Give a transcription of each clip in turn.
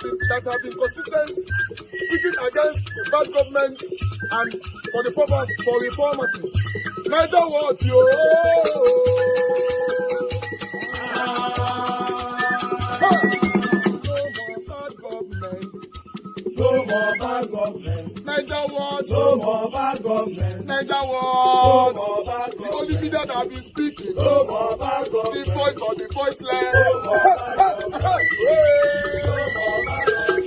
have been consistent, speaking against the bad government and for the purpose for reformers. Niger what yo? No more bad government. Niger what? No more bad government. Niger what? No more bad government. The only media that have been speaking. No more bad government. The voice of the voiceless. No more bad government. No more bad government.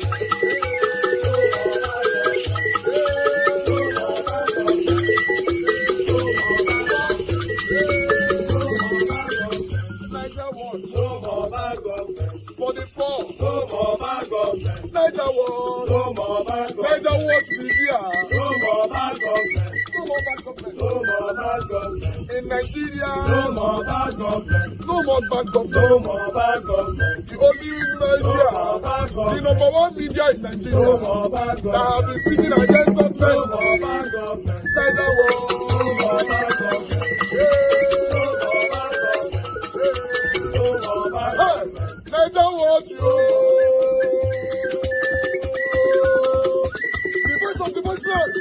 Niger what? No more bad government. For the poor. No more bad government. Niger what? No more bad government. Niger what media? No more bad government. No more bad government. No more bad government. In Nigeria. No more bad government. No more bad government. No more bad government. The only media. No more bad government. The number one media in Nigeria. No more bad government. That have been speaking against government. No more bad government. Niger what? No more bad government. Niger what you? The voice of the voiceless.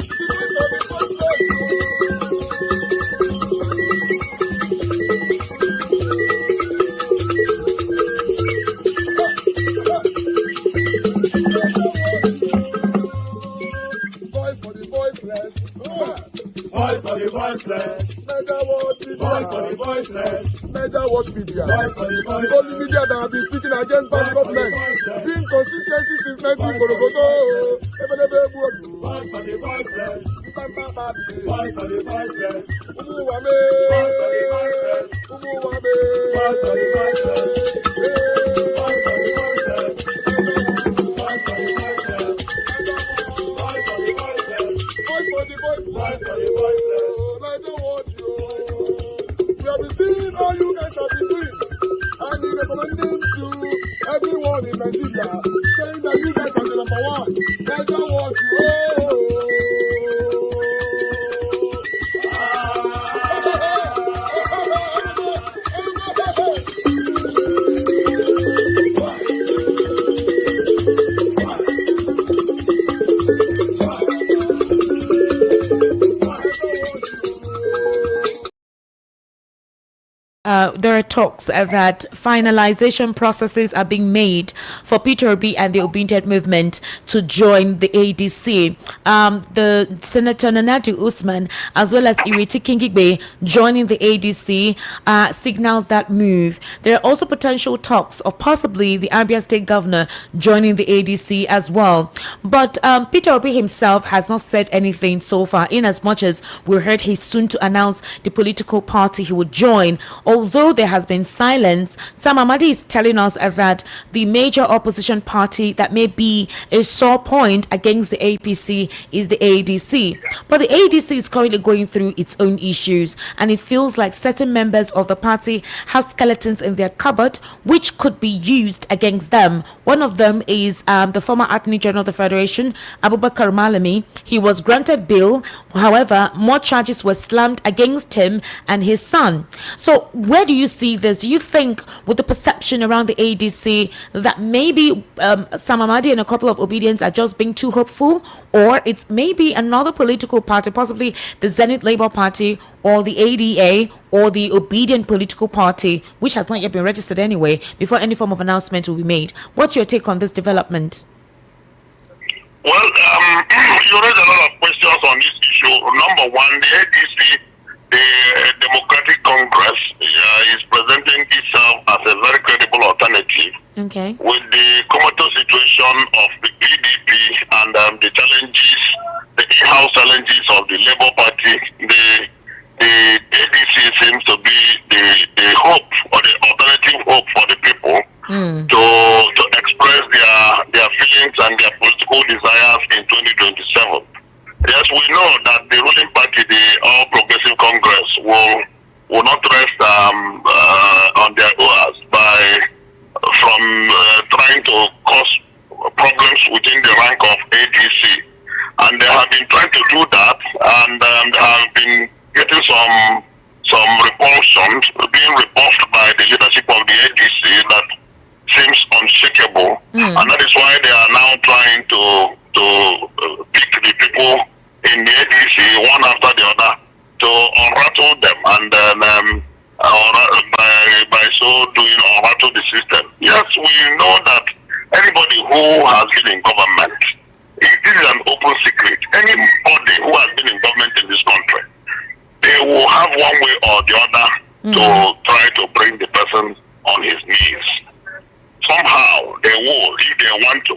The voice of the voiceless. Voice for the voiceless. Voice for the voiceless. Niger what media? Voice for the voiceless. Niger watch media. Voice for the voiceless. The only media that have been speaking against bad government. Being consistency since 1944. Voice for the voiceless. Voice for the voiceless. Umuwame. Voice for the voiceless. Umuwame. Voice for the voiceless. Voice for the voiceless. Voice for the voiceless. Voice for the voiceless. Voice for the voiceless. Voice for the voiceless. Niger what you? We have been seeing all you guys have been doing, and we recommending to everyone in Nigeria, saying that you guys are the number one. Niger what you? There are talks that finalization processes are being made for Peter Obi and the Obidient movement to join the ADC. The Senator Nanadu Usman as well as Ireti Kingigbe joining the ADC signals that move. There are also potential talks of possibly the Abia State Governor joining the ADC as well. But Peter Obi himself has not said anything so far, in as much as we heard he's soon to announce the political party he would join. Although there has been silence, Sam Amadi is telling us that the major opposition party that may be a sore point against the APC is the ADC. But the ADC is currently going through its own issues, and it feels like certain members of the party have skeletons in their cupboard which could be used against them. One of them is the former Attorney General of the Federation, Abubakar Malami. He was granted bail. However, more charges were slammed against him and his son. So where do you see this? Do you think, with the perception around the ADC, that maybe Sam Amadi and a couple of Obedients are just being too hopeful, or it's maybe another political party, possibly the Zenith Labour Party or the ADA or the Obidient political party, which has not yet been registered anyway, before any form of announcement will be made? What's your take on this development? Well, you raised a lot of questions on this issue. Number one, the ADC, the Democratic Congress, is presenting itself as a very credible alternative. Okay. With the comatose situation of the PDP and the challenges, the in-house challenges of the Labour Party, the ADC seems to be the hope or the alternative hope for the people to express their feelings and their political desires in 2027. Yes, we know that the ruling party, the All Progressive Congress, will not rest on their oars from trying to cause problems within the rank of ADC. And they have been trying to do that, and have been getting some repulsions, being repulsed by the leadership of the ADC that seems And that is why they are now trying to pick the people in the ADC one after the other to unrattle them, and then by so doing unrattle the system. Yes, we know that anybody who has been in government, it is an open secret. Anybody who has been in government in this country, they will have one way or the other to try to bring the person on his knees. Somehow they will, if they want to.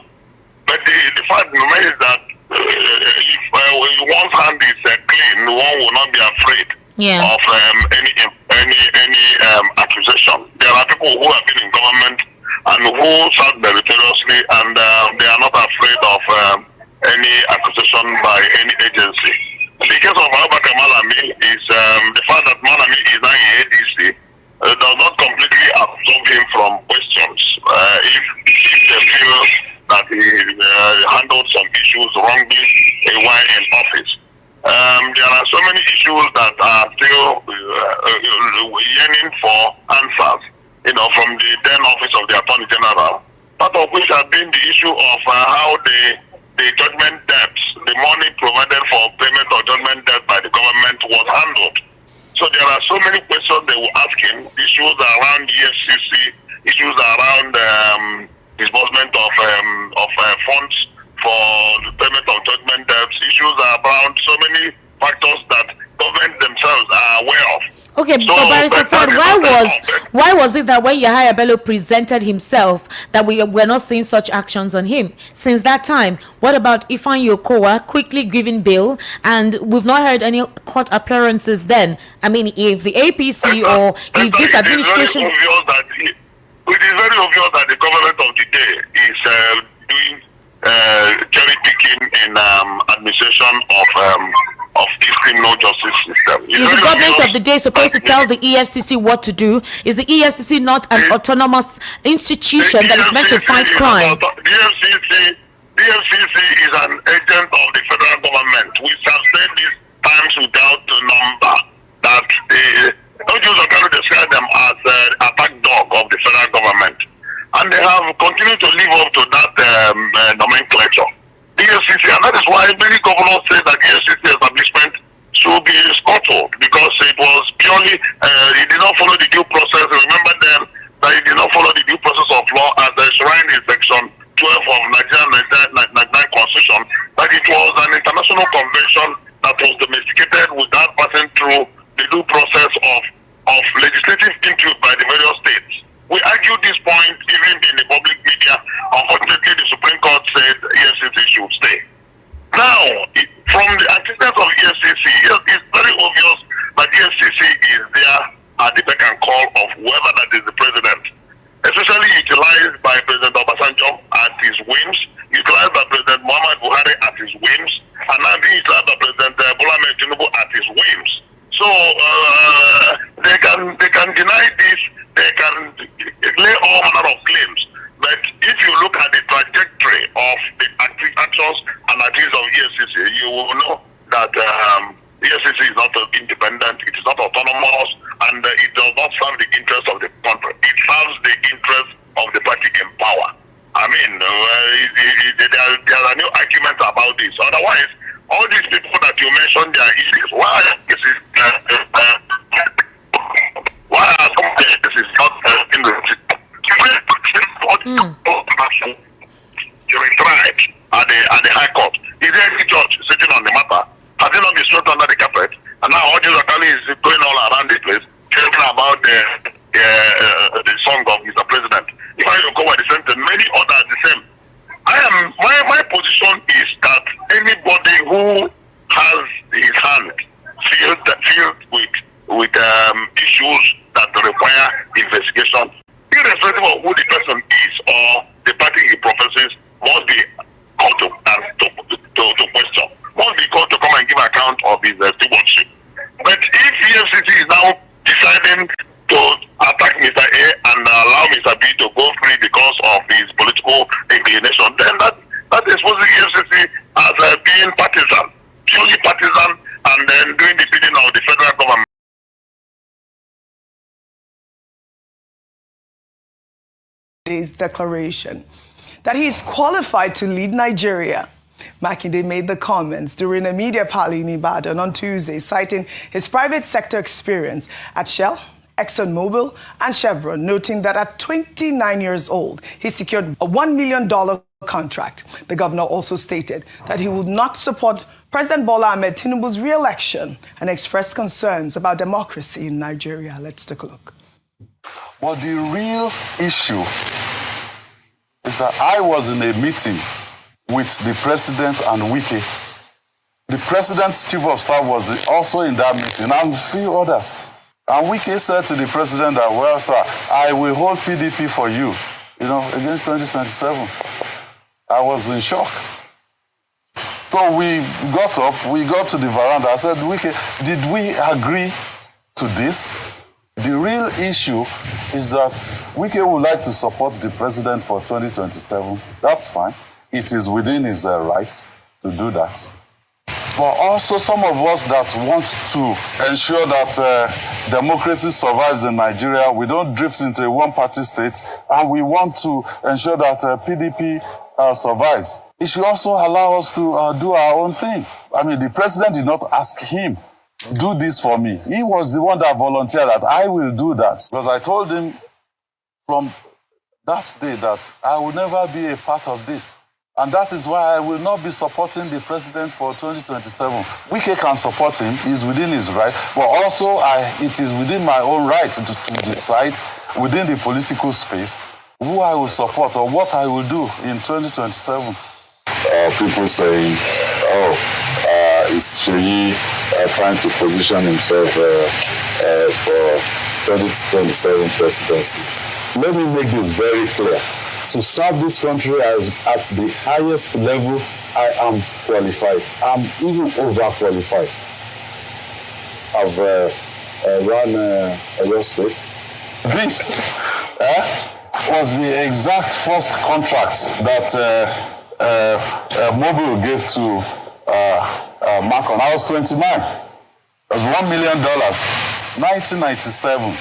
But the fact remains that if one's hand is clean, one will not be afraid of any accusation. There are people who have been in government and who serve meritoriously, and they are not afraid of any accusation by any agency. The case of Abubakar Malami is the fact that Malami is now in ADC does not completely absolve him from questions if they feel that he handled some issues wrongly while in office. There are so many issues that are still yearning for answers, from the then office of the Attorney General, part of which has been the issue of how the judgment debts, the money provided for payment of judgment debt by the government was handled. So there are so many questions they will ask him, issues around EFCC, issues around disbursement of funds for the payment of judgment debts, issues around so many factors that government themselves are aware of. Okay, so, but Barrister Fred, why was it that when Yahaya Bello presented himself that we were not seeing such actions on him since that time? What about Ifan Yokowa quickly giving bail, and we've not heard any court appearances then? I mean, if the APC or if this administration... It is very obvious that the government of the day is doing cherry picking in administration of this criminal justice system. Is the government of the day supposed to tell the EFCC what to do? Is the EFCC not an autonomous institution that is meant to fight crime? The EFCC is an agent of the federal government. We have said this times without number that don't use to describe them as attack dog of the federal government, and they have continued to live up to that nomenclature. The EFCC, and that is why many governors say that the EFCC establishment should be scuttled, because it was purely, it did not follow the due process. Remember then that it did not follow the due process of law as enshrined in section 12 of Nigerian Constitution, that it was an international convention that was domesticated without passing through the due process of legislative input by the various states. We argued this point even in the public media. Unfortunately, the Supreme Court said EFCC should stay. Now, from the antecedents of EFCC, it's very obvious that EFCC is there at the beck and call of whoever that is the president, especially utilized by President Obasanjo at his whims, utilized by President Muhammad Buhari at his whims, and now being utilized by President Bola Ahmed Tinubu at his whims. So they can deny this, they can lay all manner of claims. But if you look at the trajectory of the actions and activities of EFCC, you will know that EFCC is not independent, it is not autonomous, and it does not serve the interest of the country. It serves the interest of the party in power. I mean, there are no arguments about this. Otherwise, all these people that you mentioned, their issues, why are some cases not in the tried at the High Court? Is there any judge sitting on the matter? Has it not been swept under the carpet? And now all this is going all around the place, talking about the song of Mr. President. If I don't go with the same thing, many others the same. My position is that anybody who has his hand filled with issues that require investigation, irrespective of who the person is or the party he professes, must be called to question, must be called to come and give account of his stewardship. But if EFCC is now deciding to attack Mr. A and allow Mr. B to go free because of his political inclination, then that exposes EFCC as being partisan, purely partisan, and then doing the bidding of the federal government. Today's declaration. that he is qualified to lead Nigeria. Makinde made the comments during a media party in Ibadan on Tuesday, citing his private sector experience at Shell, ExxonMobil, and Chevron, noting that at 29 years old, he secured a $1 million contract. The governor also stated that he would not support President Bola Ahmed Tinubu's re-election and expressed concerns about democracy in Nigeria. Let's take a look. But the real issue is that I was in a meeting with the president and Wike. The president's chief of staff was also in that meeting, and a few others. And Wike said to the president that, well, sir, I will hold PDP for you, against 2027. I was in shock. So we got up, we got to the veranda. I said, Wike, did we agree to this? The real issue is that Wike would like to support the president for 2027. That's fine. It is within his right to do that. But also some of us that want to ensure that democracy survives in Nigeria, we don't drift into a one-party state, and we want to ensure that PDP survives. It should also allow us to do our own thing. I mean, the president did not ask him, do this for me. He was the one that volunteered that I will do that. Because I told him from that day that I will never be a part of this. And that is why I will not be supporting the president for 2027. Wike can support him, he's within his right, but also it is within my own right to decide within the political space who I will support or what I will do in 2027. People saying, is Sheyi trying to position himself for 2027 presidency? Let me make this very clear. To serve this country at the highest level, I am qualified. I'm even overqualified. I've run Oyo State. This was the exact first contract that Mobile gave to Macron. I was 29. It was $1 million. 1997.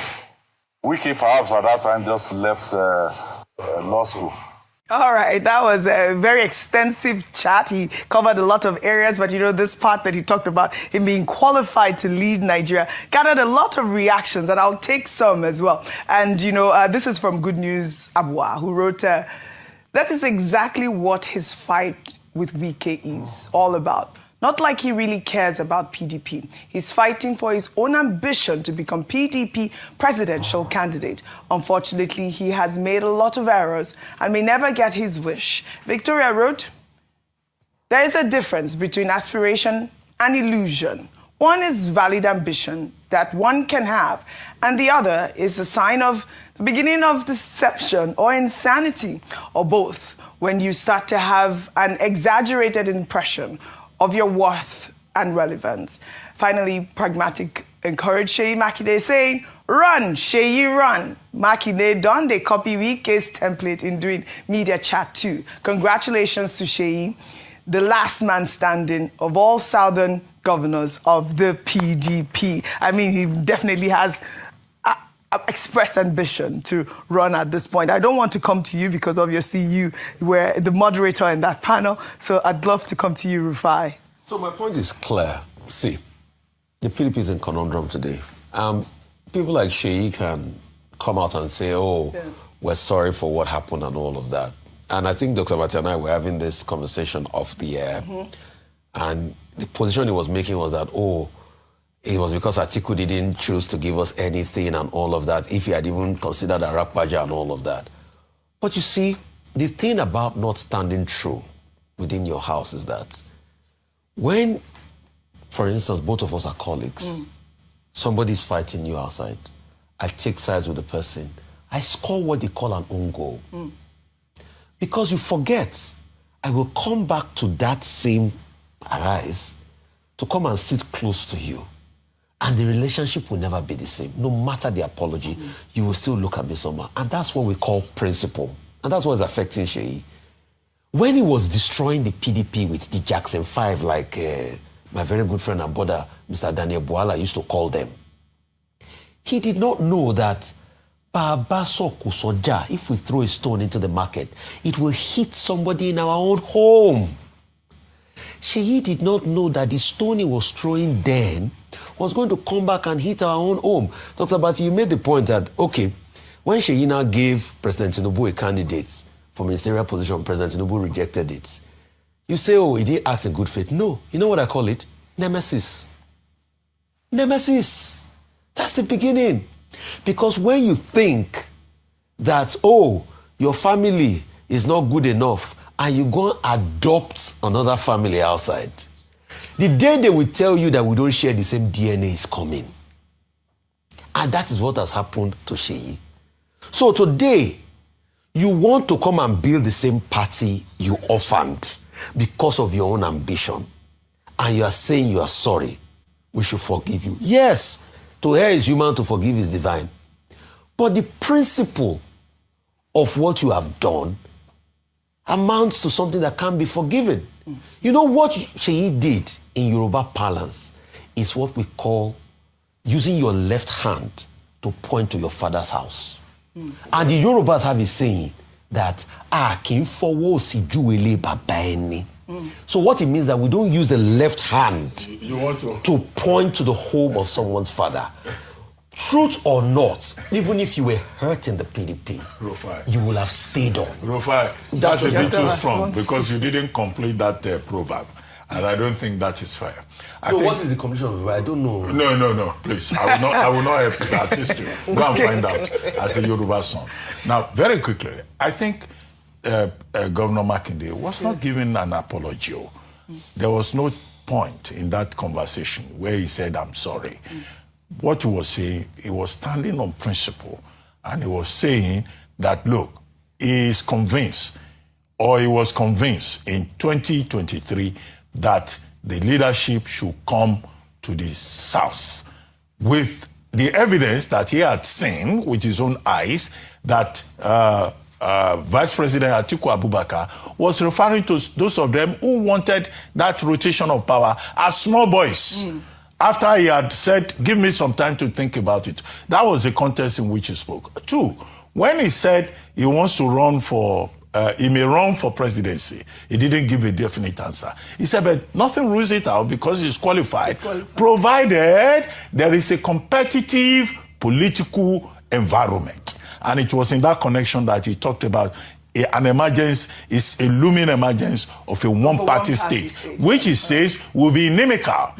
Wike perhaps at that time just left law school. All right, that was a very extensive chat. He covered a lot of areas, but this part that he talked about, him being qualified to lead Nigeria, gathered a lot of reactions, and I'll take some as well. And, this is from Good News Abua, who wrote, that is exactly what his fight with Wike is all about. Not like he really cares about PDP. He's fighting for his own ambition to become PDP presidential candidate. Unfortunately, he has made a lot of errors and may never get his wish. Victoria wrote, there is a difference between aspiration and illusion. One is valid ambition that one can have, and the other is a sign of the beginning of deception or insanity, or both, when you start to have an exaggerated impression of your worth and relevance. Finally, Pragmatic encouraged Sheyi Makinde, saying, run, Sheyi, run. Makinde done the copy Wike's template in doing media chat too. Congratulations to Sheyi, the last man standing of all southern governors of the PDP. I mean, he definitely has expressed ambition to run at this point. I don't want to come to you because obviously you were the moderator in that panel, so I'd love to come to you, Rufai. So my point is clear. See, the PDP is in conundrum today. People like Sheyi can come out and say, we're sorry for what happened and all of that. And I think Dr. Mati and I were having this conversation off the air, and the position he was making was that, it was because Atiku didn't choose to give us anything and all of that, if he had even considered Arakpaja and all of that. But you see, the thing about not standing true within your house is that when, for instance, both of us are colleagues, somebody's fighting you outside, I take sides with the person, I score what they call an own goal. Because you forget, I will come back to that same arise to come and sit close to you. And the relationship will never be the same. No matter the apology, you will still look at me somehow. And that's what we call principle. And that's what is affecting Sheyi. When he was destroying the PDP with the Jackson 5, like my very good friend and brother, Mr. Daniel Bwala, used to call them, he did not know that if we throw a stone into the market, it will hit somebody in our own home. Sheyi did not know that the stone he was throwing then was going to come back and hit our own home. Dr. Bati, you made the point that, okay, when Sheyi now gave President Tinubu a candidate for ministerial position, President Tinubu rejected it. You say, oh, he didn't act in good faith. No, you know what I call it? Nemesis. Nemesis. That's the beginning. Because when you think that, oh, your family is not good enough and you go and adopt another family outside, the day they will tell you that we don't share the same DNA is coming. And that is what has happened to Sheyi. So today, you want to come and build the same party you orphaned because of your own ambition. And you are saying you are sorry. We should forgive you. Yes, to err is human, to forgive is divine. But the principle of what you have done amounts to something that can't be forgiven. You know what Sheyi did in Yoruba parlance is what we call using your left hand to point to your father's house. And the Yorubas have a saying that, so what it means that we don't use the left hand to point to the home of someone's father. Truth or not, even if you were hurt in the PDP, Rufai, you will have stayed on. Rufai, that's a bit too strong because you didn't complete that proverb. And I don't think that is fair. What is the conclusion of it? I don't know. No, please. I will not help you to assist you. Go and find out as a Yoruba son. Now, very quickly, I think Governor Makinde was not giving an apology. There was no point in that conversation where he said, I'm sorry. What he was saying, he was standing on principle. And he was saying that, look, he is convinced, or he was convinced in 2023 that the leadership should come to the South with the evidence that he had seen with his own eyes that Vice President Atiku Abubakar was referring to those of them who wanted that rotation of power as small boys. After he had said, give me some time to think about it. That was the context in which he spoke. Two, when he said he wants to run for he may run for presidency, he didn't give a definite answer. He said, but nothing rules it out because he's qualified, provided there is a competitive political environment. And it was in that connection that he talked about an emergence, is a looming emergence of a one-party state, which he says will be inimical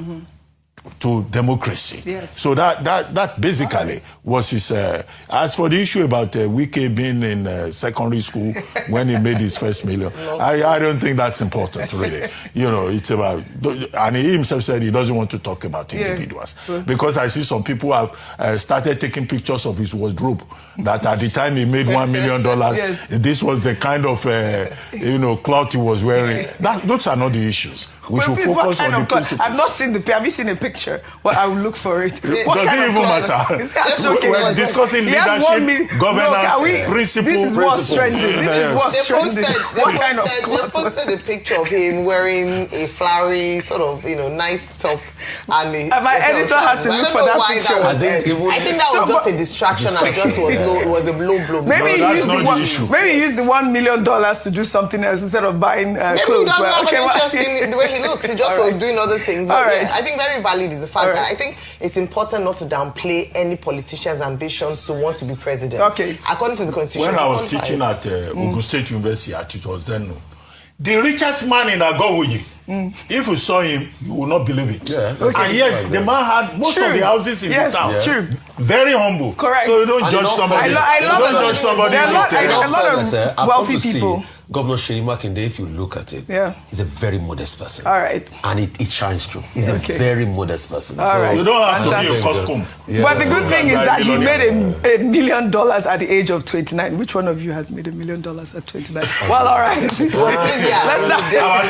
to democracy. Yes. So that basically was his... as for the issue about Wike being in secondary school when he made his first million, I don't think that's important, really. You know, it's about... And he himself said he doesn't want to talk about individuals. Because I see some people have started taking pictures of his wardrobe, that at the time he made $1 million, this was the kind of, cloth he was wearing. Those are not the issues. We should focus on the principles. I've not seen have you seen a picture? Well, I will look for it. Does it even matter? We're discussing leadership, governance, principles. This is what's trending. What kind of clothes? They posted a picture of him wearing a flowery, sort of, nice top. And my editor has to look for that picture. I think that was just a distraction and just was a low blow. Maybe he used the $1 million to do something else instead of buying clothes. Maybe he doesn't have an interest in the way he looks. He just was doing other things. But I think very valid is the fact that I think it's important not to downplay any politician's ambitions to want to be president. Okay. According to the Constitution. When I was teaching at Ogun State University, it was then the richest man in Agowoyi. If you saw him, you will not believe it. Yeah. Okay. And yes, the man had most of the houses in the town. Yeah. True. Very humble. Correct. So you don't judge somebody. I love judge somebody. There are a lot of wealthy people. Governor Sheyi Makinde, if you look at it, he's a very modest person. All right. And it shines through. He's a very modest person. All right. You don't have to be a costume. But the good thing is that he made $1 million at the age of 29. Which one of you has made $1 million at 29? Well, all right. Let's not. Our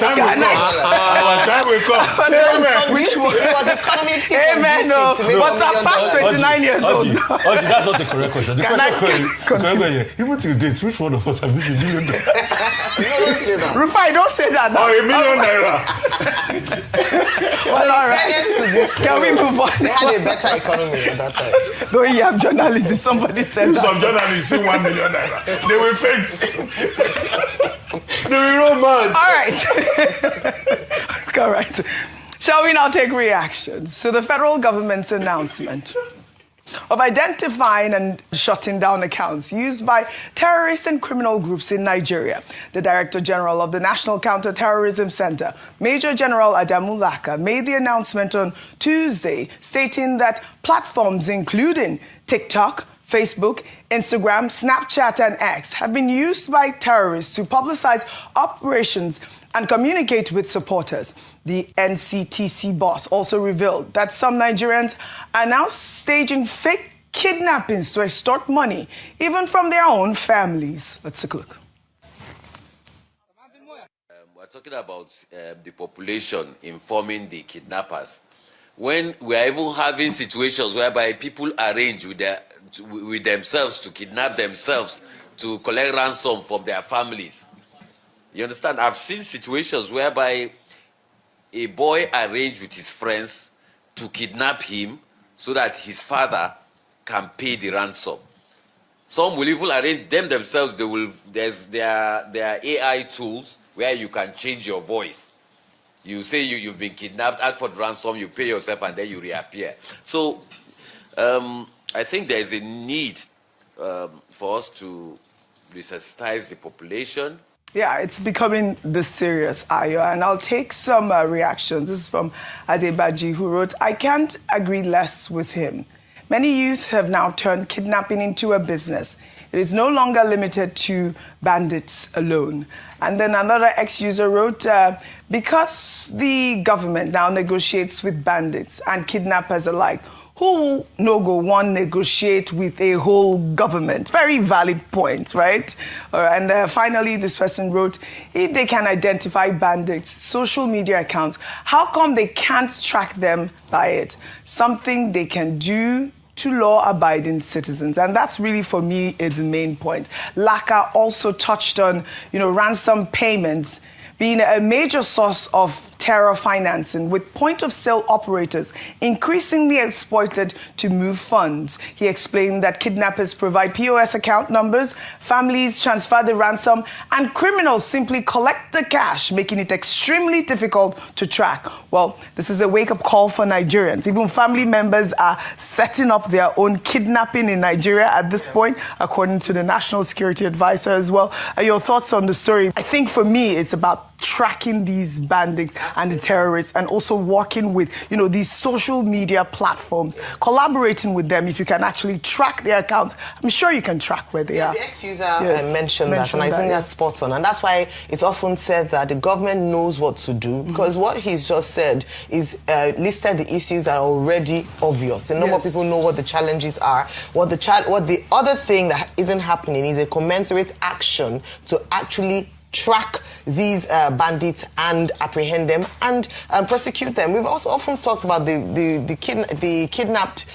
time will come. Which one? It was economy people. Amen. No. But I'm past 29 years old. That's not a correct question. The question, even till date, which one of us have made $1 million? Rufai, don't say that now. $1 million. Well, all right. Can we move on? They had a better economy at that time. Though you have journalism, somebody said that. Some journalists see 1 million naira. They will faint. They will roll mad. All right. All right. Shall we now take reactions to the federal government's announcement of identifying and shutting down accounts used by terrorist and criminal groups in Nigeria? The Director General of the National Counter-Terrorism Center, Major General Adamu Laka, made the announcement on Tuesday, stating that platforms including TikTok, Facebook, Instagram, Snapchat, and X have been used by terrorists to publicize operations and communicate with supporters. The NCTC boss also revealed that some Nigerians are now staging fake kidnappings to extort money, even from their own families. Let's take a look. We're talking about the population informing the kidnappers. When we are even having situations whereby people arrange with themselves to kidnap themselves to collect ransom from their families. You understand? I've seen situations whereby a boy arranged with his friends to kidnap him so that his father can pay the ransom. Some will even arrange them themselves. There's their AI tools where you can change your voice. You say you've been kidnapped, ask for the ransom, you pay yourself, and then you reappear. So I think there's a need for us to resuscitize the population. Yeah, it's becoming this serious, Ayo. And I'll take some reactions. This is from Adebaji, who wrote, "I can't agree less with him. Many youth have now turned kidnapping into a business. It is no longer limited to bandits alone." And then another ex-user wrote, "Because the government now negotiates with bandits and kidnappers alike, who no go one negotiate with a whole government?" Very valid point, right? And finally, this person wrote, "If they can identify bandits' social media accounts, how come they can't track them by it? Something they can do to law-abiding citizens." And that's really, for me, is the main point. Laka also touched on, ransom payments being a major source of terror financing, with point-of-sale operators increasingly exploited to move funds. He explained that kidnappers provide POS account numbers, families transfer the ransom, and criminals simply collect the cash, making it extremely difficult to track. Well, this is a wake-up call for Nigerians. Even family members are setting up their own kidnapping in Nigeria at this point, according to the National Security Advisor as well. Your thoughts on the story? I think for me, it's about tracking these bandits and the terrorists, and also working with, these social media platforms, collaborating with them. If you can actually track their accounts, I'm sure you can track where they are. The ex-user mentioned that, and I think that's spot on. And that's why it's often said that the government knows what to do, because what he's just said is listed the issues that are already obvious. The number of people know what the challenges are. What the other thing that isn't happening is a commensurate action to actually track these bandits and apprehend them and prosecute them. We've also often talked about the kidnapped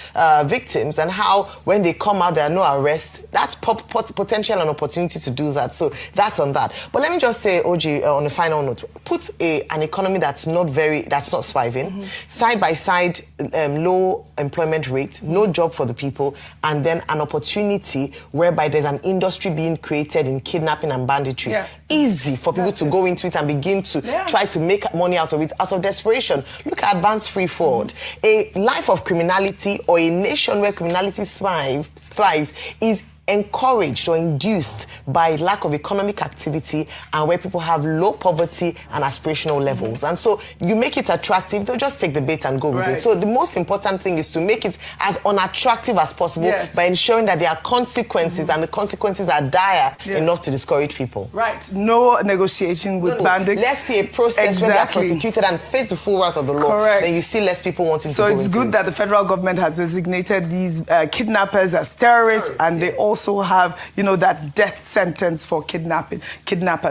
victims and how when they come out there are no arrests. That's potential and opportunity to do that. So that's on that. But let me just say, OG, on a final note, put an economy that's not thriving, side by side, low employment rate, no job for the people, and then an opportunity whereby there's an industry being created in kidnapping and banditry. Easy for people to go into it and begin to try to make money out of it, out of desperation. Look at Advanced Free Forward. A life of criminality, or a nation where criminality thrives is encouraged or induced by lack of economic activity, and where people have low poverty and aspirational levels. And so you make it attractive, they'll just take the bait and go with it. So the most important thing is to make it as unattractive as possible by ensuring that there are consequences, and the consequences are dire enough to discourage people. Right. No negotiation with bandits. Let's see a process where they are prosecuted and face the full wrath of the law. Then you see less people wanting to go into it. So it's good that the federal government has designated these kidnappers as terrorists, and they also have, that death sentence for kidnappers.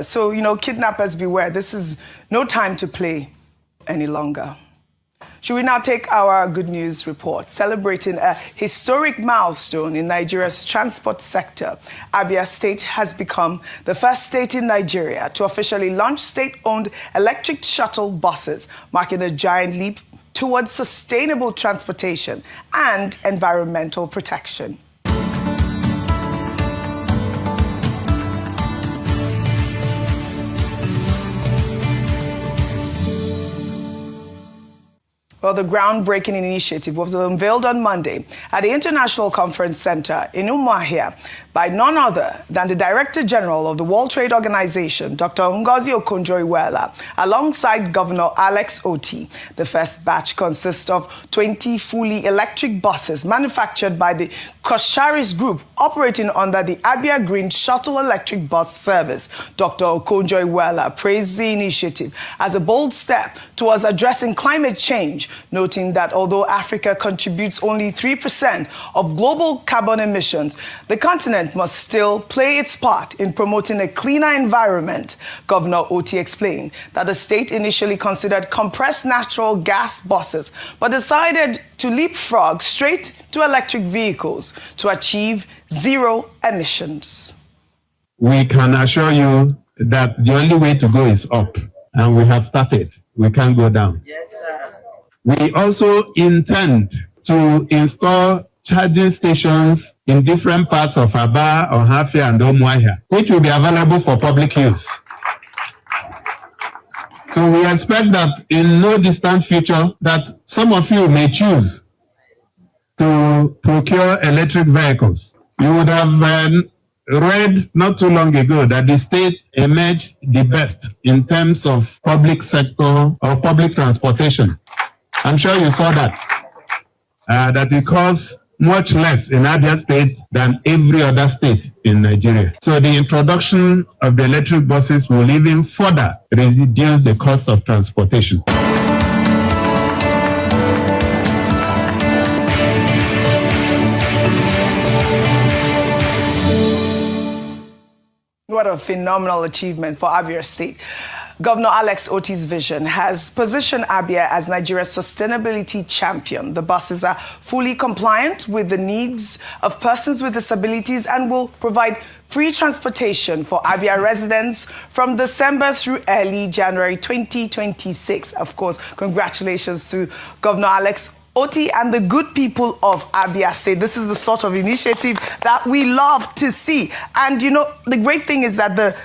So, kidnappers beware. This is no time to play any longer. Should we now take our good news report? Celebrating a historic milestone in Nigeria's transport sector, Abia State has become the first state in Nigeria to officially launch state-owned electric shuttle buses, marking a giant leap towards sustainable transportation and environmental protection. Well, the groundbreaking initiative was unveiled on Monday at the International Conference Center in Umuahia by none other than the Director General of the World Trade Organization, Dr. Ngozi Okonjo-Iweala, alongside Governor Alex Otti. The first batch consists of 20 fully electric buses manufactured by the Cross-Charis Group, operating under the Abia Green Shuttle Electric Bus Service. Dr. Okonjo-Iweala praised the initiative as a bold step towards addressing climate change, noting that although Africa contributes only 3% of global carbon emissions, the continent must still play its part in promoting a cleaner environment. Governor Otti explained that the state initially considered compressed natural gas buses, but decided to leapfrog straight to electric vehicles to achieve zero emissions. We can assure you that the only way to go is up, and we have started. We can't go down. Yes, sir. We also intend to install charging stations in different parts of Aba, Ohafia, and Umuahia, which will be available for public use. So we expect that in no distant future that some of you may choose to procure electric vehicles. You would have read not too long ago that the state emerged the best in terms of public sector or public transportation. I'm sure you saw that. That it costs much less in Abia State than every other state in Nigeria. So the introduction of the electric buses will even further reduce the cost of transportation. What a phenomenal achievement for Abia State. Governor Alex Otti's vision has positioned Abia as Nigeria's sustainability champion. The buses are fully compliant with the needs of persons with disabilities and will provide free transportation for Abia residents from December through early January 2026. Of course, congratulations to Governor Alex Otti and the good people of Abia State. This is the sort of initiative that we love to see. And you know, the great thing is that the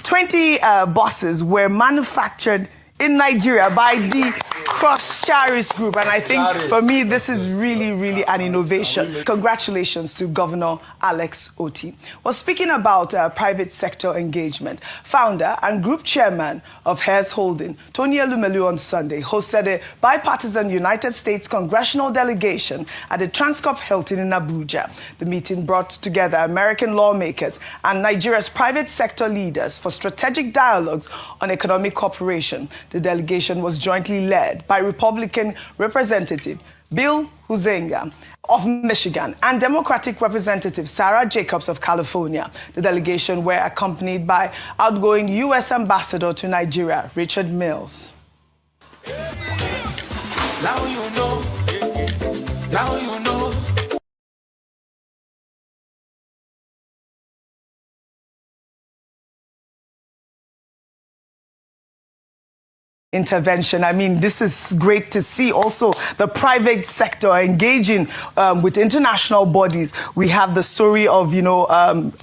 20 buses were manufactured in Nigeria by the Cross-Charis Group. And I think for me, this is really, really an innovation. Congratulations to Governor Alex Otti. Well, speaking about private sector engagement, founder and group chairman of Hares Holding, Tony Elumelu, on Sunday hosted a bipartisan United States congressional delegation at the Transcorp Hilton in Abuja. The meeting brought together American lawmakers and Nigeria's private sector leaders for strategic dialogues on economic cooperation. The delegation was jointly led by Republican Representative Bill Huizenga of Michigan and Democratic Representative Sarah Jacobs of California. The delegation were accompanied by outgoing U.S. Ambassador to Nigeria, Richard Mills. Now you know. Now you know. Intervention. I mean, this is great to see also the private sector engaging with international bodies. We have the story of, you know,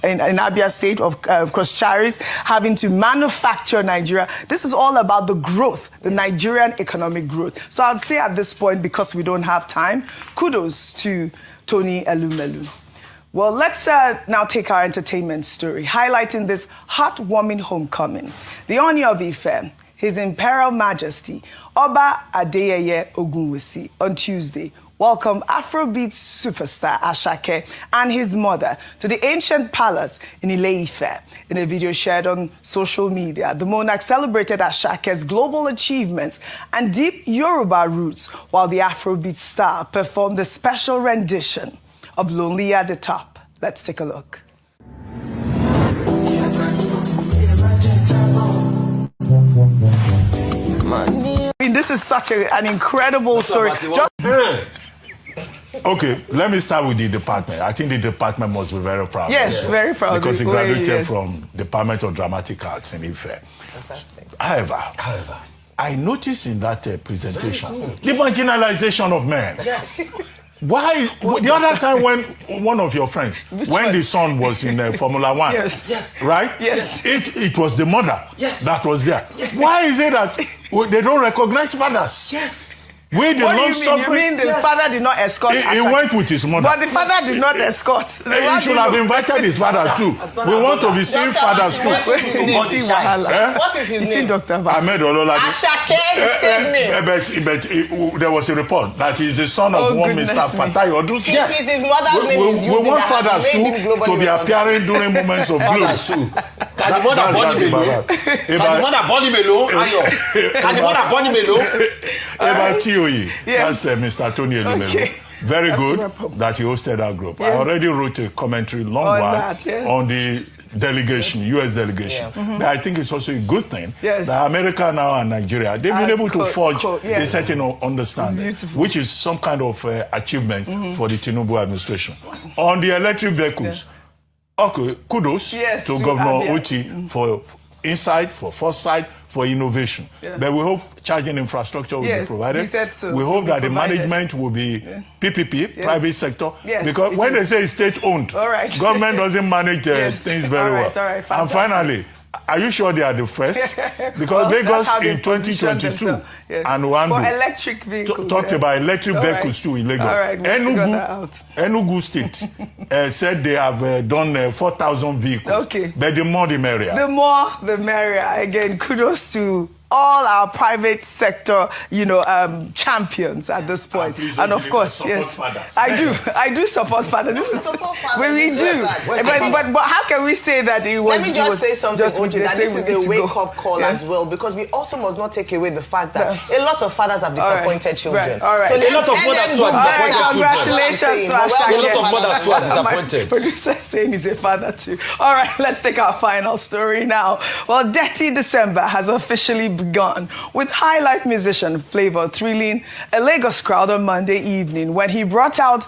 in Abia State of Cross-Charis having to manufacture Nigeria. This is all about the growth, the Nigerian economic growth. So I'd say at this point, because we don't have time, kudos to Tony Elumelu. Well, let's now take our entertainment story, highlighting this heartwarming homecoming. The Oni of Ife, His Imperial Majesty, Oba Adeyeye Ogunwusi, on Tuesday, welcomed Afrobeat superstar Asake and his mother to the ancient palace in Ile-Ife. In a video shared on social media, the monarch celebrated Asake's global achievements and deep Yoruba roots, while the Afrobeat star performed a special rendition of Lonely at the Top. Let's take a look. I mean, this is is such an incredible story. Okay, let me start with the department. I think the department must be very proud. Yes, very proud. Because he graduated from Department of Dramatic Arts in Ife. However, I noticed in that presentation the marginalization of men. Yes. Why? The other time when one of your friends, when the son was in Formula One, yes, right? Yes. It was the mother that was there. Yes. Why is it that they don't recognize fathers? Yes. We did what not do you mean? suffer. You mean the father did not escort? He went with his mother. But the father did not escort. He should have invited his father too. We want to be seeing fathers too. What is his name? What is his name? Dr. Ahmed Ololade. Ashake, his name. But there was a report that he's the son of one Mr. Fatai Odusi. It is his mother's name is using. We want fathers too to be appearing during moments of glory. Can the mother born him alone? Can the mother born him alone? About TOE. That's Mr. Tony Elumelu. Very good that he hosted that group. I already wrote a commentary on the delegation, U.S. delegation. But I think it's also a good thing that America now and Nigeria, they've been able to forge a certain understanding, which is some kind of achievement for the Tinubu administration. On the electric vehicles, okay, kudos to Governor Oti for insight, for foresight, for innovation. But we hope charging infrastructure will be provided. He said so. We hope that the management will be PPP, private sector, because when they say state-owned, government doesn't manage things very well. And finally, are you sure they are the first? Because Lagos in 2022 and Wandu for electric vehicles, talked about electric vehicles too in Lagos. Enugu State said they have done 4,000 vehicles. But the more the merrier. The more the merrier. Again, kudos to all our private sector, champions at this point. And of course, I do support fathers. This is we do. But how can we say that it was? Let me just say something, OJ, that this is a wake-up call as well, because we also must not take away the fact that a lot of fathers have disappointed children. All right. So a lot of mothers too are disappointed. Congratulations to Ashake. A lot of mothers too are disappointed. My producer saying he's a father too. All right, let's take our final story now. Well, Dirty December has officially begun, with high life musician Flavor thrilling a Lagos crowd on Monday evening when he brought out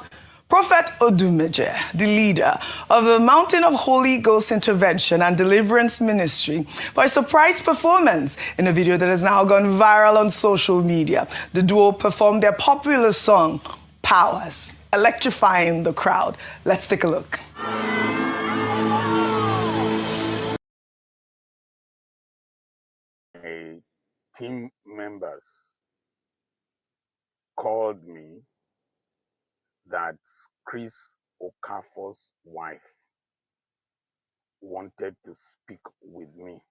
Prophet Odumeje, the leader of the Mountain of Holy Ghost Intervention and Deliverance Ministry, for a surprise performance in a video that has now gone viral on social media. The duo performed their popular song, Powers, electrifying the crowd. Let's take a look. Team members called me that Chris Okafor's wife wanted to speak with me.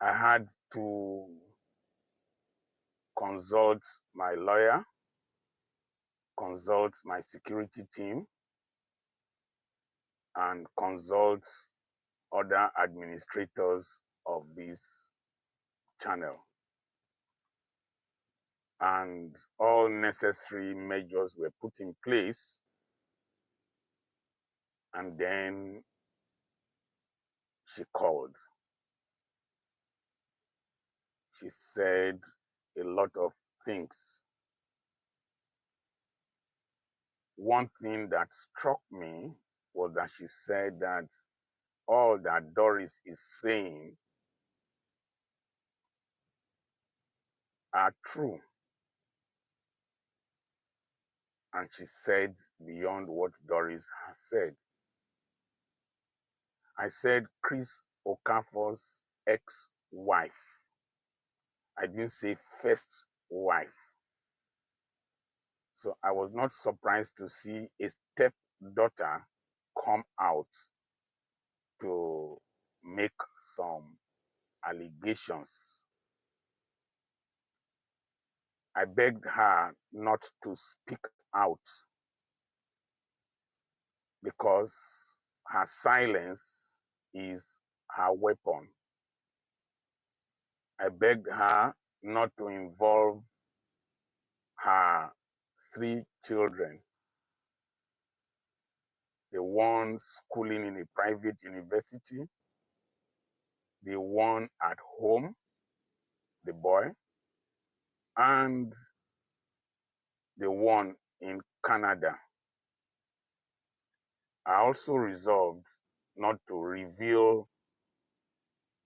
I had to consult my lawyer, consult my security team, and consult other administrators of this channel. And all necessary measures were put in place. And then she called. She said a lot of things. One thing that struck me was that she said that all that Doris is saying are true. And she said beyond what Doris has said. I said Chris Okafor's ex-wife. I didn't say first wife. So I was not surprised to see a stepdaughter come out to make some allegations. I begged her not to speak out because her silence is her weapon. I begged her not to involve her 3 children, the one schooling in a private university, the one at home, the boy, and the one in Canada. I also resolved not to reveal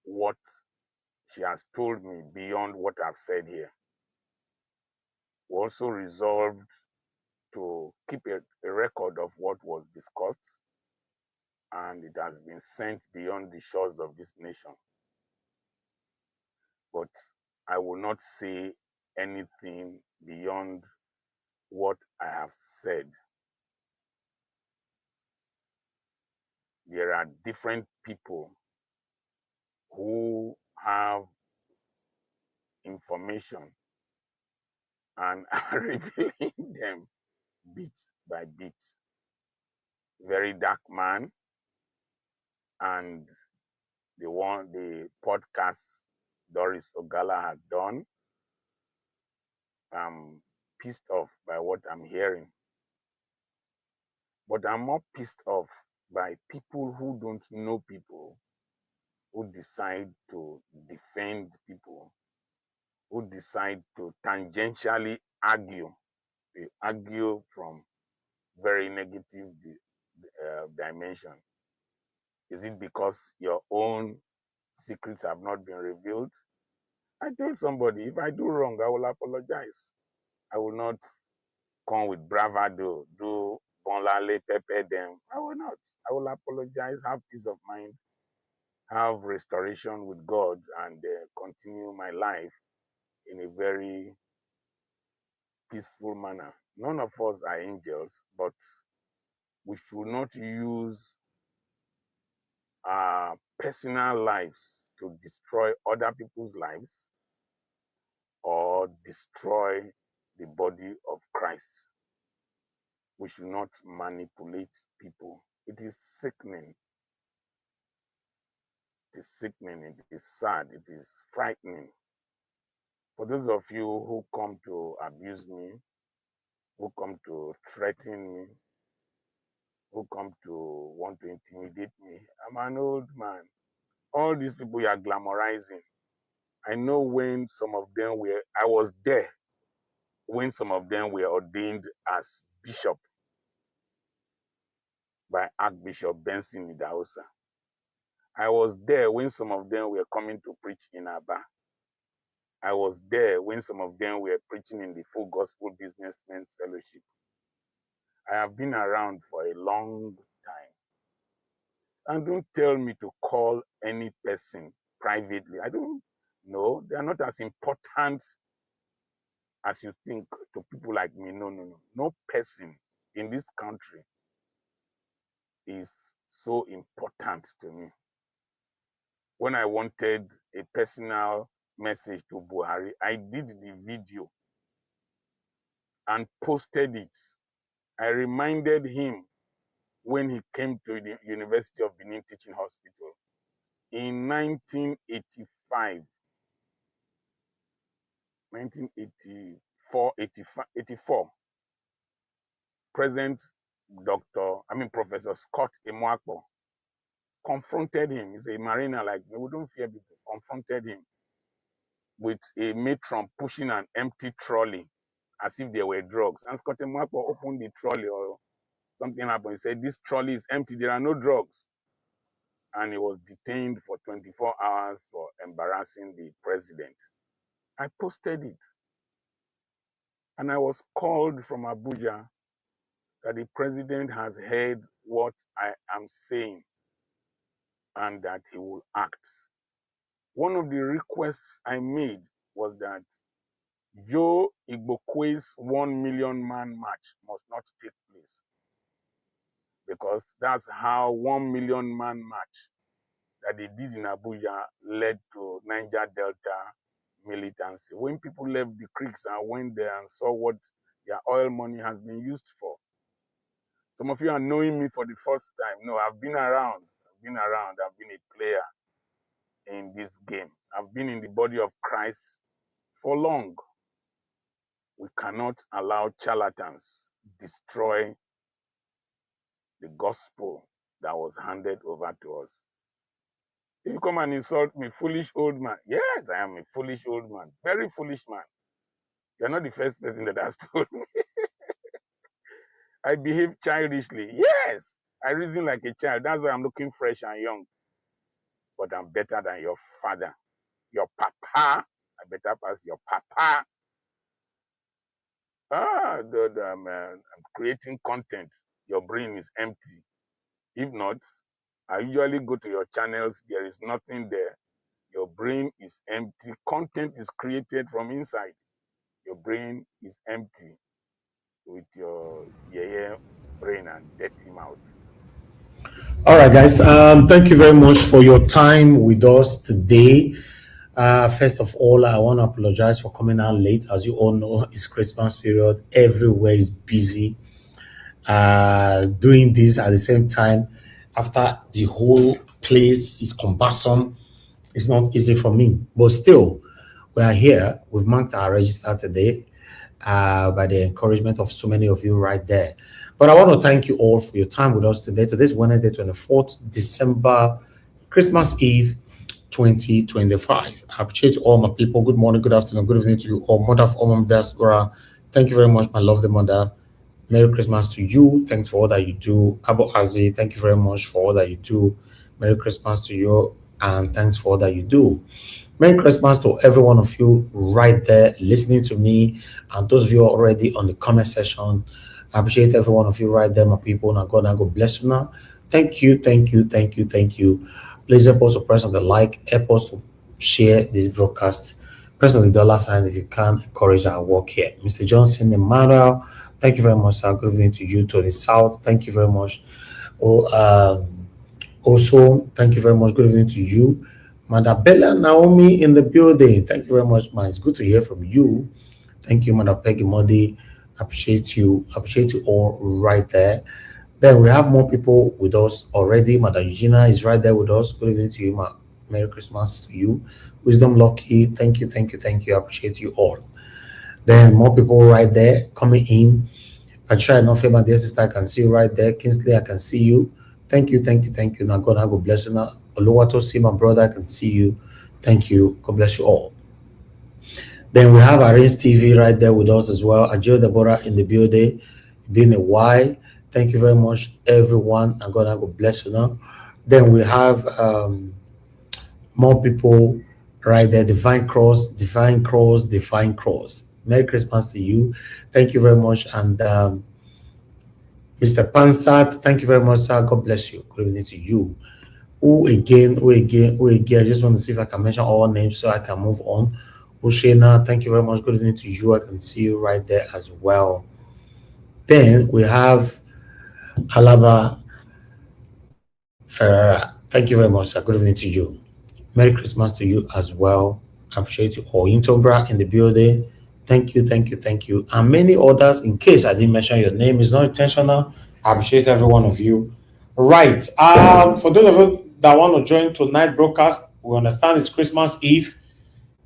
what she has told me beyond what I've said here. We also resolved to keep a record of what was discussed, and it has been sent beyond the shores of this nation. But I will not say anything beyond what I have said. There are different people who have information and are revealing them bit by bit. Very dark man, and the podcast Doris Ogala has done, I'm pissed off by what I'm hearing. But I'm more pissed off by people who don't know people, who decide to defend people, who decide to tangentially argue. They argue from very negative dimension. Is it because your own secrets have not been revealed? I told somebody, if I do wrong, I will apologize. I will not come with bravado, do bonlale, pepper them. I will not. I will apologize, have peace of mind, have restoration with God, and continue my life in a very peaceful manner. None of us are angels, but we should not use our personal lives to destroy other people's lives or destroy the body of Christ. We should not manipulate people. It is sickening. It is sickening. It is sad. It is frightening. For those of you who come to abuse me, who come to threaten me, who come to want to intimidate me, I'm an old man. All these people you are glamorizing, I know when some of them were, I was there when some of them were ordained as bishop by Archbishop Benson Idahosa. I was there when some of them were coming to preach in Aba. I was there when some of them were preaching in the Full Gospel Businessmen's Fellowship. I have been around for a long time. And don't tell me to call any person privately. I don't know. They are not as important as you think to people like me. No, no, no. No person in this country is so important to me. When I wanted a personal message to Buhari, I did the video and posted it. I reminded him when he came to the University of Benin Teaching Hospital in 1985, 84, Professor Scott Emuakpo confronted him. He's a mariner like me. We don't fear people. Confronted him with a matron pushing an empty trolley as if there were drugs. And Scott Emuakpo opened the trolley or something happened. He said, this trolley is empty. There are no drugs. And he was detained for 24 hours for embarrassing the president. I posted it. And I was called from Abuja that the president has heard what I am saying and that he will act. One of the requests I made was that Joe Igbokwe's 1 million man march must not take place, because that's how 1 million man march that they did in Abuja led to Niger Delta militancy. When people left the creeks and went there and saw what their oil money has been used for. Some of you are knowing me for the first time. No, I've been around. I've been a player in this game. I've been in the body of Christ for long. We cannot allow charlatans destroy the gospel that was handed over to us. If you come and insult me, foolish old man. Yes, I am a foolish old man. Very foolish man. You're not the first person that has told me. I behave childishly. Yes, I reason like a child. That's why I'm looking fresh and young. But I'm better than your father. Your papa. I better pass your papa. I'm creating content. Your brain is empty. If not, I usually go to your channels. There is nothing there. Your brain is empty. Content is created from inside. Your brain is empty with your brain and dirty mouth. All right, guys. Thank you very much for your time with us today. First of all, I want to apologize for coming out late. As you all know, it's Christmas period. Everywhere is busy. Doing this at the same time after the whole place is cumbersome. It's not easy for me, but still, we are here. We've marked our register today by the encouragement of so many of you right there. But I want to thank you all for your time with us today. Today's Wednesday, 24th December, Christmas Eve, 2025. I appreciate all my people. Good morning, good afternoon, good evening to you all. Mother of all my diaspora, thank you very much, my lovely mother. Merry Christmas to you. Thanks for all that you do. Abu Azi, thank you very much for all that you do. Merry Christmas to you, and thanks for all that you do. Merry Christmas to every one of you right there listening to me, and those of you already on the comment section. I appreciate every one of you right there, my people. Now God bless you now. Thank you, thank you, thank you, thank you. Please help us to press on the like, help us to share this broadcast. Press on the dollar sign if you can. Encourage our work here. Mr. Johnson, Emmanuel, thank you very much, sir. Good evening to you, to the south. Thank you very much. Also, thank you very much. Good evening to you. Mother Bella Naomi in the building. Thank you very much, man. It's good to hear from you. Thank you, Mother Peggy Modi. Appreciate you all right there. Then we have more people with us already. Mother Eugenia is right there with us. Good evening to you, ma. Merry Christmas to you. Wisdom Lucky, thank you, thank you, thank you. I appreciate you all. Then more people right there coming in. Patricia Enofe, my dear sister, I can see you right there. Kingsley, I can see you. Thank you, thank you, thank you. Now God bless you now. Oluwato, see my brother, I can see you. Thank you. God bless you all. Then we have Arrange TV right there with us as well. Ajio Deborah in the building. Been a while. Thank you very much, everyone. And God bless you now. Then we have more people right there. Divine Cross, Divine Cross, Divine Cross. Merry Christmas to you. Thank you very much. And Mr. Pansat, thank you very much, sir. God bless you. Good evening to you. Who again? I just want to see if I can mention all names so I can move on. Ushena, thank you very much. Good evening to you. I can see you right there as well. Then we have Alaba Ferreira. Thank you very much, sir. Good evening to you. Merry Christmas to you as well. I appreciate you all. Intombra in the building. Thank you, thank you, thank you. And many others, in case I didn't mention your name, it's not intentional. I appreciate every one of you. Right. For those of you that want to join tonight broadcast, we understand it's Christmas Eve.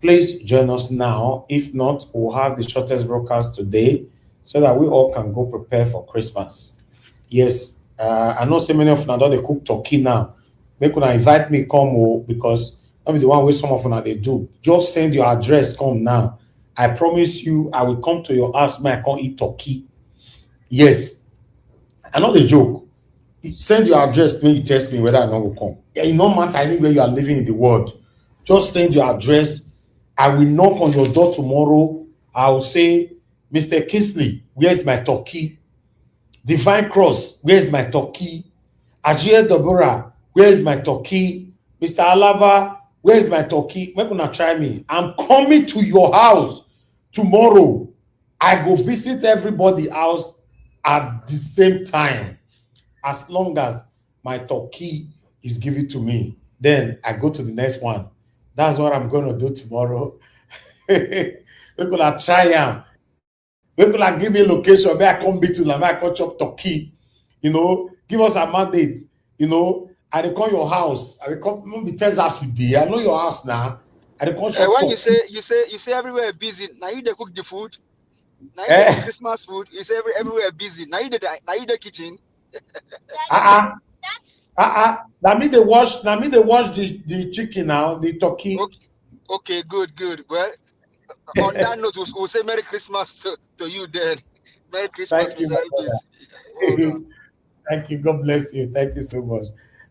Please join us now. If not, we'll have the shortest broadcast today so that we all can go prepare for Christmas. Yes, I know so many of you don't they cook turkey now. Make una invite me come because I'll be the one with some of you they do. Just send your address, come now. I promise you, I will come to your house, man. I can't eat turkey. Yes, I know the joke. Send your address when you test me whether I know will come. Yeah, it no matter anywhere you are living in the world. Just send your address. I will knock on your door tomorrow. I will say, Mr. Kingsley, where's my turkey? Divine Cross, where's my turkey? Ajia Deborah, where's my turkey? Mr. Alaba, where's my turkey? Make una try me. I'm coming to your house tomorrow. I go visit everybody's house at the same time. As long as my turkey is given to me, then I go to the next one. That's what I'm going to do tomorrow. We're going to try them. We're going to give me a location where I come be to them, where I come chop turkey. Give us a mandate. I dey call your house. I dey come maybe tell us with you. I know your house now. I dey come chop when turkey. you say everywhere busy, now you dey cook the food. Now you dey cook Christmas food. You say everywhere busy. Now you the kitchen. Now me they wash the chicken now, the turkey. Okay, good. Well, on that note, we'll say Merry Christmas to you then. Merry Christmas, Thank you, Mr. my Elvis. Well brother. done. Thank you. God bless you. Thank you so much.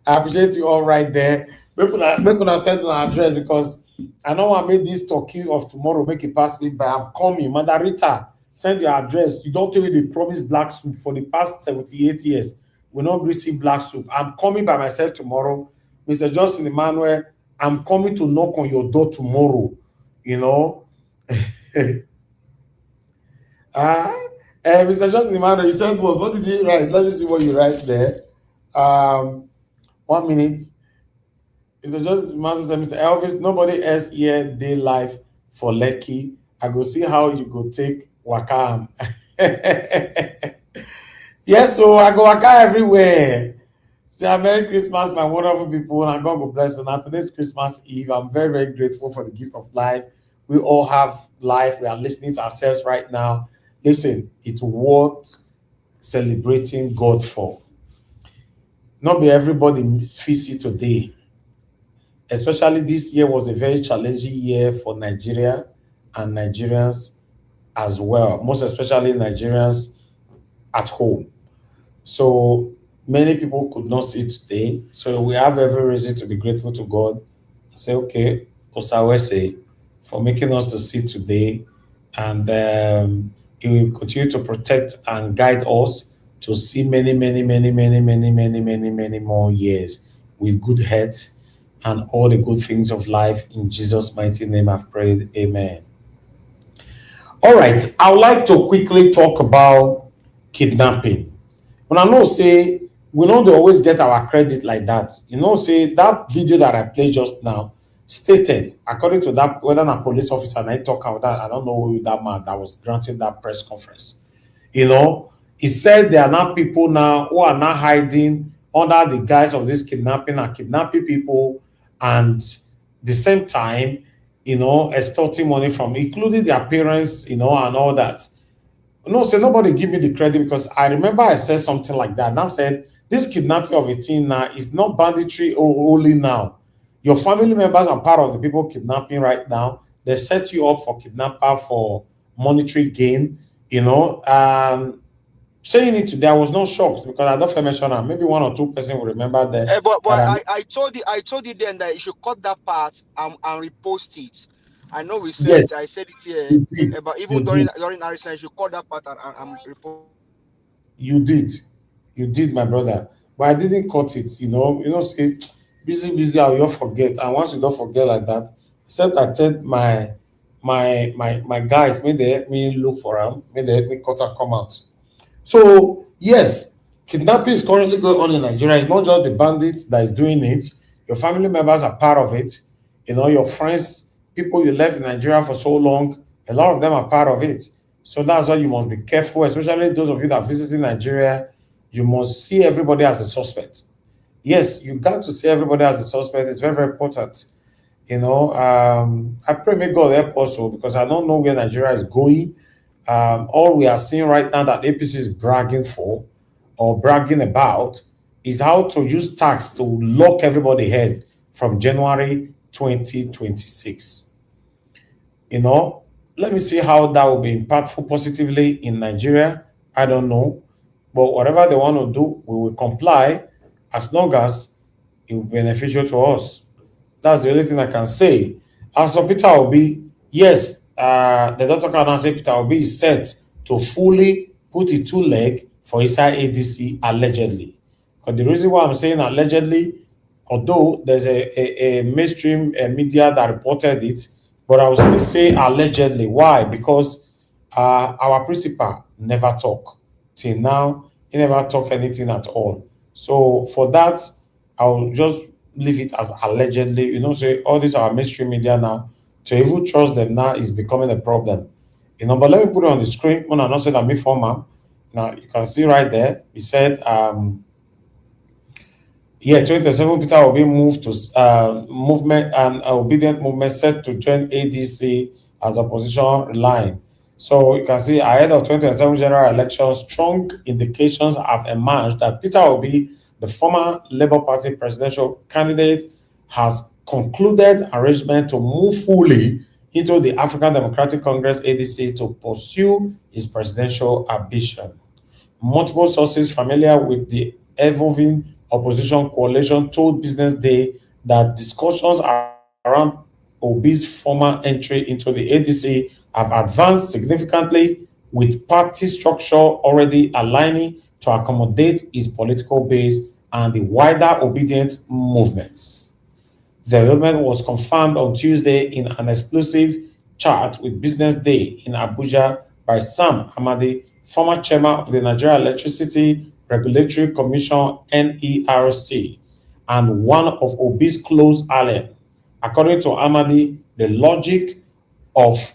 I appreciate you all right there. Make una send an address because I know I made this turkey of tomorrow make it pass me by. I'm coming. Mother Rita, send your address. You don't tell me they promise black soup for the past 78 years. We not receive black soup. I'm coming by myself tomorrow. Mr. Johnson Emmanuel, I'm coming to knock on your door tomorrow. You know. Mr. Johnson Emmanuel, you said what did you write? Let me see what you write there. 1 minute. Mr. Joseph Emmanuel said, Mr. Elvis, nobody else here day life for Lekki. I go see how you go take Wakam. Yes, so I go Waka everywhere. Say, Merry Christmas, my wonderful people, and God will bless you. Now, today's Christmas Eve. I'm very, very grateful for the gift of life. We all have life. We are listening to ourselves right now. Listen, it's worth celebrating God for. Not be everybody feels it today. Especially this year was a very challenging year for Nigeria and Nigerians as well, most especially Nigerians at home. So many people could not see today. So we have every reason to be grateful to God. Say, okay, Osawese, for making us to see today. And He will continue to protect and guide us to see many, many, many, many, many, many, many, many more years with good health and all the good things of life. In Jesus' mighty name I've prayed. Amen. All right. I would like to quickly talk about kidnapping. When I know say we don't always get our credit like that. You know, say that video that I played just now stated, according to that, whether a police officer and I talk about that, I don't know who that man that was granting that press conference. You know, he said there are now people now who are now hiding under the guise of this kidnapping and kidnapping people, and the same time, you know, extorting money from, including their parents, you know, and all that. No, say nobody give me the credit because I remember I said something like that. And I said, this kidnapping of a teen now is not banditry only now. Your family members are part of the people kidnapping right now. They set you up for kidnapper for monetary gain, you know. Saying it today, I was not shocked because I don't mention that. Maybe one or two person will remember that. But I told you then that you should cut that part and repost it. I know we said yes, I said it here, you did. but even You during did. Harrison, you should cut that part and repost. You did, my brother. But I didn't cut it, you know, say busy, I will not forget. And once you don't forget like that, except I tell my guys, may they help me look for them, may they help me cut and come out. So yes, kidnapping is currently going on in Nigeria. It's not just the bandits that is doing it. Your family members are part of it. You know, your friends, people you left in Nigeria for so long, a lot of them are part of it. So that's why you must be careful, especially those of you that visit Nigeria. You must see everybody as a suspect. Yes, you got to see everybody as a suspect. It's very, very important. You know, I pray may God help also because I don't know where Nigeria is going. All we are seeing right now that APC is bragging for or bragging about is how to use tax to lock everybody head from January 2026. You know, let me see how that will be impactful positively in Nigeria. I don't know. But whatever they want to do, we will comply as long as it will be beneficial to us. That's the only thing I can say. As for Peter Obi, yes, the doctor can say Peter Obi is set to fully put the two leg for inside ADC allegedly. Because the reason why I'm saying allegedly, although there's a mainstream media that reported it, but I will still say allegedly. Why? Because our principal never talk. Till now, he never talk anything at all. So for that, I'll just leave it as allegedly. You know, say all these are mainstream media now. To even trust them now is becoming a problem. You know, but let me put it on the screen. When I not say that me former. Now you can see right there. He said, yeah, 27 Peter will be moved to movement and obedient movement set to join ADC as opposition line. So you can see ahead of 2027 general elections, strong indications have emerged that Peter Obi the former Labour Party presidential candidate, has concluded arrangement to move fully into the African Democratic Congress ADC to pursue his presidential ambition. Multiple sources familiar with the evolving opposition coalition told Business Day that discussions around Obi's former entry into the ADC have advanced significantly, with party structure already aligning to accommodate his political base and the wider Obidient movements. The development was confirmed on Tuesday in an exclusive chat with Business Day in Abuja by Sam Amadi, former chairman of the Nigeria Electricity Regulatory Commission (NERC) and one of Obi's close allies. According to Amadi, the logic of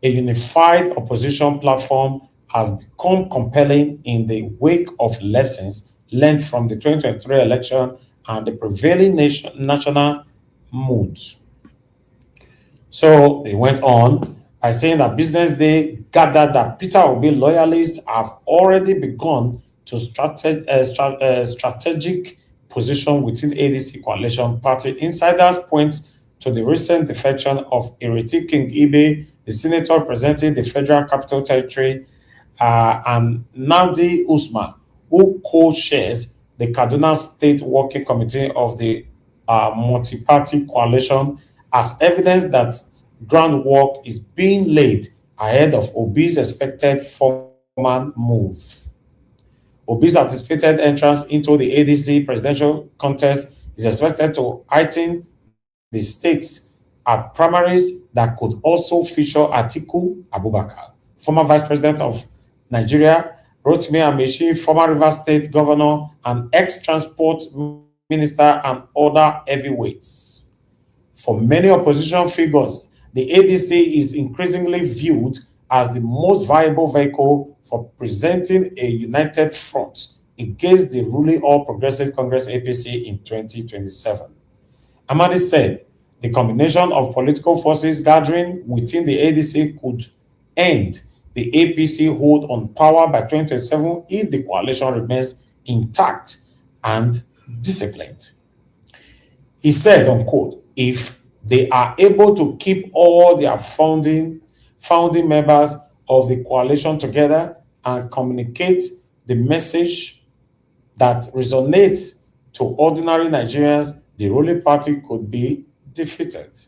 a unified opposition platform has become compelling in the wake of lessons learned from the 2023 election and the prevailing national mood. So he went on by saying that Business Day gathered that Peter Obi loyalists have already begun to strategic position within ADC coalition party. Insiders point to the recent defection of Ireti King Ibe, the senator representing the Federal Capital Territory, and Namdi Usman, who co-chairs the Kaduna State Working Committee of the multi-party coalition, as evidence that groundwork is being laid ahead of Obi's expected four-man move. Obi's anticipated entrance into the ADC presidential contest is expected to heighten the stakes at primaries that could also feature Atiku Abubakar, former vice president of Nigeria, Rotimi Amechi, former Rivers State governor and ex-transport minister, and other heavyweights. For many opposition figures, the ADC is increasingly viewed as the most viable vehicle for presenting a united front against the ruling All Progressive Congress APC in 2027. Amadi said the combination of political forces gathering within the ADC could end the APC hold on power by 2027 if the coalition remains intact and disciplined. He said, unquote, if they are able to keep all their founding members of the coalition together and communicate the message that resonates to ordinary Nigerians, the ruling party could be defeated.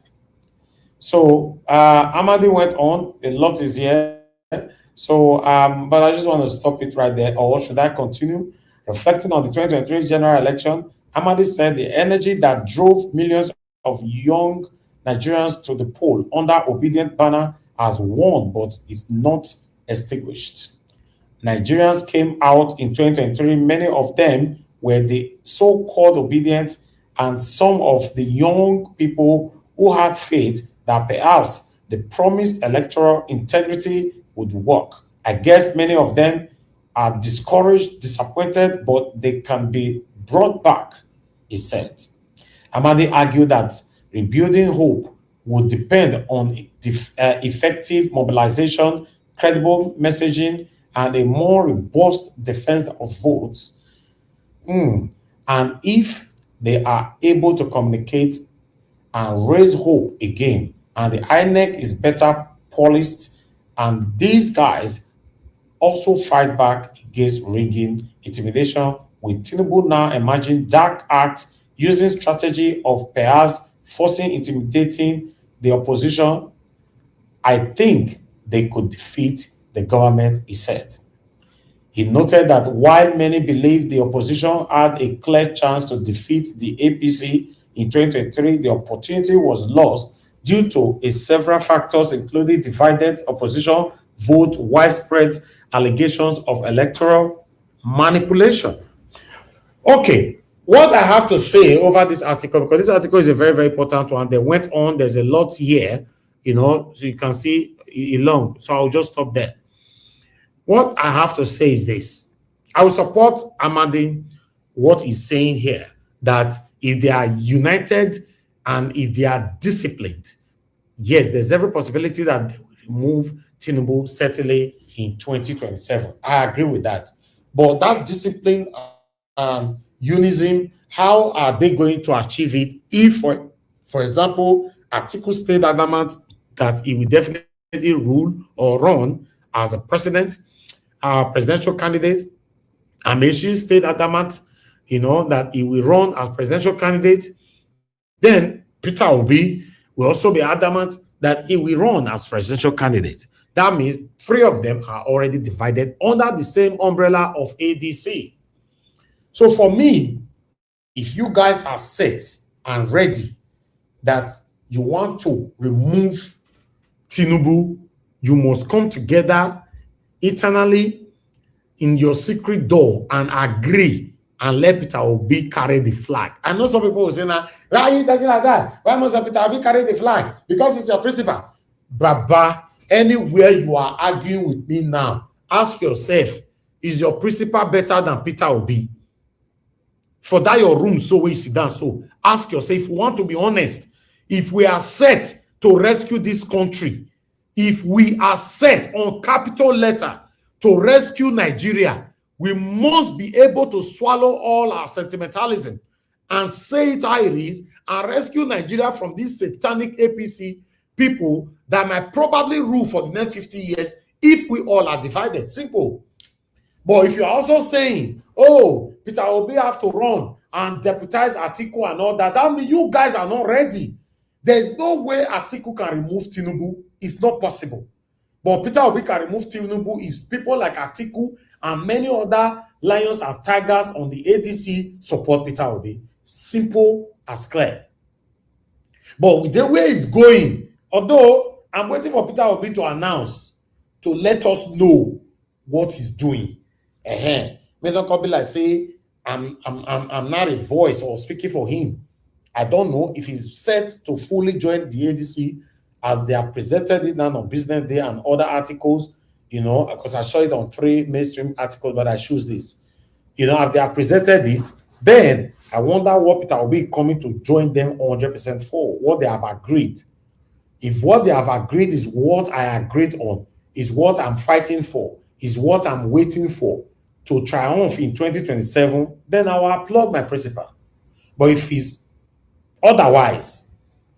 So Amadi went on, a lot is here. So, but I just want to stop it right there, or should I continue? Reflecting on the 2023 general election, Amadi said the energy that drove millions of young Nigerians to the poll under Obidient banner has won, but is not extinguished. Nigerians came out in 2023, many of them were the so-called Obidient, and some of the young people who had faith that perhaps the promised electoral integrity would work. I guess many of them are discouraged, disappointed, but they can be brought back, he said. Amadi argued that rebuilding hope would depend on effective mobilization, credible messaging, and a more robust defense of votes. And if they are able to communicate and raise hope again, and the INEC is better policed, and these guys also fight back against rigging, intimidation, with Tinubu now emerging dark act using strategy of perhaps forcing, intimidating the opposition, I think they could defeat the government, he said. He noted that while many believe the opposition had a clear chance to defeat the APC in 2023, the opportunity was lost due to several factors, including divided opposition vote, widespread allegations of electoral manipulation. Okay, what I have to say over this article, because this article is a very, very important one. They went on, there's a lot here, so you can see it long. So I'll just stop there. What I have to say is this. I will support Amadi, what he's saying here, that if they are united and if they are disciplined, yes, there's every possibility that they will remove Tinubu certainly in 2027. I agree with that. But that discipline and unison. How are they going to achieve it if, for example, Atiku stayed adamant that he will definitely rule or run as a presidential candidate? Amechi stayed adamant, that he will run as presidential candidate. Then Peter Obi will also be adamant that he will run as presidential candidate. That means three of them are already divided under the same umbrella of ADC. So for me, if you guys are set and ready that you want to remove Tinubu, you must come together eternally in your secret door and agree and let Peter Obi carry the flag. I know some people will say, now, why are you talking like that? Why must Peter Obi carry the flag? Because it's your principal. Baba, anywhere you are arguing with me now, ask yourself, is your principal better than Peter Obi? For that your room, so where you sit down, so ask yourself, if you want to be honest, if we are set to rescue this country, if we are set on capital letter to rescue Nigeria, we must be able to swallow all our sentimentalism and say it how it is and rescue Nigeria from these satanic APC people that might probably rule for the next 50 years if we all are divided. Simple. But if you're also saying, oh, Peter Obi have to run and deputize Atiku and all that, that means you guys are not ready. There's no way Atiku can remove Tinubu. It's not possible. But Peter Obi can remove Tinubu is people like Atiku and many other lions and tigers on the ADC support Peter Obi. Simple as clear. But with the way it's going, although I'm waiting for Peter Obi to announce, to let us know what he's doing. May not come be like say I'm not a voice or speaking for him. I don't know if he's set to fully join the ADC as they have presented it now on Business Day and other articles, because I saw it on 3 mainstream articles, but I choose this. If they have presented it, then I wonder what Peter will be coming to join them 100% for, what they have agreed. If what they have agreed is what I agreed on, is what I'm fighting for, is what I'm waiting for to triumph in 2027, then I will applaud my principal. But if it's otherwise,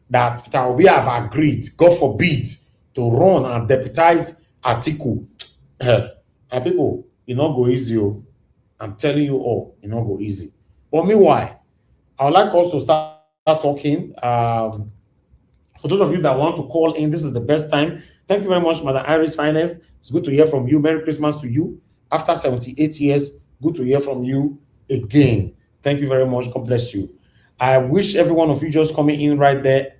that Peter Obi have agreed, God forbid, to run and deputize Atiku, and people, it not go easy. I'm telling you all, it not go easy. But meanwhile, I would like us to start talking. For those of you that want to call in, this is the best time. Thank you very much, Madam Iris Finance. It's good to hear from you. Merry Christmas to you. After 78 years, good to hear from you again. Thank you very much. God bless you. I wish every one of you just coming in right there,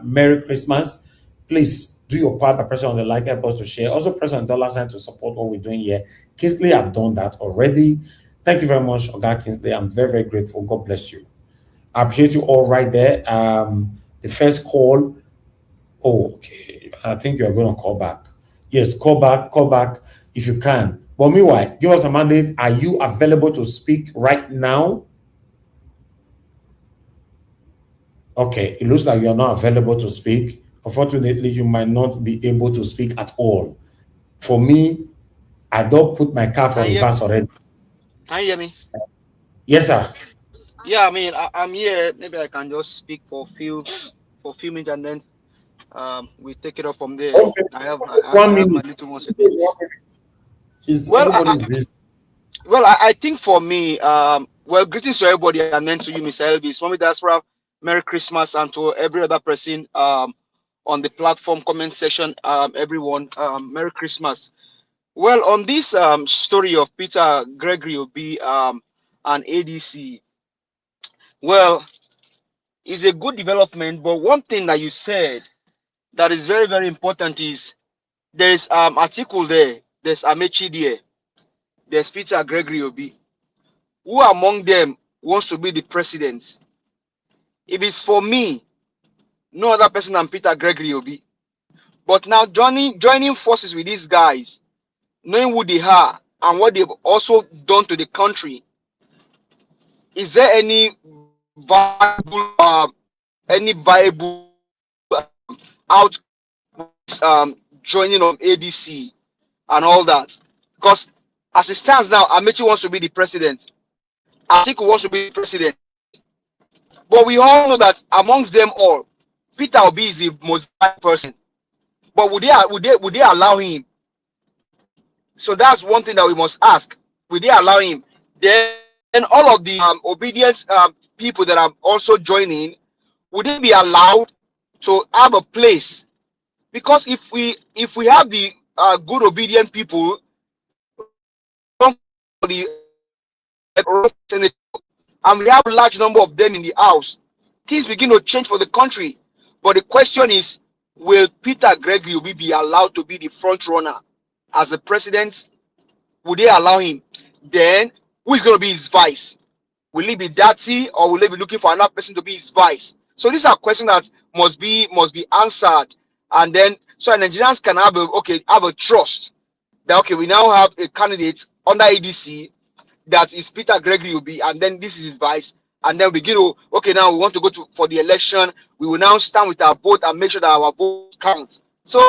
Merry Christmas. Please do your part by pressing on the like, help us to share. Also press on the $ to support what we're doing here. Kingsley, I've done that already. Thank you very much, Oga Kingsley. I'm very, very grateful. God bless you. I appreciate you all right there. The first call. Oh, okay. I think you're going to call back. Yes, call back if you can. But meanwhile, give us a mandate. Are you available to speak right now? Okay, it looks like you're not available to speak. Unfortunately, you might not be able to speak at all. For me, I don't put my car for reverse already. Can you hear me? Yes, sir. Yeah, I mean, I'm here. Maybe I can just speak for a few minutes and then we take it up from there. Okay. I have 1 minute. my little ones again. Everybody's busy. Well, I think for me, greetings to everybody and then to you, Mr. Elvis. Mommy Diaspora, Merry Christmas, and to every other person on the platform comment section, everyone, Merry Christmas. Well, on this story of Peter Gregory Obi and ADC, well, it's a good development, but one thing that you said that is very, very important is there's article there, there's Amechi there, there's Peter Gregory Obi. Who among them wants to be the president? If it's for me, no other person than Peter Gregory Obi. But now joining forces with these guys, knowing who they are and what they've also done to the country, is there any viable out joining of ADC and all that? Because as it stands now, Amechi wants to be the president. Atiku wants to be president. But we all know that amongst them all, Peter Obi is the most valuable person. But would they allow him? So that's one thing that we must ask. Will they allow him? Then all of the obedient people that are also joining, would they be allowed to have a place? Because if we have the good obedient people for the Senate, and we have a large number of them in the House, things begin to change for the country. But the question is, will Peter Gregory Obi be allowed to be the front runner as the president? Would they allow him? Then who is going to be his vice? Will he be Dati, or will they be looking for another person to be his vice? So these are questions that must be answered, and then so Nigerians can have a trust that we now have a candidate under ADC that is Peter Gregory Obi, and then this is his vice, and then we begin to now we want to go for the election. We will now stand with our vote and make sure that our vote counts. So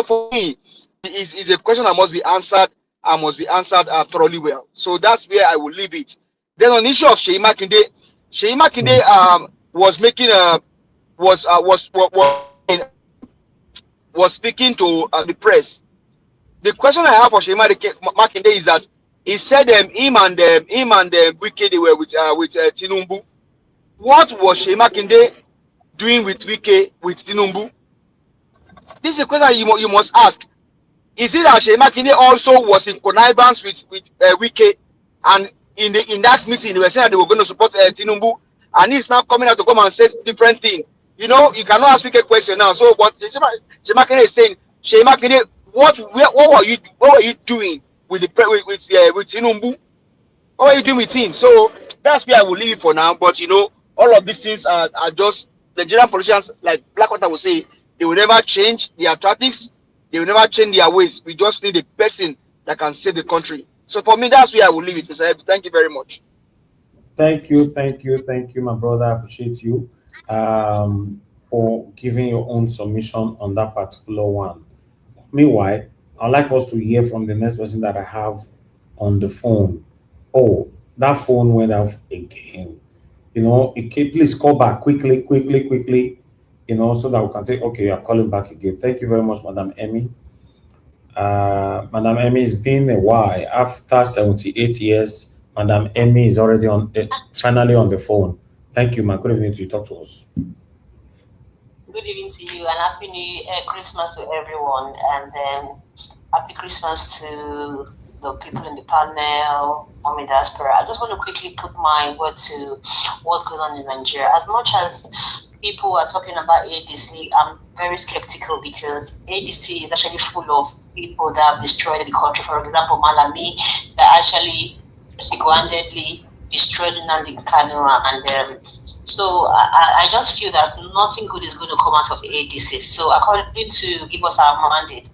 for me, it's a question that must be answered and must be answered thoroughly well. So that's where I will leave it. Then on the issue of Sheyi Makinde was making was speaking to the press. The question I have for Sheyi Makinde is that he said him and Wike, they were with Tinubu. What was Sheyi Makinde doing with Wike, with Tinubu? This is a question you must ask. Is it that Sheyi Makinde also was in connivance with Wike, and in that meeting they were saying that they were going to support Tinubu, and he's now coming out to come and say different thing? You cannot ask Wike a question now. So what Sheyi Makinde is saying, Sheyi Makinde, what were you doing with Tinubu? What are you doing with him? So that's where I will leave it for now. But all of these things are just Nigerian politicians, like Blackwater will say, they will never change their tactics, they will never change their ways. We just need a person that can save the country. So for me, that's where I will leave it, Mr. Eb. Thank you very much. Thank you, my brother. I appreciate you for giving your own submission on that particular one. Meanwhile, I'd like us to hear from the next person that I have on the phone. Oh, that phone went off again. Please call back quickly, so that we can say, okay, you're calling back again. Thank you very much, Madam Emmy. Madam Emmy, it's been a while. After 78 years, Madam Emmy is already finally on the phone. Thank you, man. Good evening to you. Talk to us. Good evening to you, and happy New Christmas to everyone, and happy Christmas to the people in the panel, Mommy Diaspora. I just want to quickly put my word to what's going on in Nigeria. As much as people are talking about ADC, I'm very skeptical, because ADC is actually full of people that have destroyed the country. For example, Malami, that actually single-handedly destroyed Nnamdi Kanu, and so I just feel that nothing good is going to come out of ADC. So according to give us our mandate,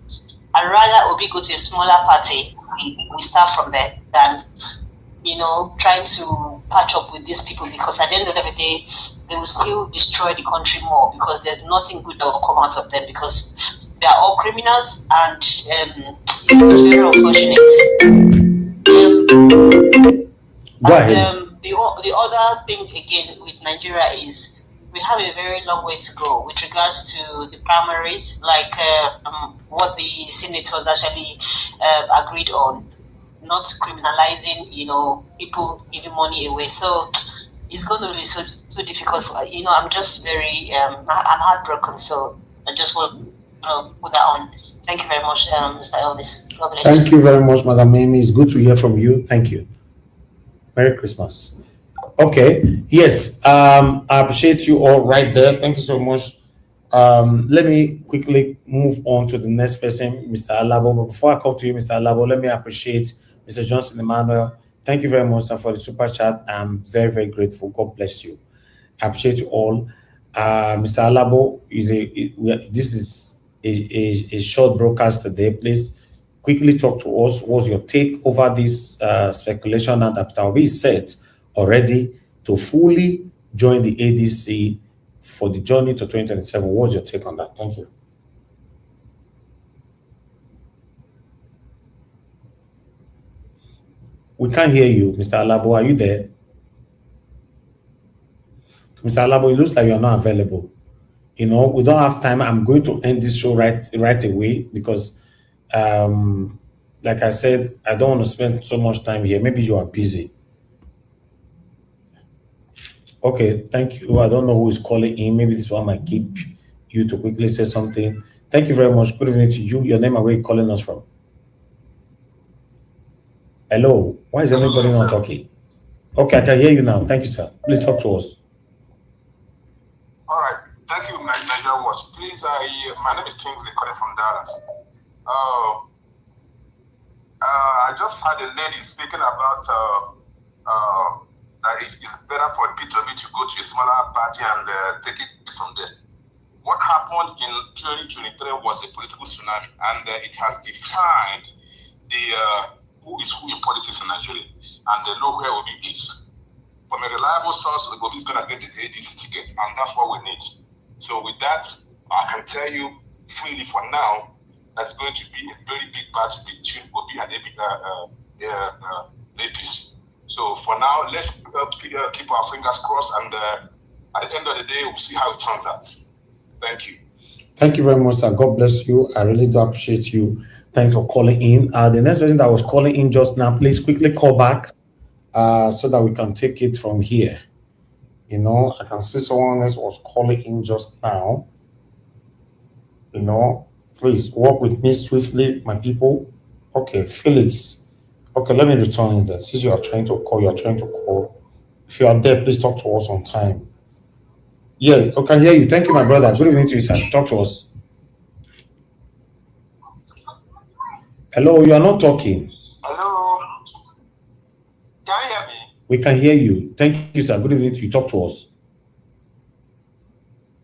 I'd rather Obi go to a smaller party. We start from there than trying to patch up with these people, because at the end of the day, they will still destroy the country more, because there's nothing good that will come out of them, because they are all criminals, and it's very unfortunate. Go ahead. The other thing again with Nigeria is we have a very long way to go with regards to the primaries, like what the senators actually agreed on, not criminalizing, people giving money away. So it's going to be so difficult. I'm just very, I'm heartbroken. So I just want to put that on. Thank you very much, Mr. Elvis. God bless. Thank you very much, Madam Amy. It's good to hear from you. Thank you. Merry Christmas. Okay. Yes. I appreciate you all right there. Thank you so much. Let me quickly move on to the next person, Mr. Alabo. But before I come to you, Mr. Alabo, let me appreciate Mr. Johnson Emmanuel. Thank you very much, sir, for the super chat. I'm very, very grateful. God bless you. I appreciate you all. Mr. Alabo, this is a short broadcast today. Please quickly talk to us. What's your take over this speculation that Dr. Obi is set already to fully join the ADC for the journey to 2027? What's your take on that? Thank you. We can't hear you, Mr. Alabo. Are you there? Mr. Alabo, it looks like you're not available. You know, we don't have time. I'm going to end this show right away because, like I said, I don't want to spend so much time here. Maybe you are busy. Okay, thank you. I don't know who is calling in. Maybe this one might keep you to quickly say something. Thank you very much. Good evening to you. Your name and where you calling us from? Hello. Why is everybody not talking? Okay, I can hear you now. Thank you, sir. Please talk to us. All right. Thank you, Nigeria Watch. Please, my name is Kingsley calling from Dallas. I just had a lady speaking about that it's better for P2B to go to a smaller party and take it from there. What happened in 2023 was a political tsunami, and it has defined who is who in politics in Nigeria, and they know where Obi is. From a reliable source, Obi is going to get the ADC ticket, and that's what we need. So with that, I can tell you freely for now, that's going to be a very big battle between Obi and APC. So for now, let's keep our fingers crossed, and at the end of the day, we'll see how it turns out. Thank you. Thank you very much, sir. God bless you. I really do appreciate you. Thanks for calling in. The next person that was calling in just now, please quickly call back so that we can take it from here. You know, I can see someone else was calling in just now. You know, please work with me swiftly, my people. Okay, Felix. Okay, let me return it. Since you are trying to call, If you are there, please talk to us on time. Yeah, I can hear you. Thank you, my brother. Good evening to you, sir. Talk to us. Hello, you are not talking. Hello. Can you hear me? We can hear you. Thank you, sir. Good evening to you. Talk to us.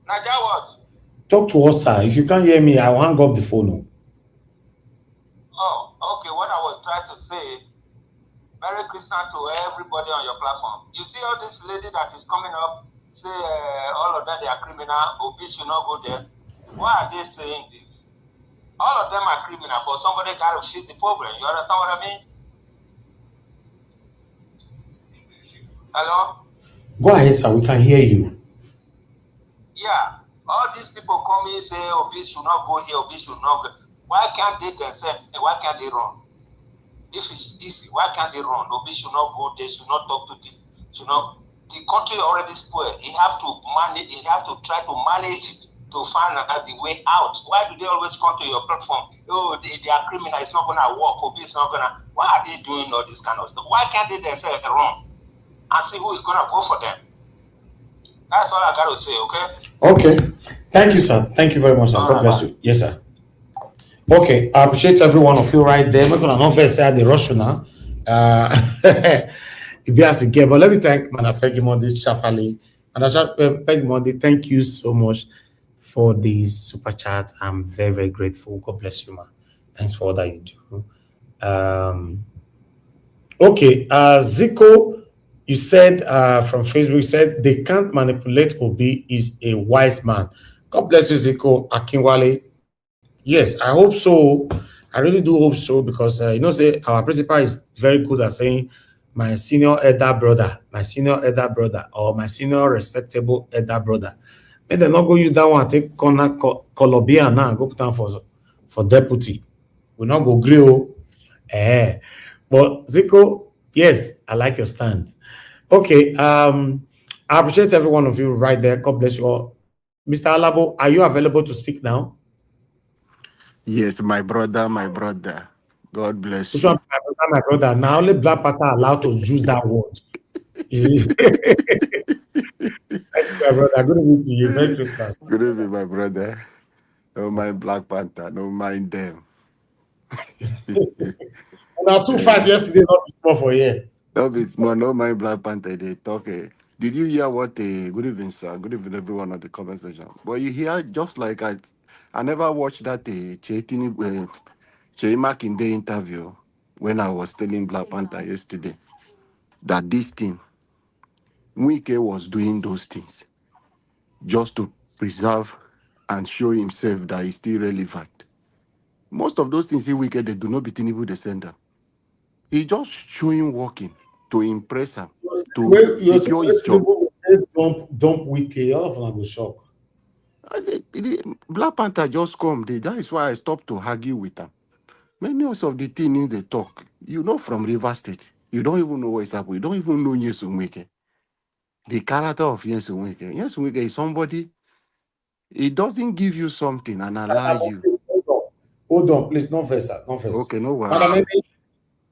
Nigeria what? Talk to us, sir. If you can't hear me, I'll hang up the phone. Oh, okay. What I was trying to say, Merry Christmas to everybody on your platform. You see all this lady that is coming up, say all of them they are criminal, Obi should not go there. Why are they saying this? All of them are criminal, but somebody got to fix the problem. You understand what I mean? Hello? Go ahead, sir. We can hear you. Yeah. All these people come in say Obi should not go here, Obi should not go. Why can't they themselves? Why can't they run? If it's easy, why can't they run? Obi should not go there, should not talk to this, should not. The country already spoiled. He have to manage. He have to try to manage it to find out the way out. Why do they always come to your platform? Oh, they are criminal. It's not gonna work. Obi is not gonna. Why are they doing all this kind of stuff? Why can't they themselves run and see who is gonna vote for them? That's all I got to say. Okay. Okay. Thank you, sir. Thank you very much, sir. God bless you. Yes, sir. Okay, I appreciate every one of you right there. We're gonna not first say the Russian now. If you ask again, but let me thank Mana Pegimondi Chapali. And Pegimondi, thank you so much for the super chat. I'm very, very grateful. God bless you, man. Thanks for all that you do. Okay, Zico, you said from Facebook, you said they can't manipulate Obi is a wise man. God bless you, Zico Akinwale. Yes, I hope so. I really do hope so because say our principal is very good at saying my senior elder brother, or my senior respectable elder brother. May they not go use that one, take Columbia now and go put down for deputy. We not go grill. But Zico, yes, I like your stand. Okay, I appreciate every one of you right there. God bless you all. Mr. Alabo, are you available to speak now? Yes, my brother. God bless Which you. one, my brother? Now only Black Panther are allowed to use that word. Thank you, my brother. Good evening to you. Merry Christmas. Good evening, my brother. Don't mind Black Panther. Don't mind them. Now, 2-5 yesterday, not be small for you. Don't be small. Don't mind Black Panther. They talk. Did you hear what? Good evening, sir. Good evening, everyone on the comment section. But you hear just like I never watched that Chey Makinde interview when I was telling Black Panther yesterday that this thing, Wike was doing those things just to preserve and show himself that he's still relevant. Most of those things Wike they do not be Tinubu the sender. He just showing working to impress him, to secure his job. dump Wiki, all of them go shock. Black Panther just come. That is why I stopped to argue with them. Many of the things they talk, you know, from River State. You don't even know what is happening. You don't even know Nyesom Wike. The character of Nyesom Wike. Nyesom Wike is somebody, he doesn't give you something and allow you. Hold on, please. No verse, sir. No verse. Okay, no worries. Madam Amy,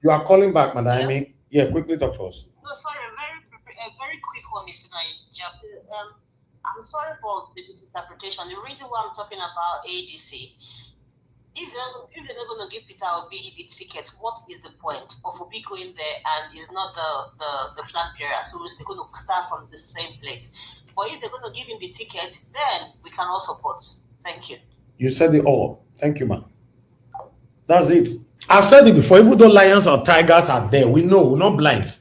you are calling back, Madam Amy. Yeah, quickly talk to us. No, sorry, a very quick one, Mr. Naija. I'm sorry for the misinterpretation. The reason why I'm talking about ADC, if they're not going to give Peter Obi the ticket, what is the point of Obi going there and is not the flag bearer? So they're going to start from the same place. But if they're going to give him the ticket, then we can all support. Thank you. You said it all. Thank you, ma'am. That's it. I've said it before. Even though lions or tigers are there, we know we're not blind.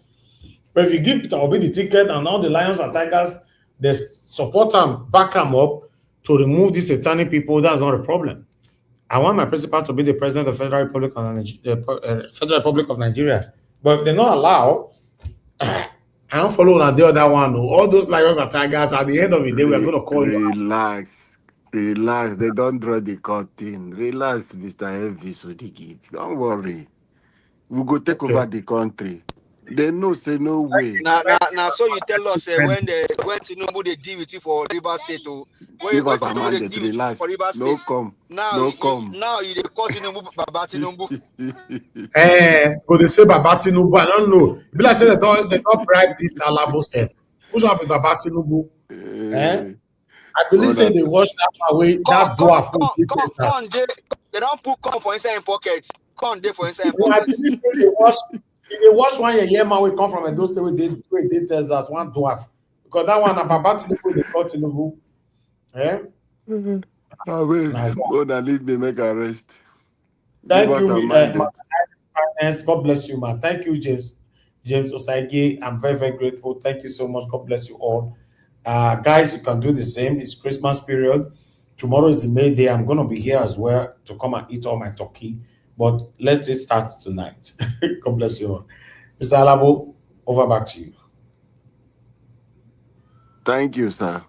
But if you give Peter Obi the ticket and all the lions and tigers, they support him, back him up to remove these satanic people, that's not a problem. I want my principal to be the president of the Federal Republic of Nigeria. But if they're not allowed, I don't follow on the other one. All those lions and tigers, at the end of the day, we're going to call you. Relax. They don't draw the curtain. Relax, Mr. Elvis Odigit. Don't worry. We go take over the country. They know, say no way. Now, so you tell us when Tinubu they deal with you for River State, give us a mandate. Relax. No come. Now, no come. Now you call Tinubu Baba Tinubu. Go they say Baba Tinubu. I don't know. Be like say they don't bribe this Alabo self. Who's up with Baba Tinubu? I believe say they wash that away. That door for they don't put corn for inside in pockets. Corn there for inside in pockets. I believe they wash one year man we come from those state they tell us one dwarf. Because that one Baba Tinubu they call Tinubu. Gonna leave me make a rest. Thank you, God bless you, man. Thank you, James Osagie. I'm very, very grateful. Thank you so much. God bless you all. Guys, you can do the same. It's Christmas period. Tomorrow is the May Day. I'm going to be here as well to come and eat all my turkey. But let's start tonight. God bless you all. Mr. Alabo, over back to you. Thank you, sir.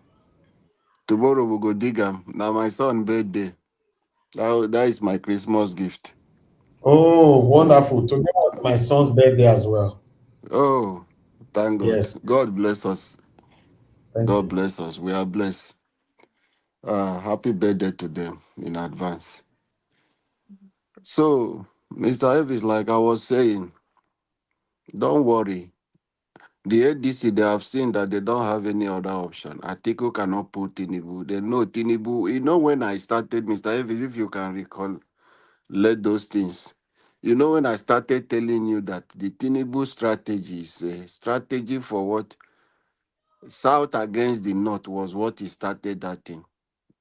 Tomorrow we'll go dig him. Now my son's birthday. That is my Christmas gift. Oh, wonderful. Today was my son's birthday as well. Oh, thank God. Yes. God bless us. God bless us. We are blessed. Happy birthday to them in advance. So, Mr. Elvis, like I was saying, don't worry. The ADC, they have seen that they don't have any other option. Atiku cannot put Tinubu. They know Tinubu. You know when I started, Mr. Elvis, if you can recall, let those things. You know when I started telling you that the Tinubu strategy is a strategy for what? South against the North was what he started that thing.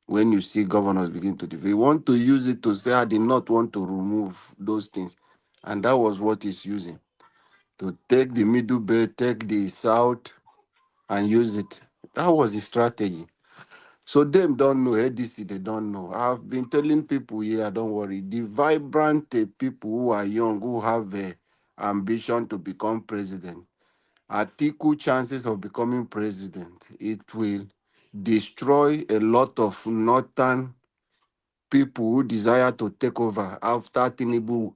When you see governors begin to defeat, we want to use it to say I did not want to remove those things. And that was what he's using. To take the middle belt, take the South, and use it. That was the strategy. So them don't know, ADC, they don't know. I've been telling people here, don't worry. The vibrant people who are young, who have ambition to become president, Atiku chances of becoming president, it will destroy a lot of northern people who desire to take over after Tinubu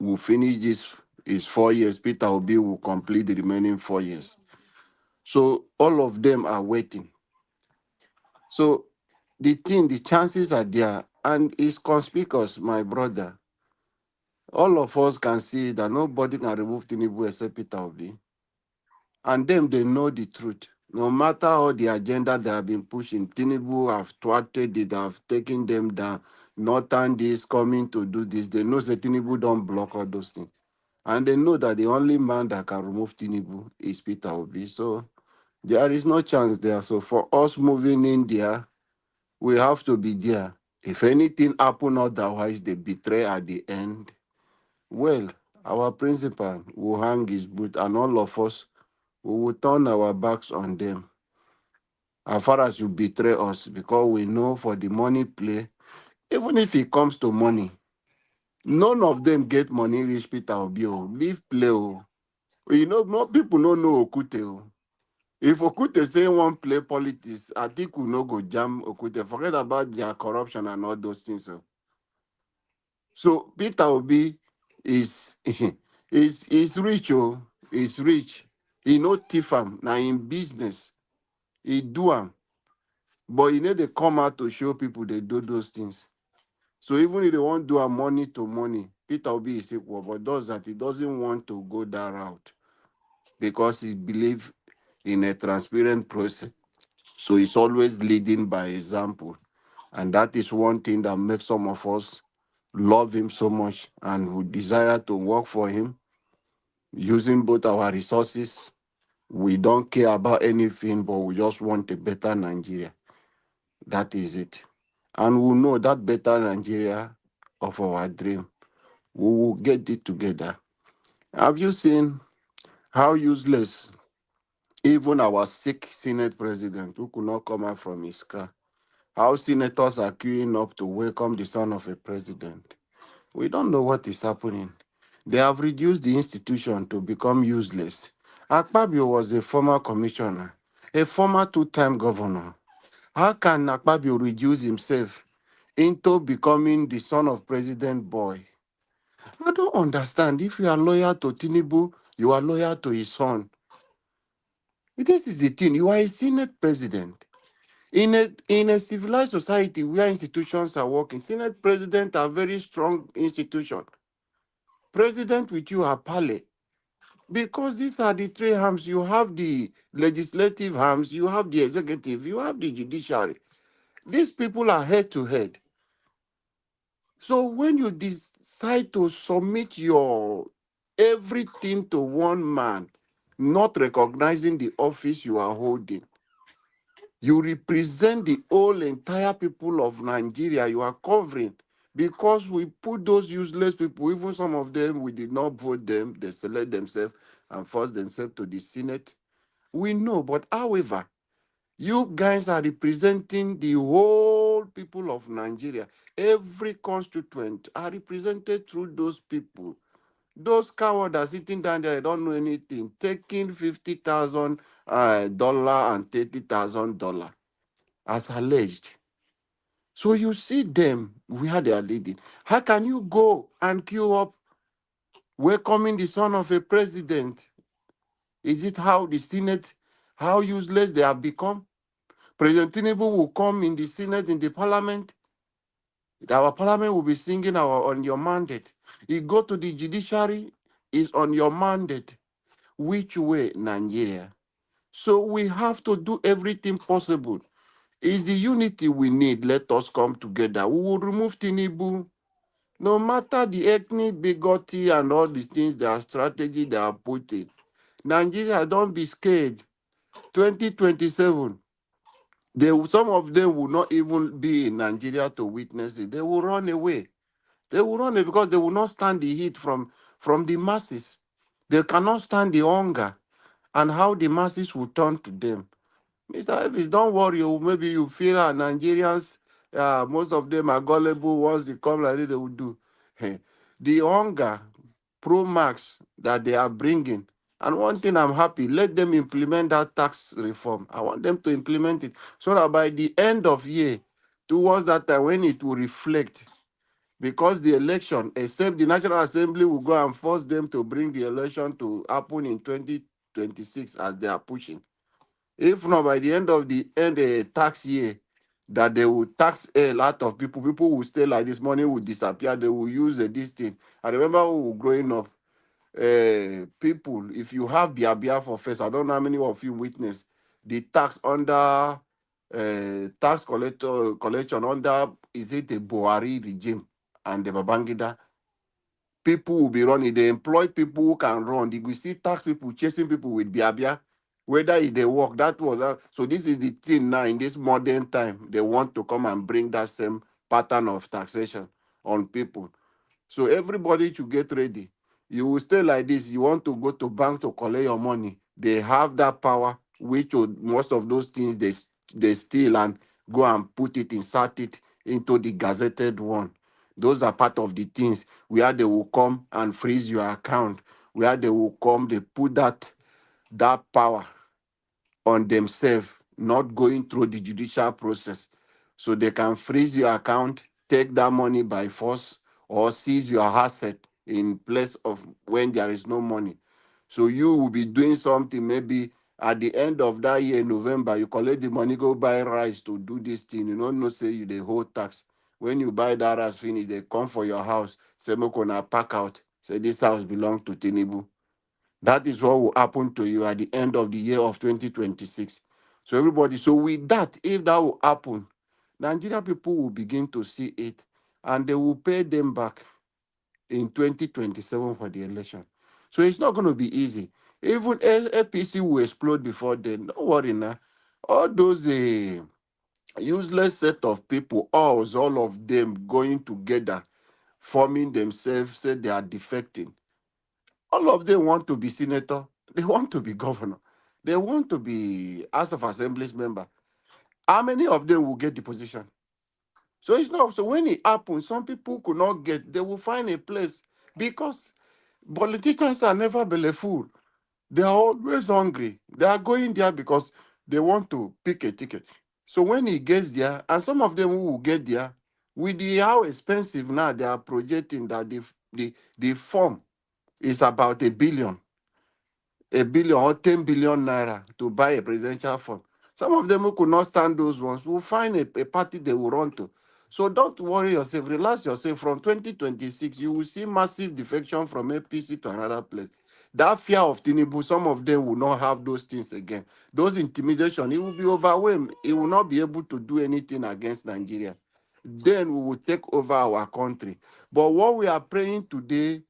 will finish his 4 years. Peter Obi will complete the remaining 4 years. So all of them are waiting. So the chances are there, and it's conspicuous, my brother. All of us can see that nobody can remove Tinubu except Peter Obi. And them, they know the truth. No matter how the agenda they have been pushing, Tinubu have thwarted it, have taken them down. Northern is coming to do this. They know that Tinubu don't block all those things. And they know that the only man that can remove Tinubu is Peter Obi. So there is no chance there. So for us moving in there, we have to be there. If anything happen otherwise, they betray at the end, well, our principal will hang his boot, and all of us, we will turn our backs on them as far as you betray us, because we know for the money play, even if it comes to money, none of them get money reach Peter Obi. Leave play. You know, more people don't know Okute. If Okute say one play politics, I think we no go jam Okute. Forget about their corruption and all those things. So Peter Obi is is rich, oh, is rich. He no thief am. Now in business, he do am. But you know they come out to show people they do those things. So even if they want to do a money to money, Peter Obi is equal, but does that he doesn't want to go that route because he believes in a transparent process. So he's always leading by example. And that is one thing that makes some of us love him so much and who desire to work for him using both our resources. We don't care about anything, but we just want a better Nigeria. That is it. And we know that better Nigeria of our dream, we will get it together. Have you seen how useless even our sick Senate president, who could not come out from his car, how senators are queuing up to welcome the son of a president? We don't know what is happening. They have reduced the institution to become useless. Akpabio was a former commissioner, a former two-time governor. How can Akpabio reduce himself into becoming the son of President Boy? I don't understand. If you are loyal to Tinubu, you are loyal to his son. This is the thing. You are a Senate president. In a civilized society where institutions are working, Senate presidents are very strong institutions. President with you are parley. Because these are the three arms. You have the legislative arms, you have the executive, you have the judiciary. These people are head to head. So when you decide to submit your everything to one man, not recognizing the office you are holding, you represent the whole entire people of Nigeria you are covering. Because we put those useless people, even some of them, we did not vote them, they select themselves and force themselves to the Senate. We know, but however, you guys are representing the whole people of Nigeria. Every constituent are represented through those people. Those cowards are sitting down there, they don't know anything, taking $50,000 and $30,000 as alleged. So you see them where they are leading. How can you go and queue up welcoming the son of a president? Is it how the Senate, how useless they have become? President Tinubu will come in the Senate, in the parliament. Our parliament will be singing on your mandate. You go to the judiciary, is on your mandate. Which way, Nigeria? So we have to do everything possible. It's the unity we need. Let us come together. We will remove Tinubu. No matter the ethnic bigotry and all these things, their strategy they are putting. Nigeria, don't be scared. 2027. Some of them will not even be in Nigeria to witness it. They will run away. They will run away because they will not stand the heat from the masses. They cannot stand the hunger and how the masses will turn to them. Mr. Elvis, don't worry. Maybe you feel Nigerians, most of them are gullible. Once they come like this, they will do. The hunger, Pro Max that they are bringing. And one thing I'm happy, let them implement that tax reform. I want them to implement it so that by the end of year, towards that time when it will reflect, because the election, except the National Assembly will go and force them to bring the election to happen in 2026 as they are pushing. If not, by the end of the tax year, that they will tax a lot of people. People will stay like this, money will disappear. They will use this thing. I remember when we were growing up, people, if you have Bia for first, I don't know how many of you witnessed the tax under tax collection under, is it a Buhari regime and the Babangida? People will be running. They employ people who can run. You will see tax people chasing people with Bia. Whether they work, that was so. This is the thing now in this modern time. They want to come and bring that same pattern of taxation on people. So everybody should get ready. You will stay like this. You want to go to bank to collect your money. They have that power, which would, most of those things they steal and go and put it, insert it into the gazetted one. Those are part of the things where they will come and freeze your account, where they will come, they put that power on themselves, not going through the judicial process. So they can freeze your account, take that money by force, or seize your asset in place of when there is no money. So you will be doing something maybe at the end of that year, November, you collect the money, go buy rice to do this thing. You don't know, say you the whole tax. When you buy that rice finish, they come for your house, say, Mokona pack out. Say this house belongs to Tinubu. That is what will happen to you at the end of the year of 2026. So everybody, so with that, if that will happen, Nigeria people will begin to see it and they will pay them back in 2027 for the election. So it's not going to be easy. Even APC will explode before then. Don't worry now. All those useless set of people, all of them going together, forming themselves, say they are defecting. All of them want to be senator. They want to be governor. They want to be House of Assemblies member. How many of them will get the position? So it's not. So when it happens, some people could not get. They will find a place because politicians are never belleful. They are always hungry. They are going there because they want to pick a ticket. So when he gets there, and some of them who will get there, with how expensive now they are projecting that the form is about a billion or 10 billion naira to buy a presidential form. Some of them who could not stand those ones will find a party they will run to. So don't worry yourself, relax yourself. From 2026, you will see massive defection from APC to another place. That fear of Tinubu, some of them will not have those things again. Those intimidation, he will be overwhelmed. He will not be able to do anything against Nigeria. Then we will take over our country. But what we are praying today,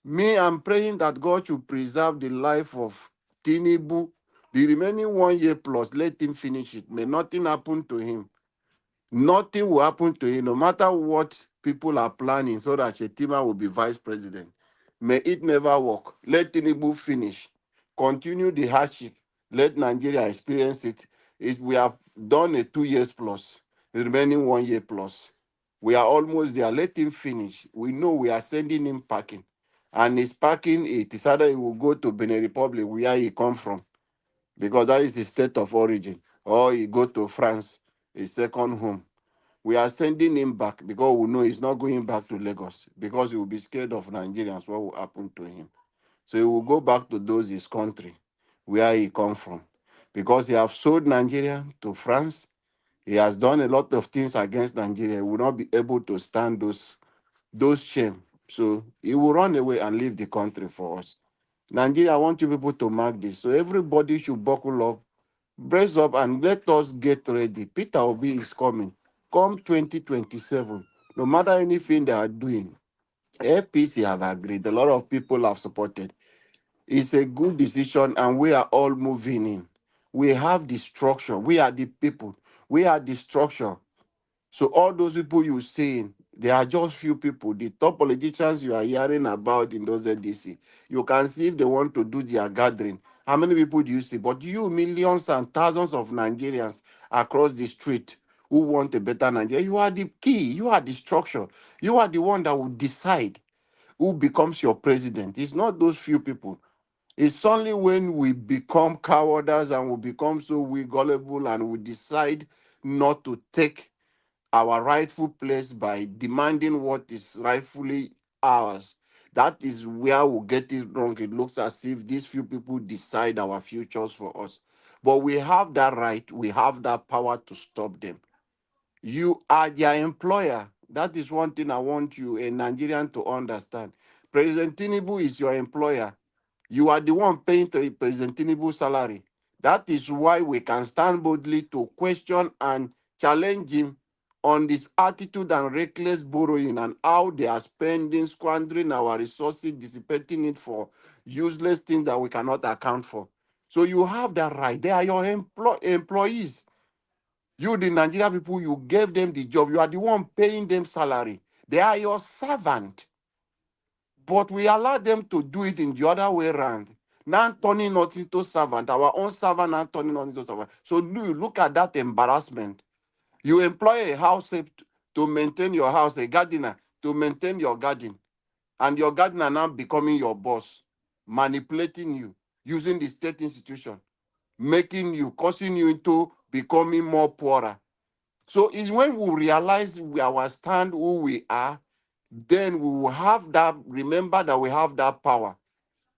I'm praying that God should preserve the life of Tinubu. The remaining 1 year plus, let him finish it. May nothing happen to him. Nothing will happen to him, no matter what people are planning, so that Shetima will be vice president. May it never work. Let Tinubu finish. Continue the hardship. Let Nigeria experience it. We have done a 2 years plus, the remaining 1 year plus. We are almost there. Let him finish. We know we are sending him packing. And he's packing it. It's either he will go to Benin Republic, where he come from, because that is his state of origin, or he go to France, his second home. We are sending him back because we know he's not going back to Lagos because he will be scared of Nigerians, what will happen to him. So he will go back to those his country where he come from, because he have sold Nigeria to France. He has done a lot of things against Nigeria. He will not be able to stand those shame. So he will run away and leave the country for us. Nigeria, I want you people to mark this. So everybody should buckle up, brace up, and let us get ready. Peter Obi is coming. Come 2027, no matter anything they are doing, APC have agreed. A lot of people have supported. It's a good decision, and we are all moving in. We have the structure. We are the people. We are the structure. So all those people you saying, they are just few people. The top politicians you are hearing about in those ADC, you can see if they want to do their gathering. How many people do you see? But you, millions and thousands of Nigerians across the street who want a better Nigeria, you are the key. You are the structure. You are the one that will decide who becomes your president. It's not those few people. It's only when we become cowards and we become so weak, gullible, and we decide not to take our rightful place by demanding what is rightfully ours. That is where we get it wrong. It looks as if these few people decide our futures for us. But we have that right, we have that power to stop them. You are their employer. That is one thing I want you, a Nigerian, to understand. President Tinubu is your employer. You are the one paying to President Tinubu's salary. That is why we can stand boldly to question and challenge him on this attitude and reckless borrowing and how they are spending, squandering our resources, dissipating it for useless things that we cannot account for. So you have that right. They are your employees. You, the Nigerian people, you gave them the job. You are the one paying them salary. They are your servant. But we allow them to do it in the other way around. Now turning us into servant, our own servant now turning us into servant. So look at that embarrassment. You employ a house help to maintain your house, a gardener to maintain your garden, and your gardener now becoming your boss, manipulating you, using the state institution. making you, causing you into becoming more poorer. So it's when we realize our stand, who we are, then we will have that, remember that we have that power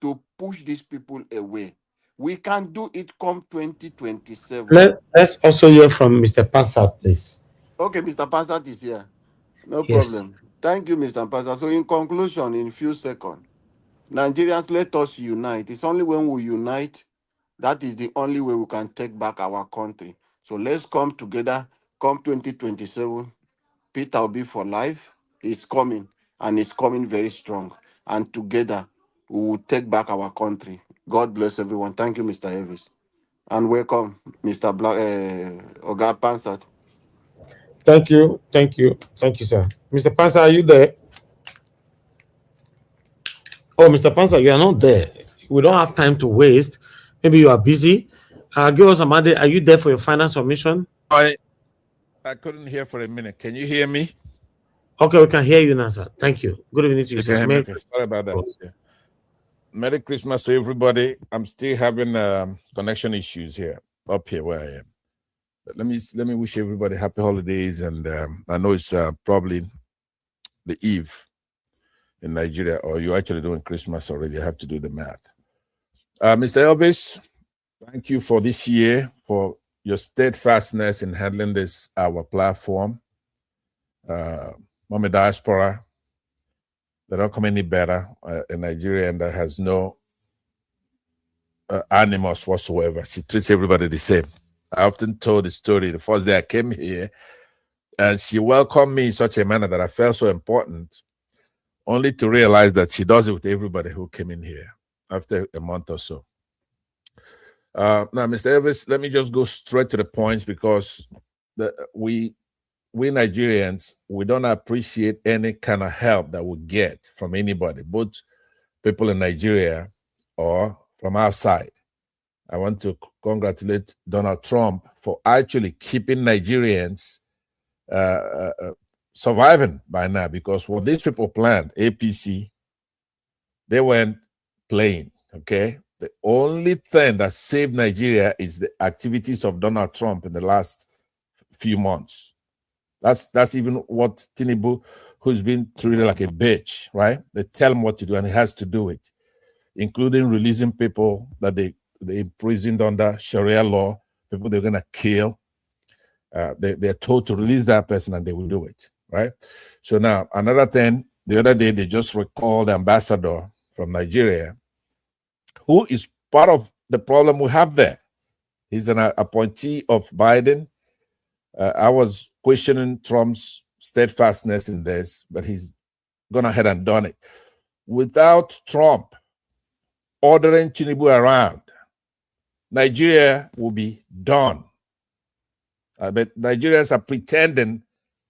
to push these people away. We can do it come 2027. Let's also hear from Mr. Pansat, please. Okay, Mr. Passat is here. No Yes. problem. Thank you, Mr. Passat. So in conclusion, in few seconds, Nigerians, let us unite. It's only when we unite that is the only way we can take back our country. So let's come together. Come 2027, Peter will be for life. He's coming, and he's coming very strong. And together, we will take back our country. God bless everyone. Thank you, Mr. Elvis. And welcome, Mr. Oga Pansat. Thank you. Thank you. Thank you, sir. Mr. Pansat, are you there? Oh, Mr. Pansat, you are not there. We don't have time to waste. Maybe you are busy. Give us a Monday. Are you there for your final submission? I couldn't hear for a minute. Can you hear me? Okay, we can hear you now, sir. Thank you. Good evening to you, You sir. can hear me? Okay. Sorry about that. Yeah. Merry Christmas to everybody. I'm still having connection issues here, up here where I am. But let me wish everybody happy holidays, and I know it's probably the eve in Nigeria, or you're actually doing Christmas already. I have to do the math. Mr. Elvis, thank you for this year, for your steadfastness in handling this, our platform. Mama Diaspora, they don't come any better in Nigeria, and that has no animus whatsoever. She treats everybody the same. I often told the story the first day I came here, and she welcomed me in such a manner that I felt so important, only to realize that she does it with everybody who came in here after a month or so. Now, Mr. Elvis, let me just go straight to the points, because we Nigerians, we don't appreciate any kind of help that we get from anybody, both people in Nigeria or from outside. I want to congratulate Donald Trump for actually keeping Nigerians surviving by now, because what these people planned, APC, they weren't playing, okay? The only thing that saved Nigeria is the activities of Donald Trump in the last few months. That's even what Tinubu, who's been treated like a bitch, right? They tell him what to do and he has to do it, including releasing people that they imprisoned under Sharia law, people they're going to kill. They're told to release that person and they will do it, right? So now, another thing, the other day, they just recalled the ambassador from Nigeria, who is part of the problem we have there. He's an appointee of Biden. I was questioning Trump's steadfastness in this, but he's gone ahead and done it. Without Trump ordering Tinubu around, Nigeria will be done. But Nigerians are pretending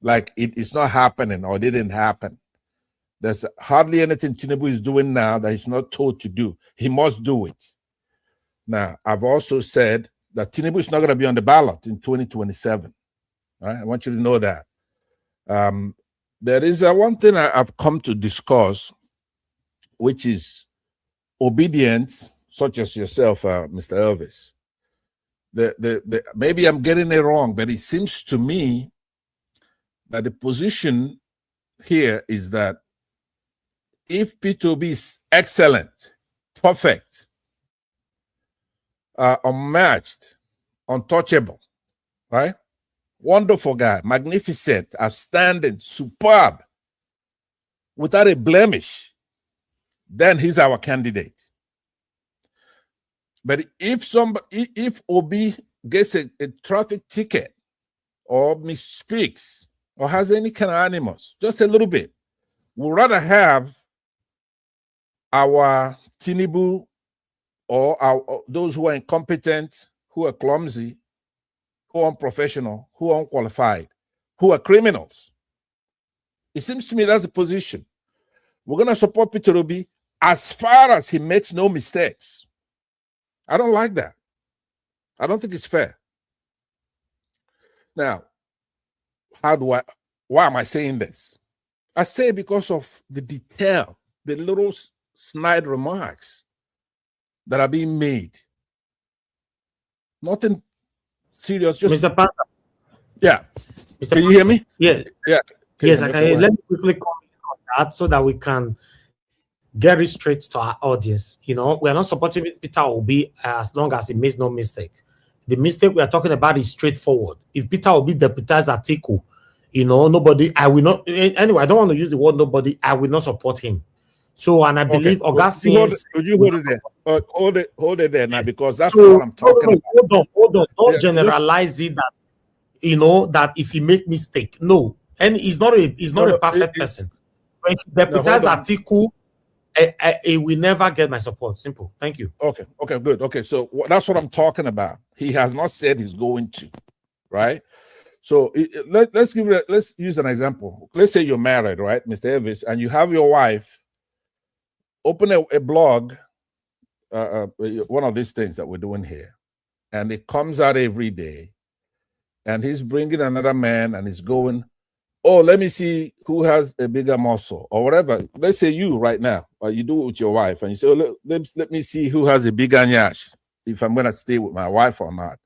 like it is not happening or didn't happen. There's hardly anything Tinubu is doing now that he's not told to do. He must do it. Now, I've also said that Tinubu is not going to be on the ballot in 2027. Right? I want you to know that. There is one thing I've come to discuss, which is obedience, such as yourself, Mr. Elvis. Maybe I'm getting it wrong, but it seems to me that the position here is that if P2B is excellent, perfect, unmatched, untouchable, right? Wonderful guy, magnificent, outstanding, superb, without a blemish, then he's our candidate. But if Obi gets a traffic ticket or misspeaks or has any kind of animus, just a little bit, we'd rather have our Tinubu or those who are incompetent, who are clumsy, who are unprofessional, who are unqualified, who are criminals. It seems to me that's the position. We're going to support Peter Obi as far as he makes no mistakes. I don't like that. I don't think it's fair. Now, why am I saying this? I say because of the detail, the little snide remarks that are being made Nothing serious. Just Mr. Panther. yeah. Mr. Can you hear me? Yes. Yeah. Yes, I can. Let me quickly comment on that so that we can get it straight to our audience. We are not supporting Peter Obi as long as he makes no mistake. The mistake we are talking about is straightforward. If Peter Obi deputized Atiku, nobody, I will not, anyway, I don't want to use the word nobody, I will not support him. So, and I believe Augustine. Would you hold it there? Hold it there now, because that's what I'm talking about. Hold on. Don't generalize it that, that if he make mistake. No. And he's not a perfect person. When he deputize Atiku, he will never get my support. Simple. Thank you. Okay, good. Okay, so that's what I'm talking about. He has not said he's going to, right? So let's use an example. Let's say you're married, right, Mr. Elvis, and you have your wife open a blog, one of these things that we're doing here, and it comes out every day, and he's bringing another man, and he's going, oh, let me see who has a bigger muscle or whatever. Let's say you right now, or you do it with your wife, and you say, oh, let me see who has a bigger nyash, if I'm going to stay with my wife or not.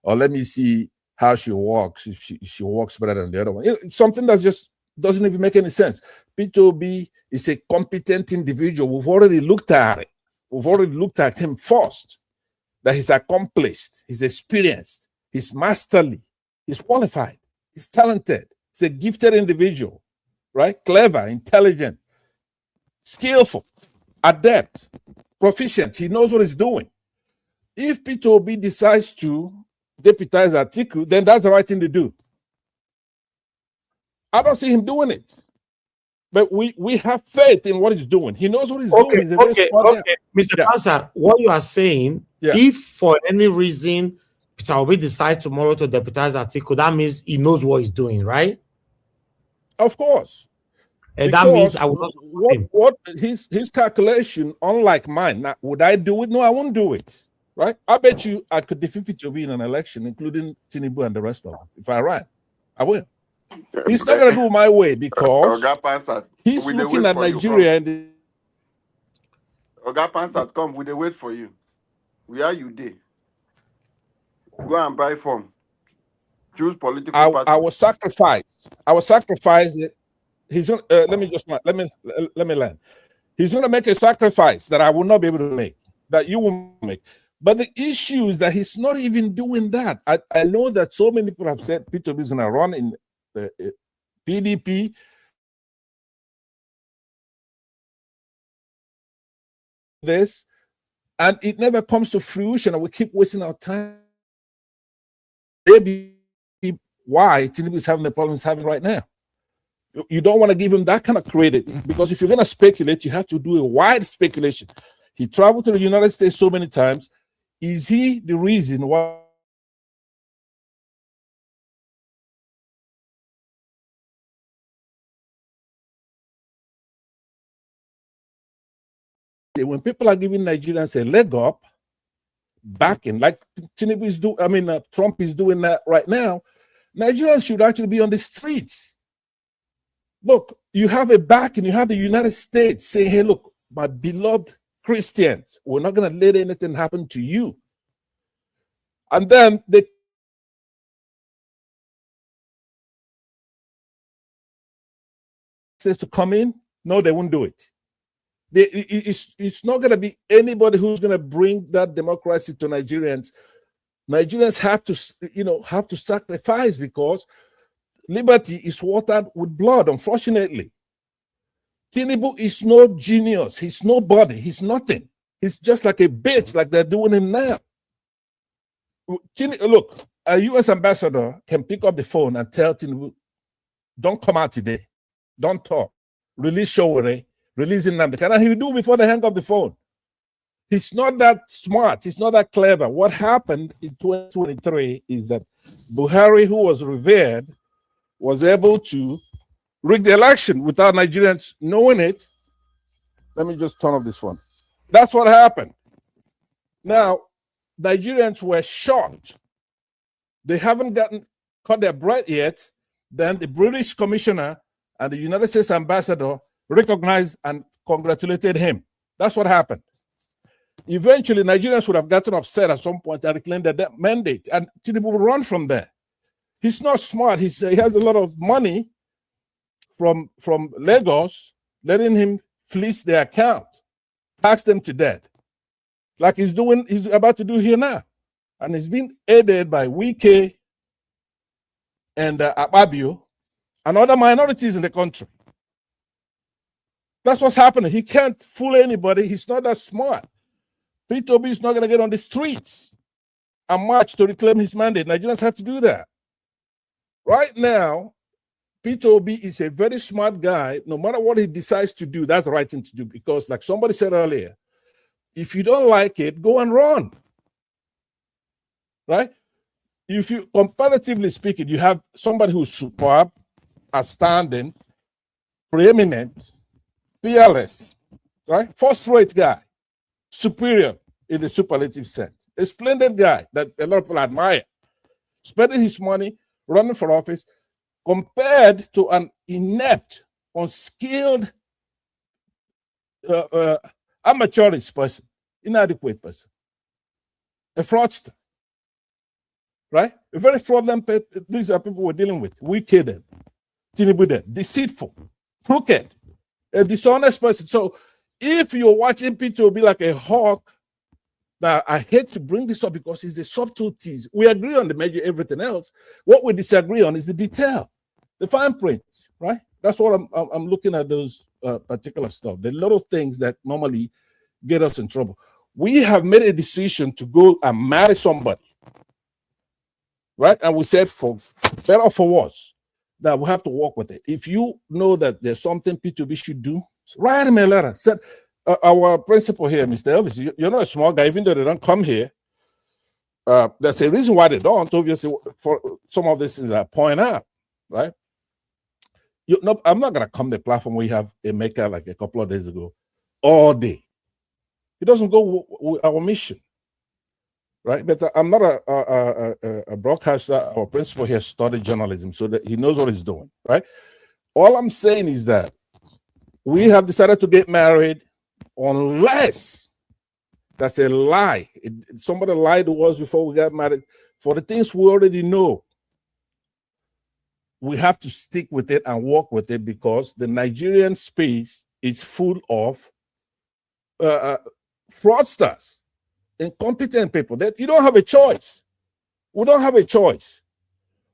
Or let me see how she walks, if she walks better than the other one. Something that just doesn't even make any sense. P2B is a competent individual. We've already looked at it. We've already looked at him first, that he's accomplished, he's experienced, he's masterly, he's qualified, he's talented. He's a gifted individual, right? Clever, intelligent, skillful, adept, proficient. He knows what he's doing. If P2B decides to deputize Atiku, then that's the right thing to do. I don't see him doing it. But we have faith in what he's doing. He knows what he's doing. Okay. Mr. Pansa, what you are saying, if for any reason Peter Obi decides tomorrow to deputize Atiku, that means he knows what he's doing, right? Of course. And that means I will not support him. What his calculation, unlike mine. Now, would I do it? No, I won't do it. Right? I bet you I could defeat Peter Obi in an election, including Tinubu and the rest of them. If I ran, I will. He's not going to do my way because he's looking at Nigeria. Oga Pansat, come, we dey wait for you. Where you dey? Go and buy form. Choose political party. I will sacrifice. I will sacrifice it. He's gonna, let me land. He's going to make a sacrifice that I will not be able to make, that you will make. But the issue is that he's not even doing that. I know that so many people have said Peter Obi is going to run in the PDP. This, and it never comes to fruition, and we keep wasting our time. Maybe why Tinubu is having the problems having right now. You don't want to give him that kind of credit, because if you're going to speculate, you have to do a wide speculation. He traveled to the United States so many times. Is he the reason why? When people are giving Nigerians a leg up, backing like Tinubu is doing, Trump is doing that right now, Nigerians should actually be on the streets. Look, you have a back, and you have the United States saying, hey, look, my beloved Christians, we're not going to let anything happen to you. And then they says to come in. No, they won't do it. It's not going to be anybody who's going to bring that democracy to Nigerians. Nigerians have to sacrifice, because liberty is watered with blood, unfortunately. Tinubu is no genius. He's nobody. He's nothing. He's just like a bitch, like they're doing him now. Look, a U.S. ambassador can pick up the phone and tell Tinubu, don't come out today. Don't talk. Release Showore. Release Nnamdi Kanu. And he will do before they hang up the phone. He's not that smart. He's not that clever. What happened in 2023 is that Buhari, who was revered, was able to rig the election without Nigerians knowing it. Let me just turn off this one. That's what happened. Now, Nigerians were shocked. They haven't caught their breath yet. Then the British commissioner and the United States ambassador recognized and congratulated him. That's what happened. eventually Nigerians would have gotten upset at some point and reclaimed that mandate, and Tinubu will run from there. He's not smart. He has a lot of money from Lagos, letting him fleece their account, tax them to death, like he's about to do here now. And he's been aided by Wike and Akpabio and other minorities in the country. That's what's happening. He can't fool anybody. He's not that smart. P2B is not going to get on the streets and march to reclaim his mandate. Nigerians have to do that. Right now, P2B is a very smart guy. No matter what he decides to do, that's the right thing to do. Because like somebody said earlier, if you don't like it, go and run. Right? If you, comparatively speaking, you have somebody who's superb, outstanding, preeminent, fearless, right? First-rate guy, superior in the superlative sense. A splendid guy that a lot of people admire, spending his money, running for office, compared to an inept, unskilled, amateurish person, inadequate person, a fraudster, right? A very fraudulent. These are people we're dealing with. Wicked, Tinubu, deceitful, crooked, a dishonest person. So if you're watching P2 be like a hawk, now I hate to bring this up because it's the subtleties. We agree on the major, everything else. What we disagree on is the detail, the fine print, right? That's what I'm looking at, those particular stuff, the little things that normally get us in trouble. We have made a decision to go and marry somebody, right? And we said, for better or for worse, that we have to work with it. If you know that there's something P2B should do, write him a letter. Said, our principal here, Mr. Elvis, you're not a small guy, even though they don't come here. There's a reason why they don't, obviously, for some of this is point out, right? I'm not going to come to the platform where you have a maker like a couple of days ago all day. It doesn't go with our mission, right? But I'm not a broadcaster. Our principal here studied journalism, so that he knows what he's doing, right? All I'm saying is that we have decided to get married unless that's a lie. Somebody lied to us before we got married. For the things we already know, we have to stick with it and work with it, because the Nigerian space is full of fraudsters, incompetent people. That you don't have a choice. We don't have a choice.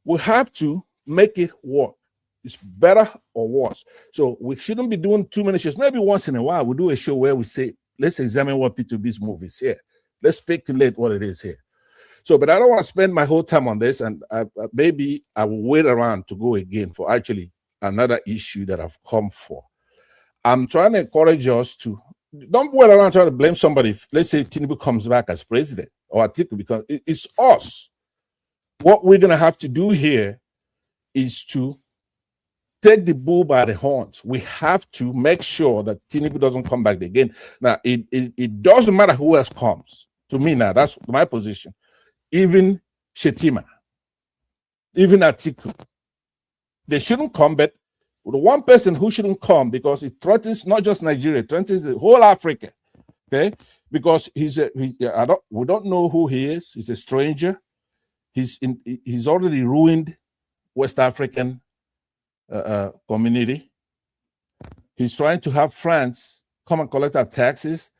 We have to make it work. It's better or worse. So we shouldn't be doing too many shows. Maybe once in a while we do a show where we say, let's examine what P2B's move is here. Let's speculate what it is here. So, but I don't want to spend my whole time on this, and maybe I will wait around to go again for actually another issue that I've come for. I'm trying to encourage us to don't wait around trying to blame somebody. If, let's say Tinubu comes back as president or Atiku, because it's us. What we're going to have to do here is to take the bull by the horns. We have to make sure that Tinubu doesn't come back again. Now, it doesn't matter who else comes. To me now, that's my position. Even Shetima, even Atiku, they shouldn't come, but the one person who shouldn't come, because it threatens not just Nigeria, it threatens the whole Africa, okay? Because we don't know who he is. He's a stranger. He's already ruined West African community. He's trying to have France come and collect our taxes.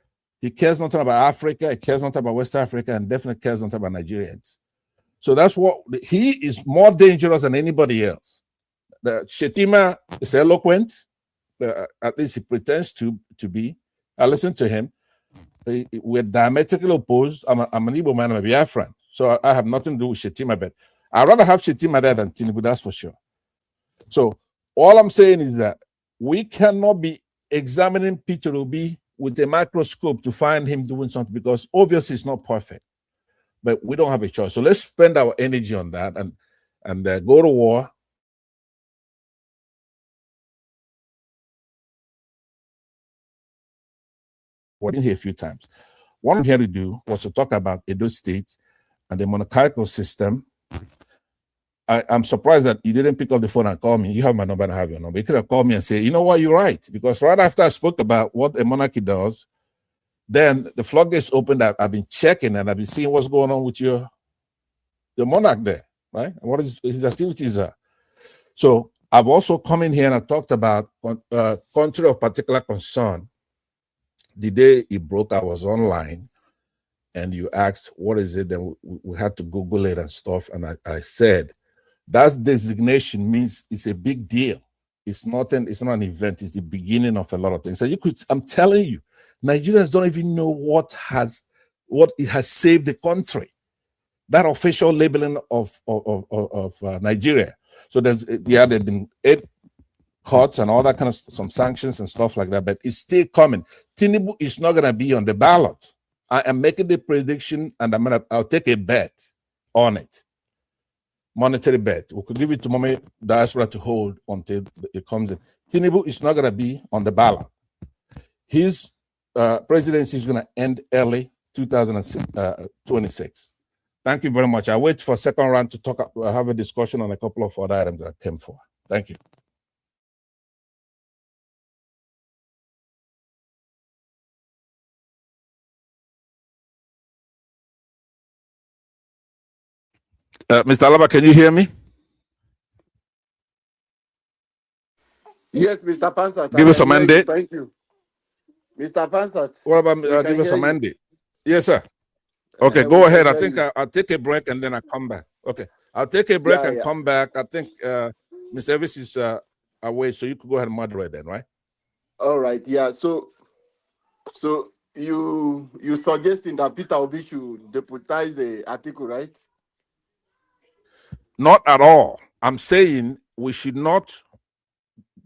He cares nothing about Africa. He cares nothing about West Africa, and definitely cares nothing about Nigerians. So that's what he is more dangerous than anybody else. The Shetima is eloquent. At least he pretends to be. I listen to him. We're diametrically opposed. I'm an Igbo man. I'm a Biafran. So I have nothing to do with Shetima, but I'd rather have Shetima there than Tinubu, that's for sure. So all I'm saying is that we cannot be examining Peter Obi with a microscope to find him doing something, because obviously it's not perfect, but we don't have a choice. So let's spend our energy on that and go to war. We're in here a few times. What I'm here to do was to talk about Edo State and the monarchical system. I'm surprised that you didn't pick up the phone and call me. You have my number and I have your number. You could have called me and say, you know what, you're right. Because right after I spoke about what a monarchy does, then the floodgates opened. I've been checking and I've been seeing what's going on with your monarch there, right? And what his activities are. So I've also come in here and I talked about country of particular concern. The day it broke, I was online and you asked, what is it? Then we had to Google it and stuff. And I said, that designation means it's a big deal. It's not an event. It's the beginning of a lot of things. So I'm telling you, Nigerians don't even know what it has saved the country. That official labeling of Nigeria. So there's been 8 cuts and all that kind of some sanctions and stuff like that, but it's still coming. Tinubu is not going to be on the ballot. I am making the prediction, and I'll take a bet on it. Monetary bet. We could give it to Mama Diaspora to hold until it comes in. Tinubu is not going to be on the ballot. His presidency is going to end early 2026. Thank you very much. I wait for second round to have a discussion on a couple of other items that I came for. Thank you. Mr. Alaba, can you hear me? Yes, Mr. Pansat. Give us a mandate. Thank you. Mr. Pansat. What about give us a mandate? Yes, sir. Okay, go ahead. I think I'll take a break and then I'll come back. Okay, I'll take a break and come back. I think Mr. Elvis is away, so you could go ahead and moderate then, right? All right, yeah. So you suggesting that Peter Obi should deputize the article, right? Not at all. I'm saying we should not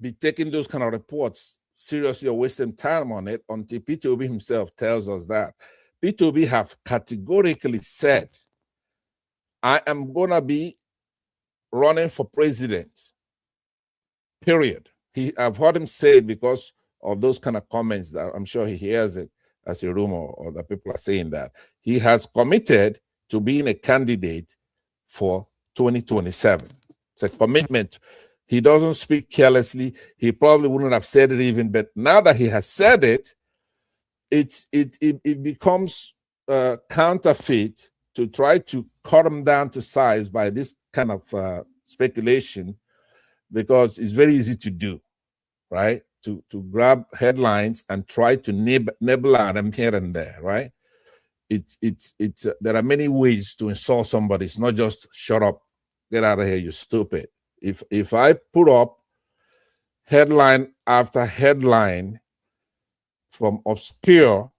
be taking those kind of reports seriously or wasting time on it until Peter Obi himself tells us that. Peter Obi have categorically said, I am going to be running for president, period. I've heard him say it because of those kind of comments that I'm sure he hears it as a rumor or that people are saying that. He has committed to being a candidate for 2027. It's a commitment. He doesn't speak carelessly. He probably wouldn't have said it even, but now that he has said it, it becomes counterfeit to try to cut him down to size by this kind of speculation, because it's very easy to do, right? To grab headlines and try to nibble at them here and there, right? There are many ways to insult somebody. It's not just shut up, get out of here, you stupid. If I put up headline after headline from obscure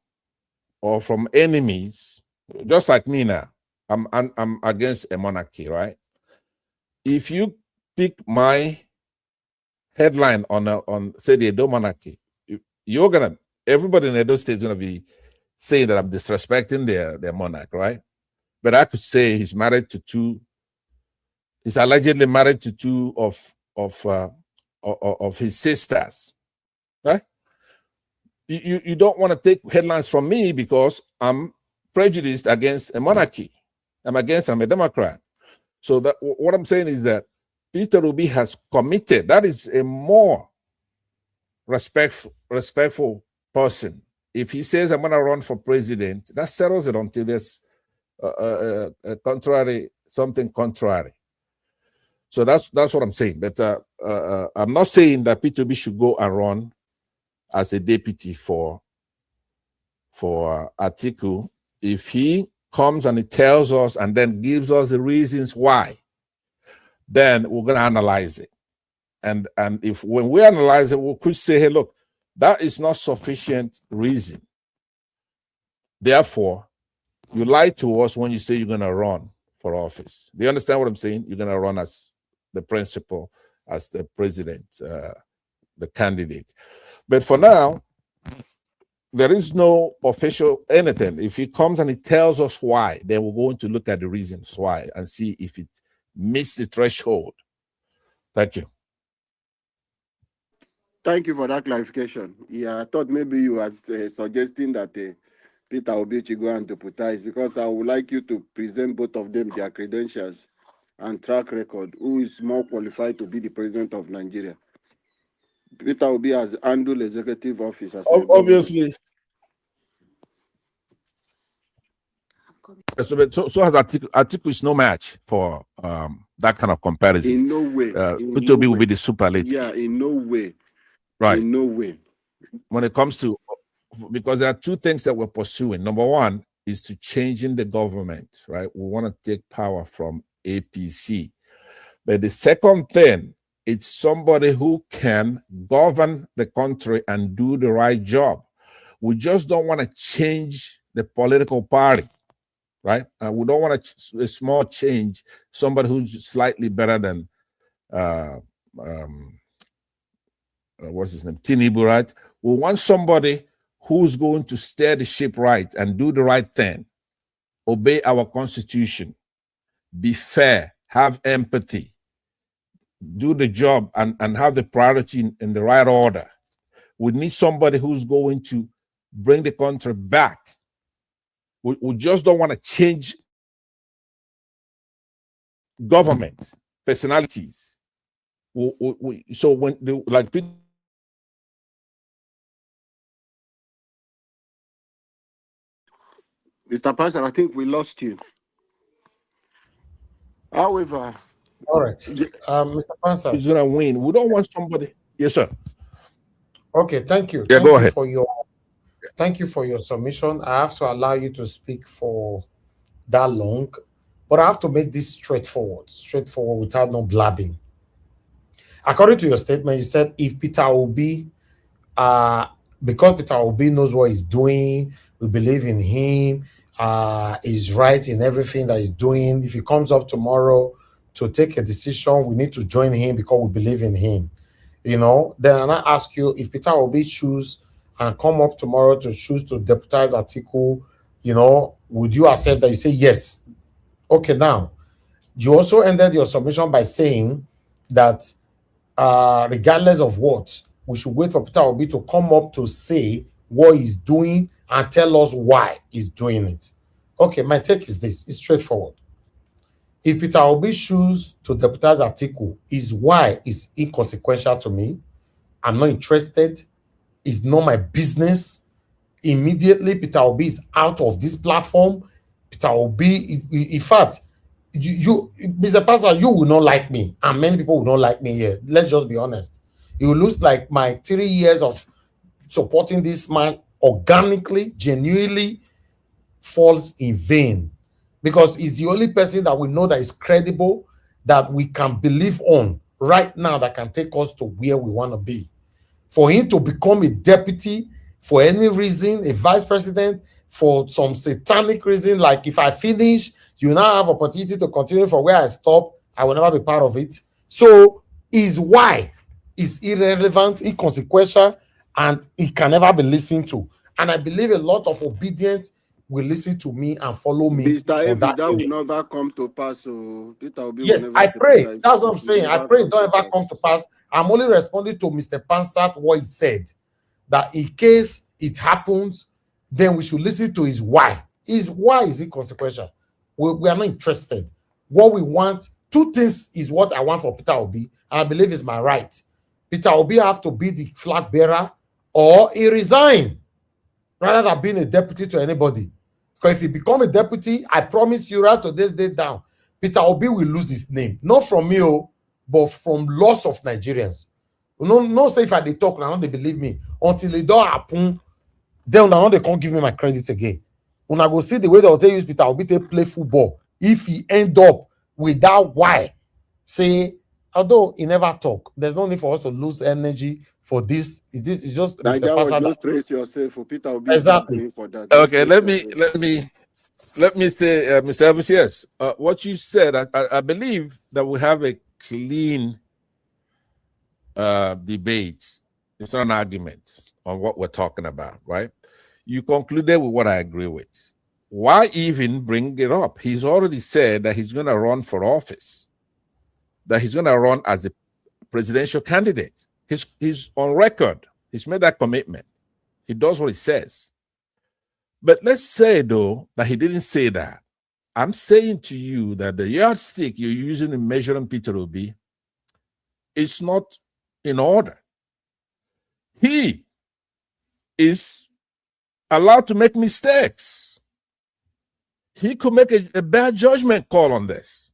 or from enemies, just like me now, I'm against a monarchy, right? If you pick my headline on say the Edo monarchy, everybody in Edo State is gonna be saying that I'm disrespecting their monarch, right? But I could say he's allegedly married to two of his sisters, right? You don't want to take headlines from me because I'm prejudiced against a monarchy. I'm a Democrat. So that what I'm saying is that Peter Obi has committed. That is a more respectful person. If he says I'm going to run for president, that settles it until there's something contrary. So that's what I'm saying. But I'm not saying that Peter Obi should go and run as a deputy for Atiku. If he comes and he tells us and then gives us the reasons why, then we're going to analyze it. And if when we analyze it, we could say, hey, look, that is not sufficient reason. Therefore, you lied to us when you say you're going to run for office. Do you understand what I'm saying? You're going to run as the principal, as the president, the candidate. But for now, there is no official anything. If he comes and he tells us why, then we're going to look at the reasons why and see if it meets the threshold. Thank you. Thank you for that clarification. Yeah, I thought maybe you were suggesting that Peter Obi should go and deputize, because I would like you to present both of them their credentials and track record. Who is more qualified to be the president of Nigeria? Peter Obi has handled executive office as obviously. So has Atiku. Atiku is no match for that kind of comparison. In no way. Peter Obi will be the superlative. Yeah, in no way. Right. In no way. When it comes to, because there are two things that we're pursuing. Number one is to changing the government, right? We want to take power from APC. But the second thing, it's somebody who can govern the country and do the right job. We just don't want to change the political party, right? We don't want a small change, somebody who's slightly better than, what's his name, Tinubu, right? We want somebody who's going to steer the ship right and do the right thing, obey our constitution, be fair, have empathy, do the job and have the priority in the right order. We need somebody who's going to bring the country back. We just don't want to change government, personalities. So when like people, Mr. Pastor, I think we lost you. However, all right, Mr. Pansat, is gonna win. We don't want somebody. Yes, sir. Okay, thank you. Yeah, Thank go you ahead. Thank you for your submission. I have to allow you to speak for that long, but I have to make this straightforward without no blabbing. According to your statement, you said if Peter Obi, because Peter Obi knows what he's doing, we believe in him, he's right in everything that he's doing. If he comes up tomorrow to take a decision, we need to join him because we believe in him. You know, then I ask you, if Peter Obi choose and come up tomorrow to choose to deputize Atiku, you know, would you accept that? You say yes. Okay, now, you also ended your submission by saying that regardless of what, we should wait for Peter Obi to come up to say what he's doing and tell us why he's doing it. Okay, my take is this. It's straightforward. If Peter Obi chooses to deputize Atiku, his why is inconsequential to me. I'm not interested. It's not my business. Immediately, Peter Obi is out of this platform. Peter Obi, in fact, you Mr. Pastor, you will not like me, and many people will not like me here. Let's just be honest. It will lose like my 3 years of supporting this man organically, genuinely falls in vain, because he's the only person that we know that is credible, that we can believe on right now, that can take us to where we want to be. For him to become a deputy for any reason, a vice president, for some satanic reason, like if I finish, you now have opportunity to continue from where I stop, I will never be part of it. So his why is irrelevant, inconsequential, and it can never be listened to. And I believe a lot of obedience will listen to me and follow me. Mr. Evans, that will never come to pass. So Peter Obi will Yes, never I pray. deputize. That's what I'm saying. I Never pray come it don't to ever come to pass. I'm only responding to Mr. Pansat what he said, that in case it happens, then we should listen to his why. His why is inconsequential. We are not interested. What we want, two things is what I want for Peter Obi, and I believe is my right. Peter Obi have to be the flag bearer, or he resign, rather than being a deputy to anybody. Because if he become a deputy, I promise you right to this day down, Peter Obi will lose his name. Not from me, but from lots of Nigerians. No say if I dey talk, now they believe me. Until it don't happen, then now they can't give me my credit again. When I go see the way they'll use Peter Obi to play football, if he end up with that why, say, although he never talk, there's no need for us to lose energy for this. It's just Like Mr. that was Pastor. just trace yourself for Peter Obi. Exactly. For that. Okay, let me say, Mr. Evans, yes. What you said, I believe that we have a clean debate. It's not an argument on what we're talking about, right? You concluded with what I agree with. Why even bring it up? He's already said that he's going to run for office, that he's going to run as a presidential candidate. He's on record. He's made that commitment. He does what he says. But let's say, though, that he didn't say that. I'm saying to you that the yardstick you're using in measuring Peter Obi is not in order. He is allowed to make mistakes. he could make a bad judgment call on this.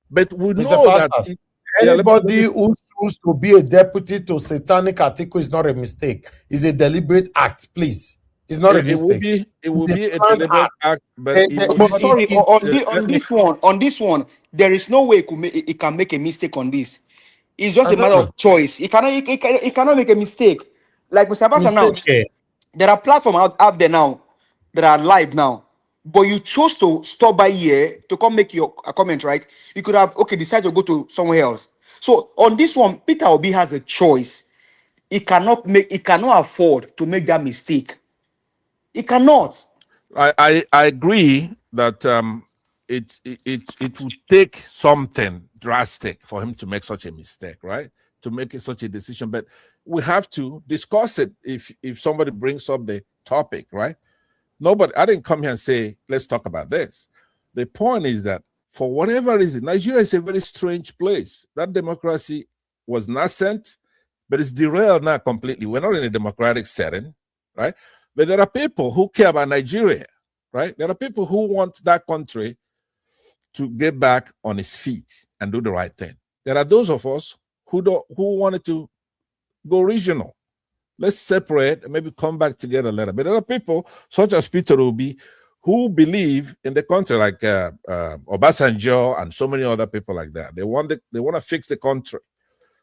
But we Mr. know that Pastor, yeah, anybody who chooses to be a deputy to Satanic Atiku is not a mistake. It's a deliberate act, please. It's not a it will mistake. be a deliberate act, but it will But not. sorry, Let me. on this one, there is no way it can make a mistake on this. It's just a matter Exactly. of choice. It cannot make a mistake. Like Mr. Abasa now, Mistake. there are platforms out there now that are live now. But you chose to stop by here to come make your a comment, right? You could have decided to go to somewhere else. So on this one, Peter Obi has a choice. He cannot afford to make that mistake. He cannot. I agree that it would take something drastic for him to make such a mistake, right? To make such a decision, but we have to discuss it if somebody brings up the topic, right? Nobody, I didn't come here and say let's talk about this. The point is that for whatever reason, Nigeria is a very strange place. That democracy was nascent, but it's derailed now completely. We're not in a democratic setting, right? But there are people who care about Nigeria, right? There are people who want that country to get back on its feet and do the right thing. There are those of us who wanted to go regional. Let's separate and maybe come back together later. But there are people such as Peter Obi who believe in the country, like Obasanjo and so many other people like that. They want to fix the country.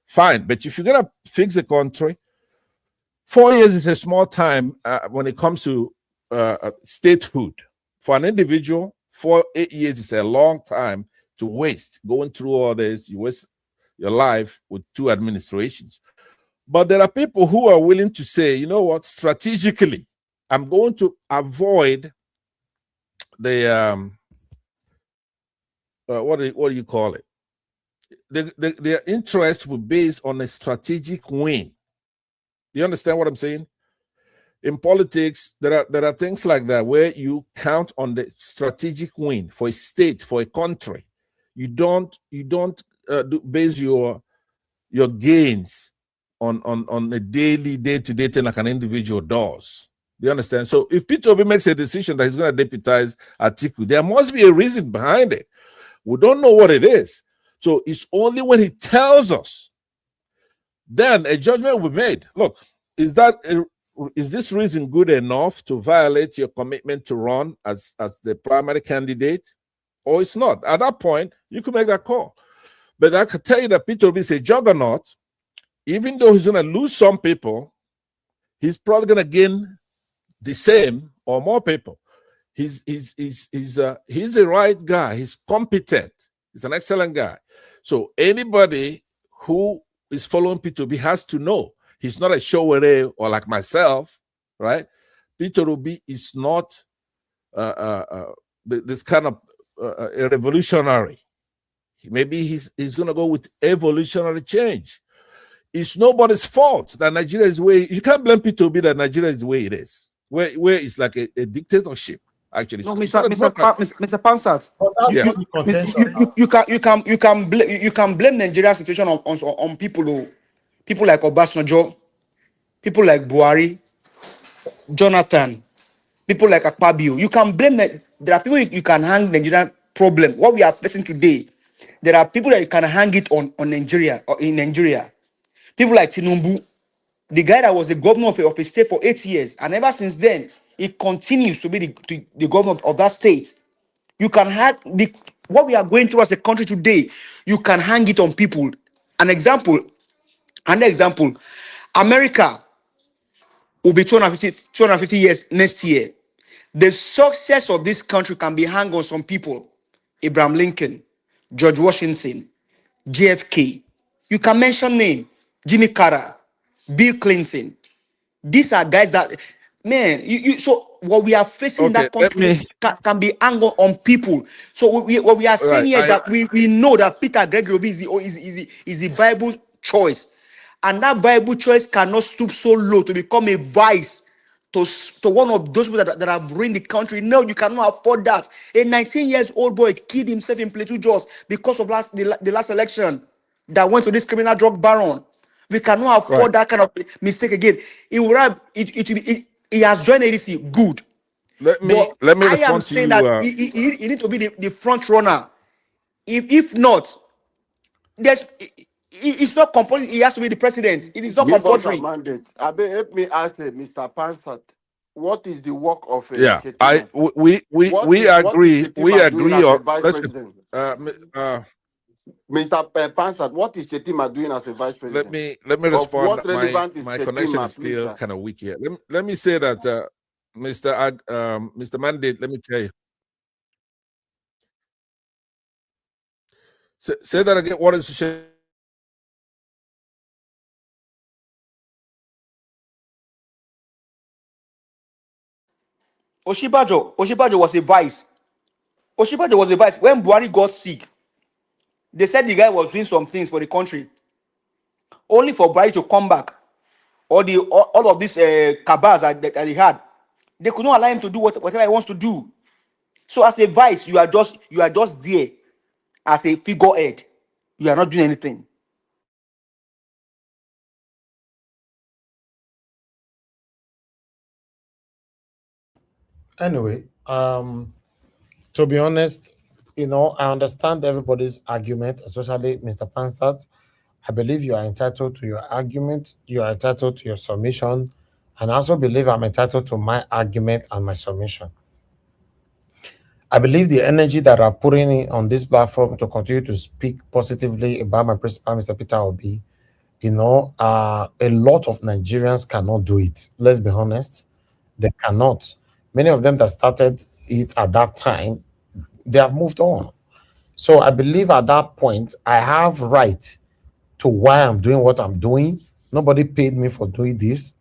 Fine, but if you're gonna fix the country, 4 years is a small time when it comes to statehood. For an individual, 8 years is a long time to waste going through all this. You waste your life with 2 administrations. But there are people who are willing to say, you know what, strategically, I'm going to avoid the what do you call it? Their interests were based on a strategic win. Do you understand what I'm saying? In politics, there are things like that where you count on the strategic win for a state, for a country. You don't base your gains on a day-to-day thing like an individual does. Do you understand? So if Peter Obi makes a decision that he's going to deputize Atiku, there must be a reason behind it. We don't know what it is. So it's only when he tells us, then a judgment will be made. Look, is this reason good enough to violate your commitment to run as the primary candidate? Or it's not. At that point, you can make that call. But I can tell you that Peter Obi is a juggernaut. Even though he's going to lose some people, he's probably going to gain the same or more people. He's the right guy. He's competent. He's an excellent guy. So anybody who is following Peter Obi has to know he's not a showaway or like myself, right? Peter Obi is not this kind of a revolutionary. Maybe he's going to go with evolutionary change. It's nobody's fault that Nigeria is the way. You can't blame Peter Obi that Nigeria is the way it is, where it's like a dictatorship. Actually, no, Mr. Pansat, you can blame Nigeria's situation on people like Obasanjo, people like Buhari, Jonathan, people like Akpabio. You can blame that. There are people you can hang Nigerian problem. What we are facing today, there are people that you can hang it on Nigeria or in Nigeria. People like Tinubu, the guy that was the governor of a state for 8 years, and ever since then, he continues to be the governor of that state. You can hang what we are going through as a country today, you can hang it on people. An example, America will be 250 years next year. The success of this country can be hung on some people. Abraham Lincoln, George Washington, JFK. You can mention name, Jimmy Carter, Bill Clinton. These are guys that, man, so what we are facing in that country can be angled on people. So what we are saying here is that we know that Peter Gregory is the Bible choice. And that Bible choice cannot stoop so low to become a vice to one of those people that have ruined the country. No, you cannot afford that. A 19-year-old boy killed himself in Plateau Jos because of the last election that went to this criminal drug baron. We cannot afford that kind of mistake again. He has joined ADC, good. let me I am respond to saying you. that he need to be the front runner. If not, it's not compulsory. He has to be the president. It is not Give us a compulsory. mandate. Abe, help me ask Mr. Pansat, what is the work of Yeah, Shetima? What we is agree. We Shetima doing agree. as a On vice listen, president? uh, Mr. Pansat, what is Shetima doing as a vice let president? me Of respond. what relevant is My connection is Shetima, please, still sir? kind of weak here. Let me say that, Mr. Mandate. Let me tell you. Say that again. What is the Oshibajo was a vice. Oshibajo was a vice. When Buhari got sick, they said the guy was doing some things for the country, only for Buhari to come back. All of these cabals that he had, they could not allow him to do whatever he wants to do. So as a vice, you are just there as a figurehead. You are not doing anything. Anyway, to be honest, I understand everybody's argument, especially Mr. Pansat. I believe you are entitled to your argument, you are entitled to your submission, and I also believe I'm entitled to my argument and my submission. I believe the energy that I'm putting in on this platform to continue to speak positively about my principal, Mr. Peter Obi, a lot of Nigerians cannot do it. Let's be honest. They cannot. Many of them that started it at that time, they have moved on. So I believe at that point, I have right to why I'm doing what I'm doing. Nobody paid me for doing this.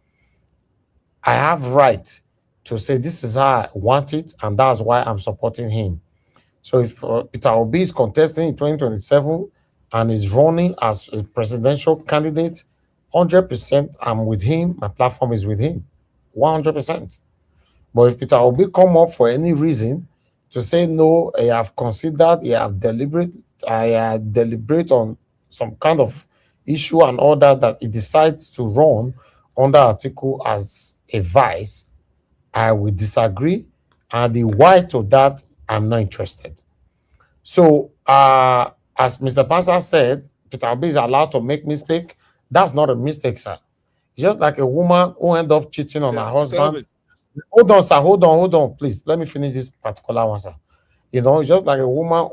I have right to say this is how I want it, and that's why I'm supporting him. So if Peter Obi is contesting in 2027 and is running as a presidential candidate, 100% I'm with him. My platform is with him, 100%. But if Peter Obi come up for any reason to say no, I have considered, I deliberate on some kind of issue and order that he decides to run under article as a vice, I will disagree. And the why to that, I'm not interested. So, as Mr. Pastor said, Peter Obi is allowed to make mistake. That's not a mistake, sir. It's just like a woman who end up cheating on her husband. Hold on, sir. Hold on, please. Let me finish this particular one, sir. It's just like a woman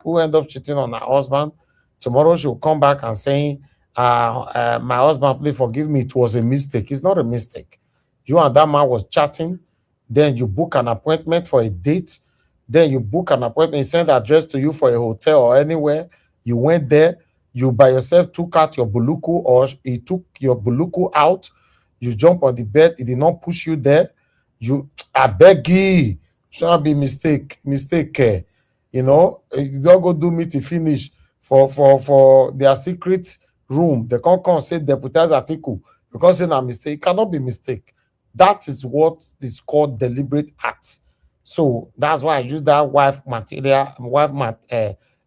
who end up cheating on her husband. Tomorrow she'll come back and saying, my husband, please forgive me. It was a mistake. It's not a mistake. You and that man was chatting. Then you book an appointment for a date. Then you book an appointment, he sent the address to you for a hotel or anywhere. You went there. You by yourself took out your buluku, or he took your buluku out. You jump on the bed. He did not push you there. I beg you, shall be mistake. You don't go do meeting finish for their secret room. They can't come say deputize article because it's a mistake. It cannot be mistake. That is what is called deliberate act. So that's why I use that wife matter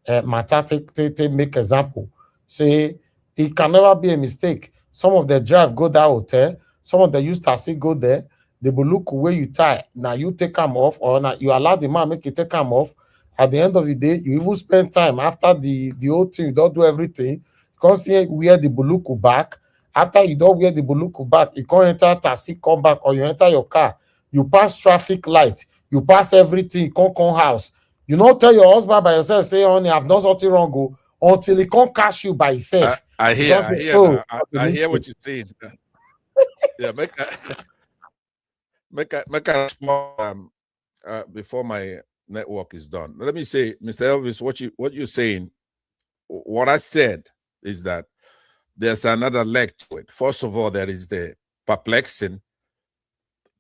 to make example. Say it can never be a mistake. Some of the drive go that hotel, some of the use taxi go there. They will look where you tie. Now you take them off, or now you allow the man make you take them off. At the end of the day, you even spend time after the whole thing, you don't do everything. Because here wear the buluku back. After you don't wear the buluku back, you can't enter taxi, come back, or you enter your car. You pass traffic light, you pass everything, you can't come house. You don't tell your husband by yourself, say, honey, I've done something wrong, go, until he can't catch you by himself. I hear what you're saying. Yeah, make a small before my network is done. Let me say, Mr. Elvis, what you're saying, what I said is that there's another leg to it. First of all, there is the perplexing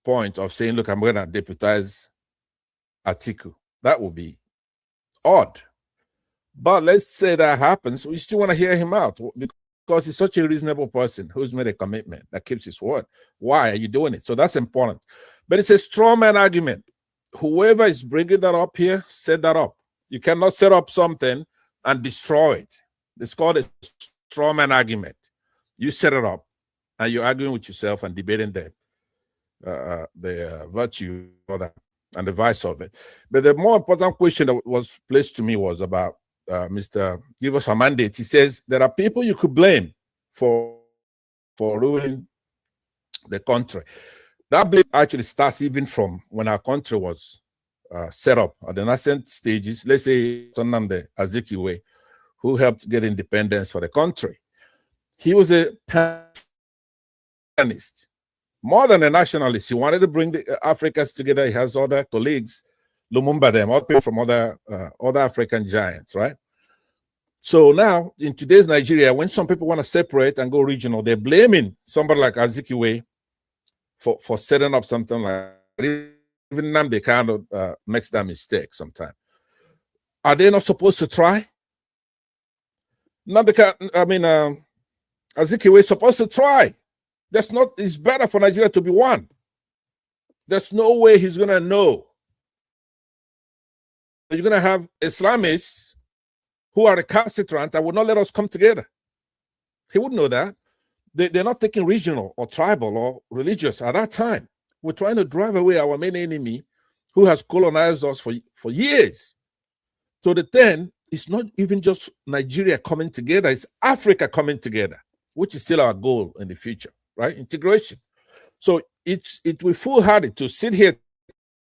point of saying, look, I'm going to deputize Atiku. That would be odd. But let's say that happens, we still want to hear him out because he's such a reasonable person who's made a commitment that keeps his word. Why are you doing it? So that's important. But it's a straw man argument. Whoever is bringing that up here, set that up. You cannot set up something and destroy it. It's called a straw man argument. You set it up and you're arguing with yourself and debating them. virtue or that, and the vice of it. But the more important question that was placed to me was about Mr. Give us a mandate. He says there are people you could blame for ruining the country. That blame actually starts even from when our country was set up at the nascent stages. Let's say Nnamdi Azikiwe, who helped get independence for the country. He was a panist, more than a nationalist. He wanted to bring the Africans together. He has other colleagues, Lumumba, them, all people from other African giants, right? So now, in today's Nigeria, when some people want to separate and go regional, they're blaming somebody like Azikiwe for setting up something like that. Even now, they kind of makes that mistake sometimes. Are they not supposed to try? Azikiwe is supposed to try. That's not, it's better for Nigeria to be one. There's no way he's going to know. You're going to have Islamists who are recalcitrant and will not let us come together. He wouldn't know that. They're not taking regional or tribal or religious at that time. We're trying to drive away our main enemy who has colonized us for years. So the then, it's not even just Nigeria coming together, it's Africa coming together, which is still our goal in the future, right? Integration. So it will be foolhardy to sit here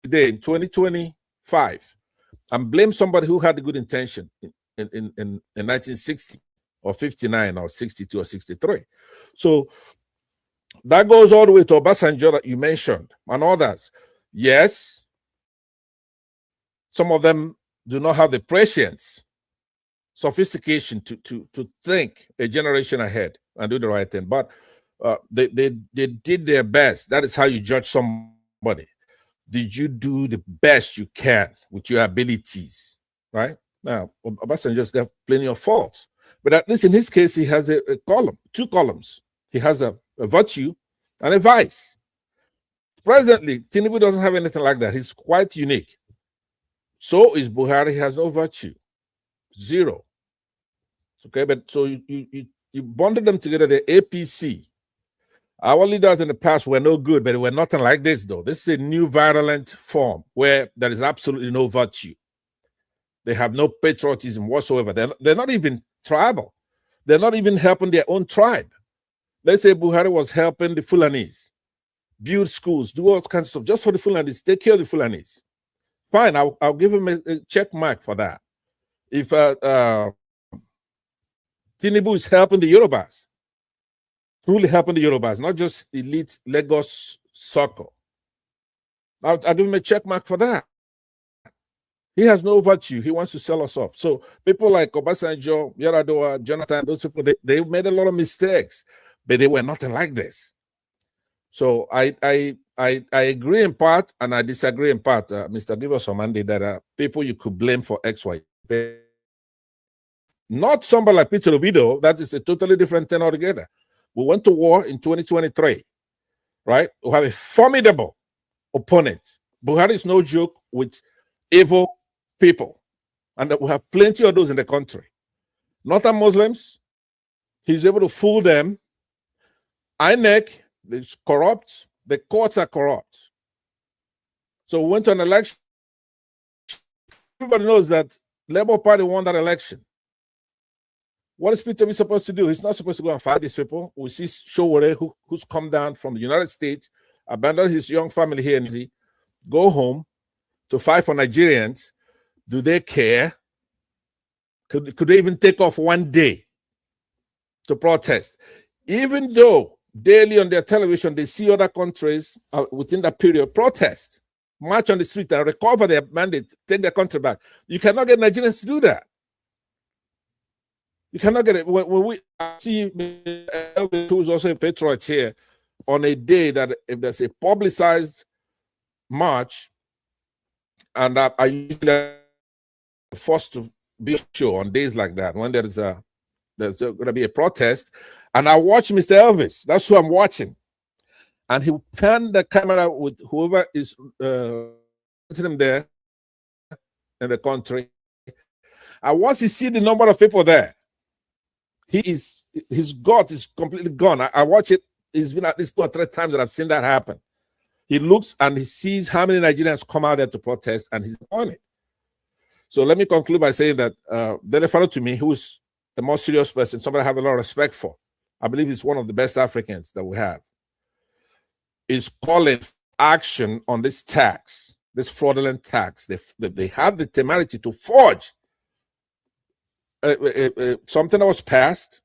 today in 2025 and blame somebody who had a good intention in 1960 or 59 or 62 or 63. So that goes all the way to Obasanjo that you mentioned and others. Yes, some of them do not have the prescience, sophistication to think a generation ahead and do the right thing. But they did their best. That is how you judge somebody. Did you do the best you can with your abilities, right? Now, Obasanjo just got plenty of faults. But at least in his case, he has a column, 2 columns. He has a virtue and a vice. Presently, Tinubu doesn't have anything like that. He's quite unique. So is Buhari. He has no virtue. 0. Okay, but so you bonded them together, the APC. Our leaders in the past were no good, but they were nothing like this, though. This is a new virulent form where there is absolutely no virtue. They have no patriotism whatsoever. They're not even tribal. They're not even helping their own tribe. Let's say Buhari was helping the Fulanis, build schools, do all kinds of stuff just for the Fulanis, take care of the Fulanis. Fine, I'll give him a check mark for that. If Tinubu is helping the Yorubas, truly helping the Yorubas, not just elite Lagos soccer, I'll give him a check mark for that. He has no virtue. He wants to sell us off. So people like Obasanjo, Yar'Adua, Jonathan, those people, they made a lot of mistakes, but they were nothing like this. So I agree in part and I disagree in part, Mr. Givers Omandi, that people you could blame for X, Y. Not somebody like Peter Obido. That is a totally different thing altogether. We went to war in 2023, right? We have a formidable opponent. Buhari is no joke with evil people, and that we have plenty of those in the country. Northern Muslims, he's able to fool them. INEC is corrupt. The courts are corrupt. So we went to an election. Everybody knows that Labour Party won that election. What is Peter supposed to do? He's not supposed to go and fight these people. We see Showore, who's come down from the United States, abandoned his young family here in the go home to fight for Nigerians. Do they care? Could they even take off one day to protest? Even though daily on their television, they see other countries within that period protest, march on the street and recover their mandate, take their country back. You cannot get Nigerians to do that. You cannot get it. When we see Elvis, who is also a patriot here, on a day that if there's a publicized march, and I usually forced to be sure on days like that when there's going to be a protest, and I watch Mr. Elvis. That's who I'm watching, and he pan the camera with whoever is putting him there in the country. And once you see the number of people there, his gut is completely gone. I watch it. It's been at least 2 or 3 times that I've seen that happen. He looks and he sees how many Nigerians come out there to protest, and he's on it. So let me conclude by saying that Delefano, to me, who is the most serious person, somebody I have a lot of respect for, I believe he's one of the best Africans that we have, is calling action on this tax, this fraudulent tax. They have the temerity to forge something that was passed.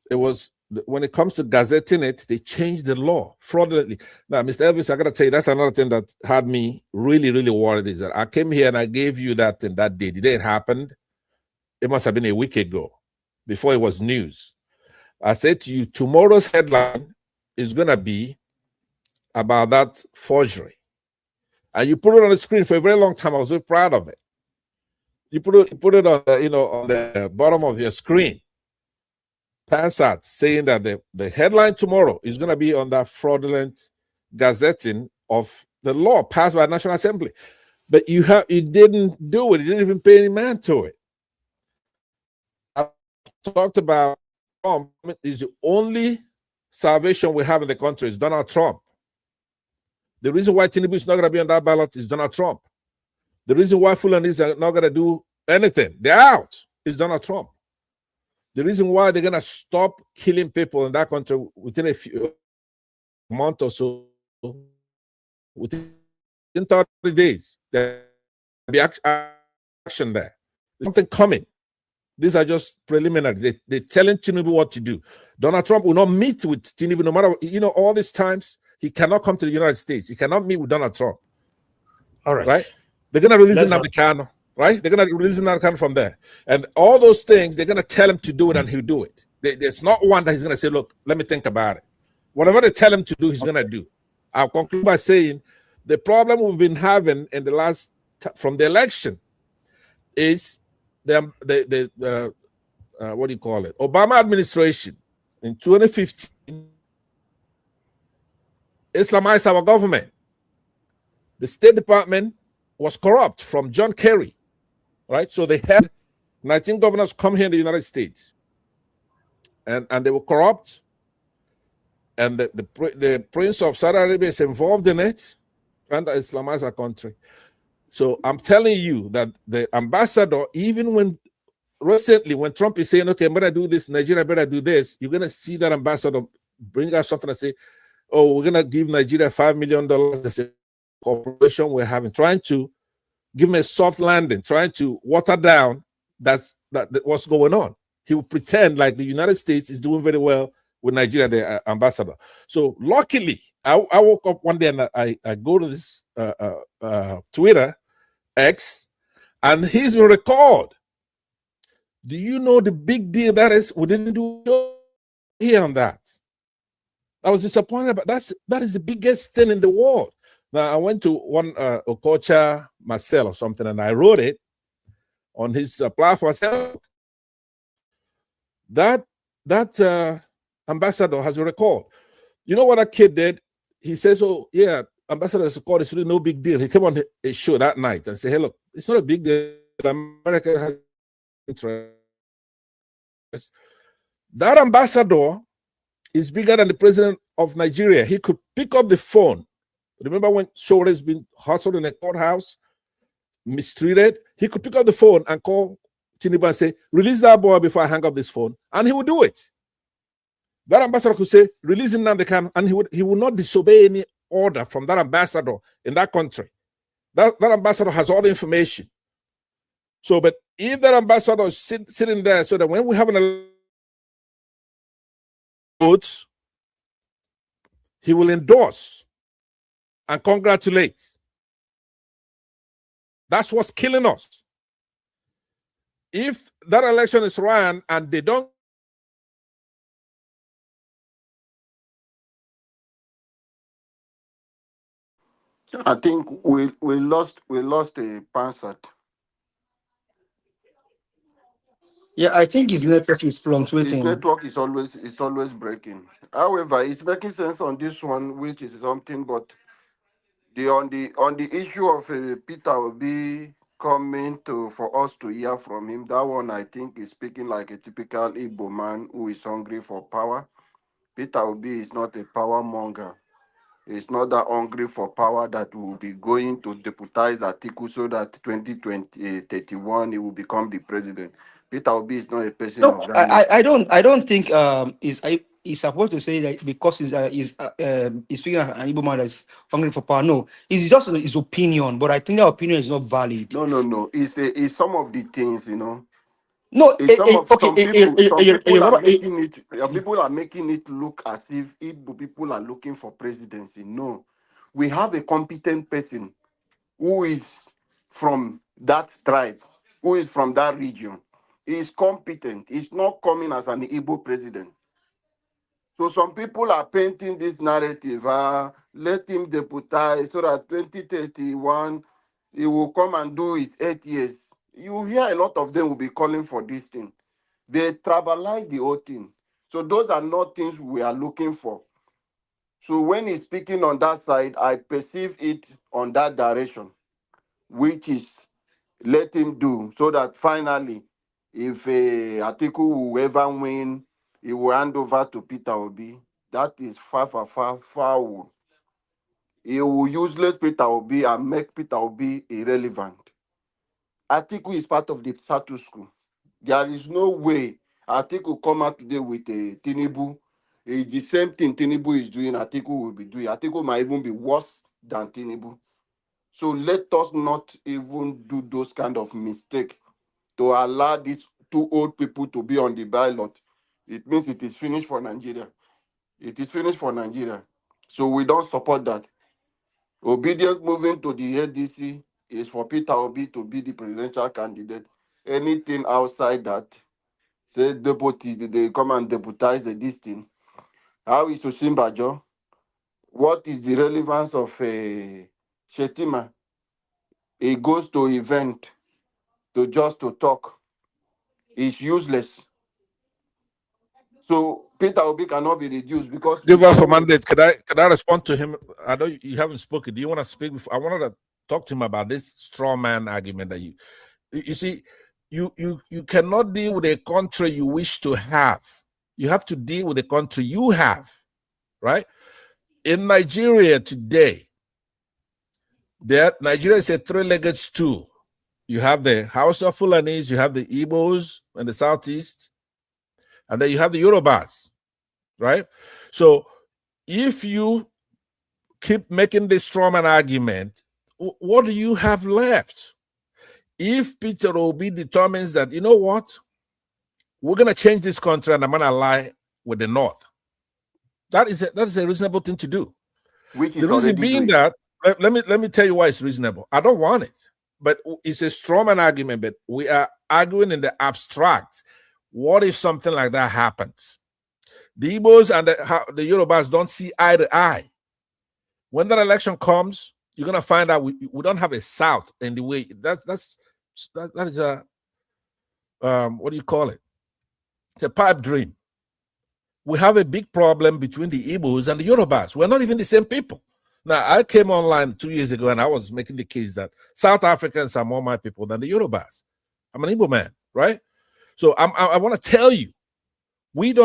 It was, when it comes to gazetting it, they changed the law fraudulently. Now, Mr. Elvis, I gotta tell you, that's another thing that had me really, really worried, is that I came here and I gave you that thing that day. The day it happened, it must have been a week ago, before it was news. I said to you, tomorrow's headline is gonna be about that forgery. And you put it on the screen for a very long time. I was very proud of it. You put it on on the bottom of your screen. Pansat saying that the headline tomorrow is going to be on that fraudulent gazetting of the law passed by the National Assembly. But you didn't do it. You didn't even pay any man to it. I talked about Trump is the only salvation we have in the country is Donald Trump. The reason why Tinubu is not going to be on that ballot is Donald Trump. The reason why Fulanis are not going to do anything, they're out, is Donald Trump. The reason why they're going to stop killing people in that country within a few months or so, within 30 days, there'll be action there. There's something coming. These are just preliminary. They're telling Tinubu what to do. Donald Trump will not meet with Tinubu no matter, all these times. He cannot come to the United States. He cannot meet with Donald Trump. All right. Right? They're going to release Nnamdi Kanu, right? They're going to release Nnamdi Kanu from there. And all those things, they're going to tell him to do it, and he'll do it. There's not one that he's going to say, look, let me think about it. Whatever they tell him to do, he's going to do. I'll conclude by saying the problem we've been having in the last, from the election, is what do you call it? Obama administration in 2015 Islamized our government. The State Department was corrupt from John Kerry, right? So they had 19 governors come here in the United States, and they were corrupt. And the Prince of Saudi Arabia is involved in it, trying to Islamize our country. So I'm telling you that the ambassador, even when recently, when Trump is saying, okay, I'm gonna do this, Nigeria better do this, you're gonna see that ambassador bring out something and say, oh, we're gonna give Nigeria $5 million as a corporation we're having, trying to give him a soft landing, trying to water down what's going on. He will pretend like the United States is doing very well with Nigeria, the ambassador. So luckily, I woke up one day and I go to this Twitter, X, and he's been recalled. Do you know the big deal that is? We didn't do here on that. I was disappointed, but that is the biggest thing in the world. Now, I went to one Okocha Marcel or something, and I wrote it on his platform. I said, that ambassador has a record. You know what that kid did? He says, oh, yeah, ambassador has a record. It's really no big deal. He came on a show that night and said, hey, look, it's not a big deal. America has interest. That ambassador is bigger than the president of Nigeria. He could pick up the phone. Remember when Shore has been hustled in a courthouse, mistreated? He could pick up the phone and call Tinubu and say, release that boy before I hang up this phone. And he would do it. That ambassador could say, release Nnamdi Kanu, and he would not disobey any order from that ambassador in that country. That ambassador has all the information. So, but if that ambassador is sitting there so that when we have an vote, he will endorse and congratulate. That's what's killing us. If that election is run and they don't, I think we lost a Pansat. Yeah, I think his network is His fluctuating. network is always breaking. However, it's making sense on this one, which is something. But on the issue of Peter Obi coming for us to hear from him, that one I think is speaking like a typical Igbo man who is hungry for power. Peter Obi is not a power monger. Is not that hungry for power that will be going to deputize Atiku so that 2031 he will become the president. Peter Obi is not a person No, of that nature. I don't think he's supposed to say that because he's speaking as an Igbo man that's hungry for power. No, it's just his opinion, but I think that opinion is not valid. No. It's some of the things, you know. No, It's okay, some people are remember, making it people are making it look as if Igbo people are looking for presidency. No. We have a competent person who is from that tribe, who is from that region. He is competent. He's not coming as an Igbo president. So some people are painting this narrative, let him deputize so that 2031 he will come and do his 8 years. You hear a lot of them will be calling for this thing. They tribalize the whole thing. So those are not things we are looking for. So when he's speaking on that side, I perceive it on that direction, which is let him do so that finally, if Atiku will ever win, he will hand over to Peter Obi. That is far away. He will useless Peter Obi and make Peter Obi irrelevant. Atiku is part of the status quo. There is no way Atiku come out today with a Tinubu. It's the same thing Tinubu is doing, Atiku will be doing. Atiku might even be worse than Tinubu. So let us not even do those kind of mistakes to allow these two old people to be on the ballot. It means it is finished for Nigeria. It is finished for Nigeria. So we don't support that. Obidient moving to the ADC is for Peter Obi to be the presidential candidate. Anything outside that, say deputy, they come and deputize this thing. How is Osinbajo? What is the relevance of Shetima? He goes to event to just to talk. It's useless. So Peter Obi cannot be reduced because Give Peter us a Obi. mandate. Could I respond to him? I know you haven't spoken. Do you want to speak? I wanted to talk to him about this straw man argument that you see. You cannot deal with a country you wish to have. You have to deal with the country you have, right? In Nigeria today, Nigeria is a three-legged stool. You have the House of Fulanis, you have the Igbos and the Southeast, and then you have the Yorubas, right? So if you keep making this strawman argument, what do you have left? If Peter Obi determines that, you know what, we're going to change this country and I'm going to ally with the North, that is a reasonable thing to do. Which is The reason already being doing. that, let me tell you why it's reasonable. I don't want it, but it's a strawman argument, but we are arguing in the abstract. What if something like that happens? The Igbos and the Yorubas don't see eye to eye. When that election comes, you're gonna find out we don't have a South in the way that is a what do you call it? It's a pipe dream. We have a big problem between the Igbos and the Yorubas. We're not even the same people. Now, I came online 2 years ago and I was making the case that South Africans are more my people than the Yorubas. I'm an Igbo man, right? So I want to tell you, we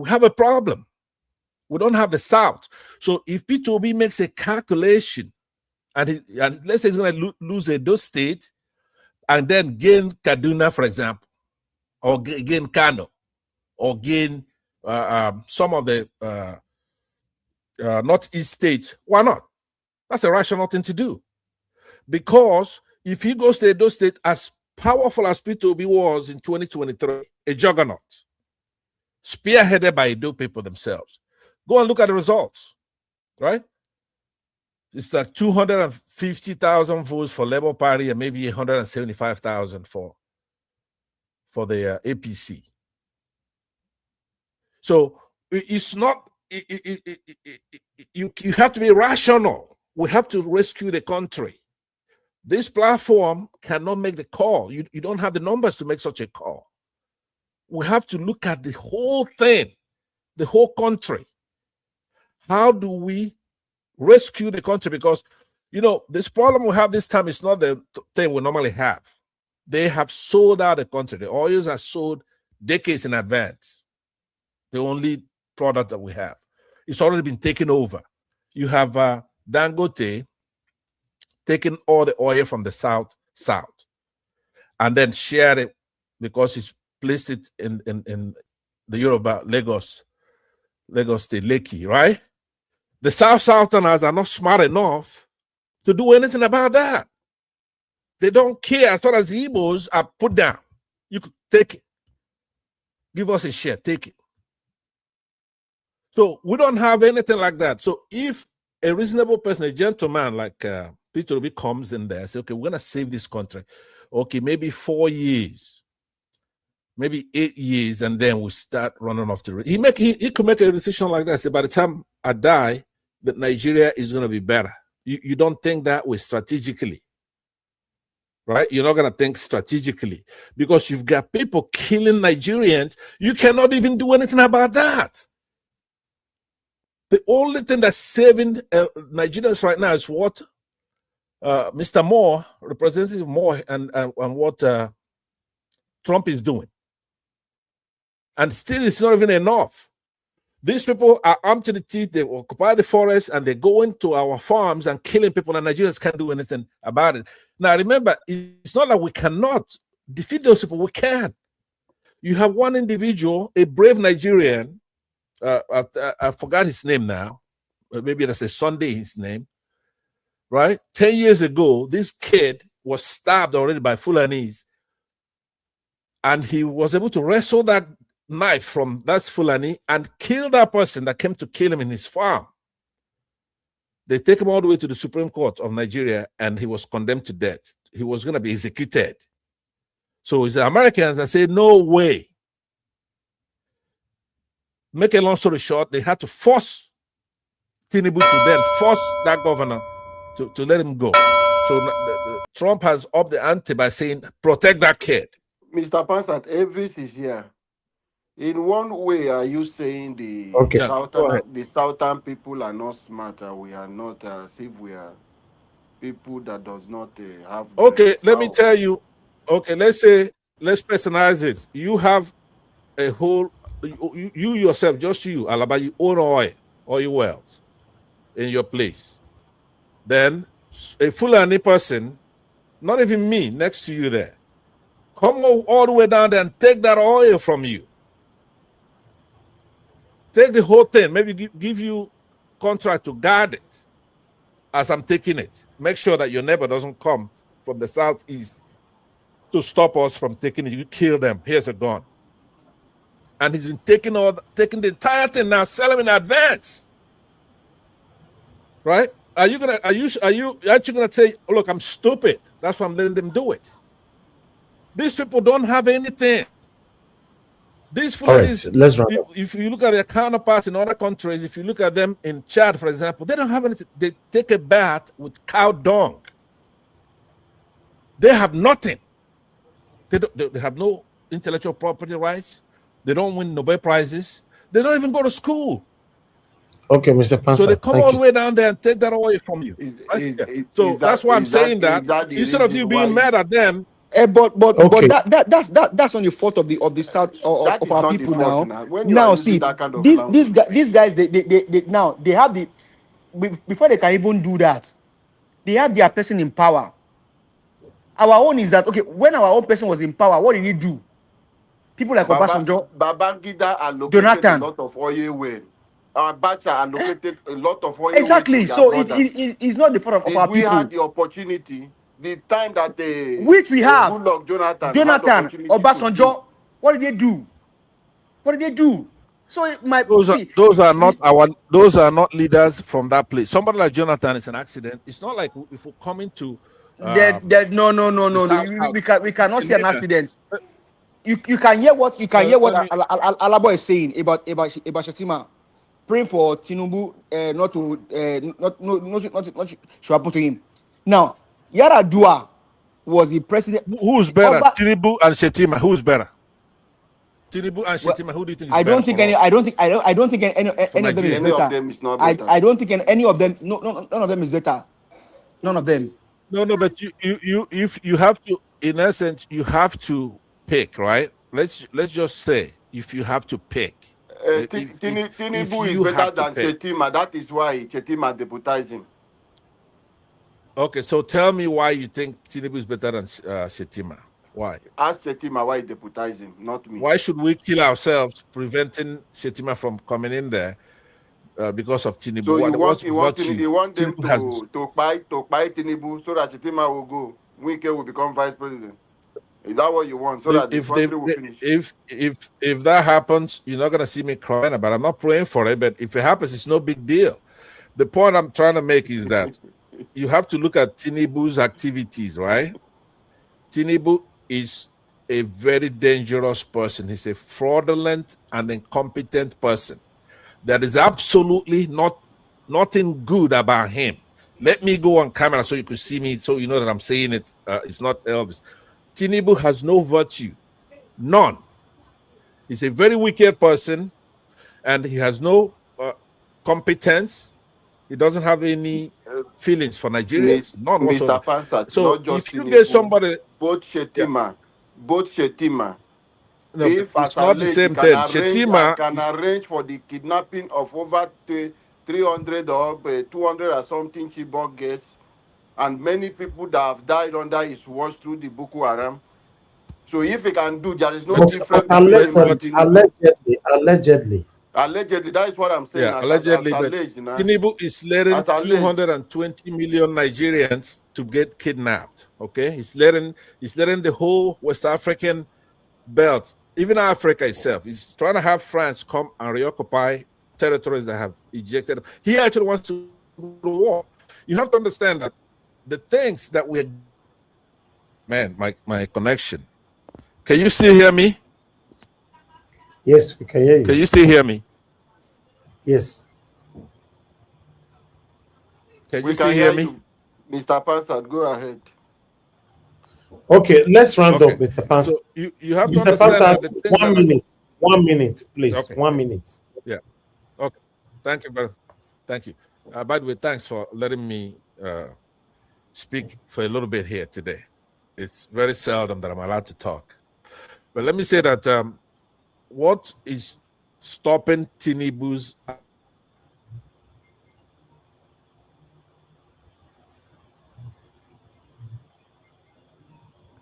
have a problem. We don't have the South. So if Peter Obi makes a calculation and let's say he's going to lose Edo State and then gain Kaduna, for example, or gain Kano, or gain some of the Northeast states, why not? That's a rational thing to do. Because if he goes to Edo State, as powerful as Peter Obi was in 2023, a juggernaut, spearheaded by Edo people themselves, go and look at the results, right? It's like 250,000 votes for Labour Party and maybe 175,000 for the APC. So it's not, you have to be rational. We have to rescue the country. This platform cannot make the call. You don't have the numbers to make such a call. We have to look at the whole thing, the whole country. How do we rescue the country? Because, this problem we have this time is not the thing we normally have. They have sold out the country. The oils are sold decades in advance. The only product that we have. It's already been taken over. You have Dangote taking all the oil from the south, and then share it because he's placed it in the Yoruba Lagos State, Lekki, right? The Southerners are not smart enough to do anything about that. They don't care as far as the Igbos are put down. You could take it. Give us a share, take it. So we don't have anything like that. So if a reasonable person, a gentleman like Peter Obi comes in there, say, okay, we're gonna save this country. Okay, maybe 4 years, maybe 8 years, and then we start running off the road. He could make a decision like that. Say, by the time I die, that Nigeria is gonna be better. You don't think that way strategically, right? You're not gonna think strategically because you've got people killing Nigerians. You cannot even do anything about that. The only thing that's saving Nigerians right now is what Mr. Moore, Representative Moore, and what Trump is doing. And still, it's not even enough. These people are armed to the teeth. They occupy the forest and they go into our farms and killing people, and Nigerians can't do anything about it. Now, remember, it's not that we cannot defeat those people. We can. You have one individual, a brave Nigerian. I forgot his name now. Maybe that's a Sunday, his name. Right? 10 years ago, this kid was stabbed already by Fulanis. And he was able to wrestle that knife from that Fulani and kill that person that came to kill him in his farm. They take him all the way to the Supreme Court of Nigeria and he was condemned to death. He was going to be executed. So it's the Americans that say, no way. Make a long story short, they had to force Tinubu to then force that governor to let him go. So Trump has upped the ante by saying, protect that kid. Mr. Pansat, Elvis is here. In one way, are you saying the southern people are not smarter? We are not as if we are people that does not have. Okay, let me tell you. Okay, let's personalize it. You have a whole. You yourself, just you, Alaba, you own oil wells in your place. Then a Fulani person, not even me, next to you there, come all the way down there and take that oil from you. Take the whole thing, maybe give you contract to guard it as I'm taking it. Make sure that your neighbor doesn't come from the southeast to stop us from taking it. You kill them. Here's a gun. And he's been taking the entire thing now, selling in advance. Right? Are you actually gonna say, oh, look, I'm stupid? That's why I'm letting them do it. These people don't have anything. These Fulanis, if you look at their counterparts in other countries, if you look at them in Chad, for example, they don't have anything. They take a bath with cow dung. They have nothing. They have no intellectual property rights. They don't win Nobel Prizes. They don't even go to school. Okay, Mr. Pansat. So they come all the way down there and take that away from you. That's why I'm saying that instead of you being mad at them. But that's on the fault of the South of our people now. Now see, these guys they now they have the before they can even do that, they have their person in power. Our own is that okay, when our own person was in power, what did he do? People like Obasanjo, Babangida allocated Jonathan, a lot of oil well. Abacha allocated a lot of oil. Exactly. So it's not the fault of our people. We had the opportunity. The time that which we have, Jonathan, Obasanjo, what did they do? What did they do? So those are not leaders from that place. Somebody like Jonathan is an accident. It's not like if we're coming to no. We cannot see an accident. You can hear what Alabo is saying about Shatima praying for Tinubu not should happen to him. Now, Yaradua was the president. Who's better, Tinubu and Shetima? Who's better? Tinubu and Shetima. Who do you think is better? I don't think any of them is better. I don't think any of them. None of them is better. None of them. No. But if you have to, in essence, you have to pick, right? Let's just say if you have to pick. If Tinubu is you better have to than pay. Chetima. That is why Chetima deputized him. Okay, so tell me why you think Tinubu is better than Shetima. Why? Ask Chetima why he deputized him, not me. Why should we kill ourselves preventing Shetima from coming in there because of Tinubu? So you What want virtue them Tinubu has? to buy Tinubu so that Chetima will go. Wike will become vice president. Is that what you want? So that the country will finish. If that happens, you're not gonna see me crying about it. I'm not praying for it, but if it happens, it's no big deal. The point I'm trying to make is that you have to look at Tinubu's activities, right? Tinubu is a very dangerous person. He's a fraudulent and incompetent person. There is absolutely nothing good about him. Let me go on camera so you can see me, so you know that I'm saying it. It's not Elvis. Tinubu has no virtue, none. He's a very wicked person, and he has no competence. He doesn't have any feelings for Nigerians, none whatsoever. Mr. Pansat, So not just if you get Tinubu, somebody, both yeah, Shetima. no, but If as it's not the alleged, same thing. I Shetima can is arrange for the kidnapping of over 300 or 200 or something Chibok girls, and many people that have died under his watch through the Boko Haram. So if he can do, there is no difference between him and Tinubu. Allegedly. Allegedly, that is what I'm saying. Yeah, As allegedly, but alleged, nah. Tinubu is letting As alleged. 220 million Nigerians to get kidnapped. Okay, he's letting the whole West African belt, even Africa itself. He's trying to have France come and reoccupy territories that have ejected him. He actually wants to go to war. You have to understand that the things that we're my connection. Can you still hear me? Yes, we can hear Can you. you still hear me? Yes. Can you We still can hear hear me? you, Mr. Pansat. Go ahead. Okay, let's round up, Okay. Mr. Pans. So you have to Mr. understand Pansat, that the things that are 1 minute, please. okay. 1 minute. Yeah. Okay. Thank you very. Thank you. By the way, thanks for letting me speak for a little bit here today. It's very seldom that I'm allowed to talk. But let me say that what is stopping Tinubu's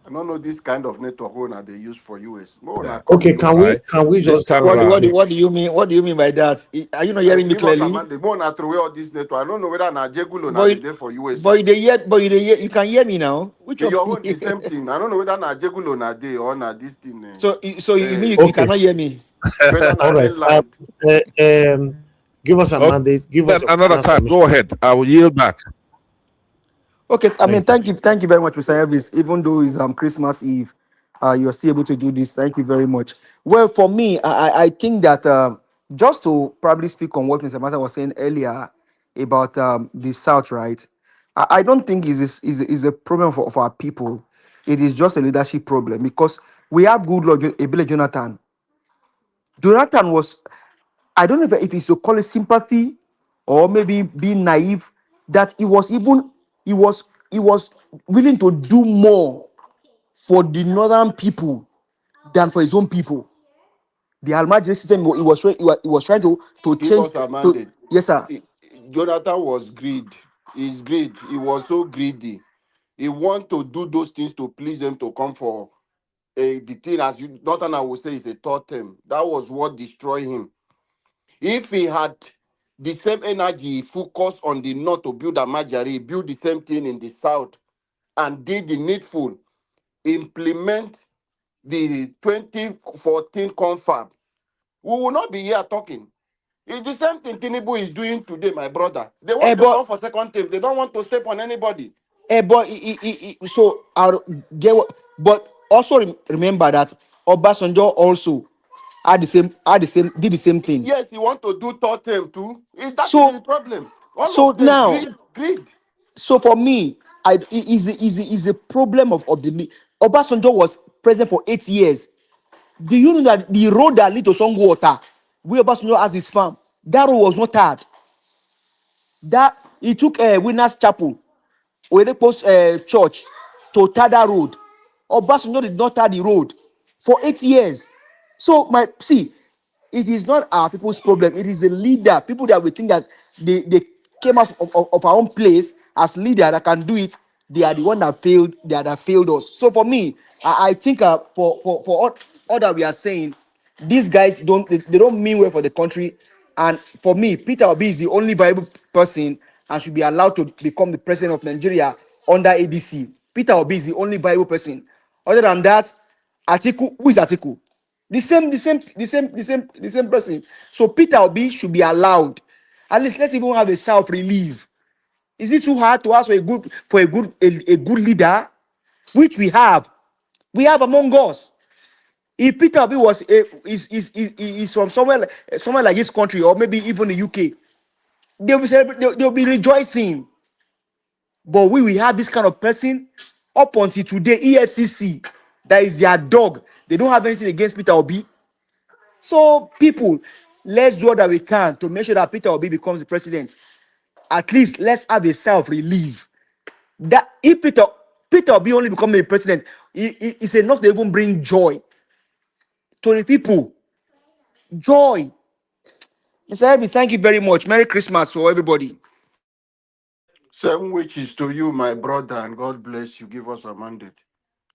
I don't know this kind of network that they use for US. More na that, come Okay, again. right? can we This just time round up, around. please? What do you mean? What do you mean by that? Are you not hearing me Give us a clearly? man. They more not throw away all this network. I don't know whether na Jegulo na Boy, they there for US. boy, you can hear me now. Which one? Your own the same thing. I don't know whether na Jegulo na they or na this thing. So you mean you Okay. cannot hear me? Whether na All right. mainland. Give us a Okay, mandate. Give us your another final time. submission. Go ahead. I will yield back. Okay, I mean, Thank you. thank you very much, Mr. Elvis. Even though it's Christmas Eve, you're still able to do this. Thank you very much. Well, for me, I think that just to probably speak on what Mr. Mata was saying earlier about the South, right? I don't think is a problem for our people. It is just a leadership problem because we have good Lord Abel Jonathan. Jonathan was, I don't know if it's to call it sympathy or maybe being naive, that he was willing to do more for the northern people than for his own people. The Almajiri system, he was trying to Give change us a to, mandate. yes, sir. Jonathan was greed. He's greed. He was so greedy. He want to do those things to please them to come for the thing, as you Jonathan I would say, is a third term. That was what destroyed him. If he had the same energy, focused on the north to build a Majari, build the same thing in the south, and did the needful, implement the 2014 confab, we will not be here talking. It's the same thing Tinubu is doing today, my brother. They want to But come for second term. They don't want to step on anybody. but so I'll get what, but also remember that Obasanjo also did the same thing. Yes, he want to do third term too. That is So the problem. All so of them now, greed. so for me, is a problem of the Obasanjo was president for 8 years. Do you know that the road that lead to Songwater, where Obasanjo has his farm, that road was not tarred. That he took a Winners Chapel, Oedepo's church, to tar that road. Obasanjo did not tar the road for 8 years. So it is not our people's problem. It is a leader, people that we think that they came out of our own place as leader that can do it. They are the one that failed. They are that failed us. So for me, I think for all that we are saying, these guys they don't mean well for the country. And for me, Peter Obi is the only viable person and should be allowed to become the president of Nigeria under ADC. Peter Obi is the only viable person. Other than that, Atiku, who is Atiku? The same person. So Peter Obi should be allowed. At least let's even have a self-relief. Is it too hard to ask for a good leader, which we have? We have among us. If Peter Obi is from somewhere like this country or maybe even the UK, they'll be rejoicing. But we have this kind of person up until today. EFCC, that is their dog. They don't have anything against Peter Obi. So people, let's do what that we can to make sure that Peter Obi becomes the president. At least let's have a self-relief. That if Peter Obi only become the president, it's enough to even bring joy to the people. Joy. Mr. Elvis, thank you very much. Merry Christmas for everybody. 7 wishes to you, my brother, and God bless you. Give us a mandate.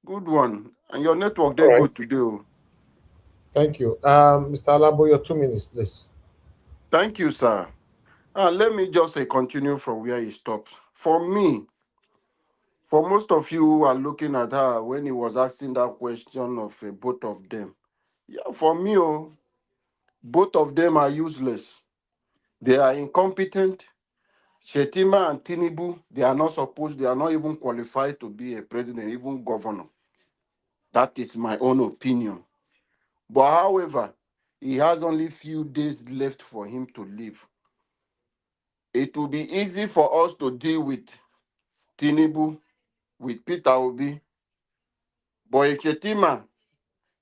Good one. And your network, All they're right. good today. Oh. Thank you. Mr. Alabo, your 2 minutes, please. Thank you, sir. Let me just continue from where he stopped. For me, for most of you who are looking at her when he was asking that question of both of them, yeah, for me, both of them are useless. They are incompetent. Shetima and Tinubu, they are not even qualified to be a president, even governor. That is my own opinion. But however, he has only few days left for him to live. It will be easy for us to deal with Tinubu, with Peter Obi. But if Shetima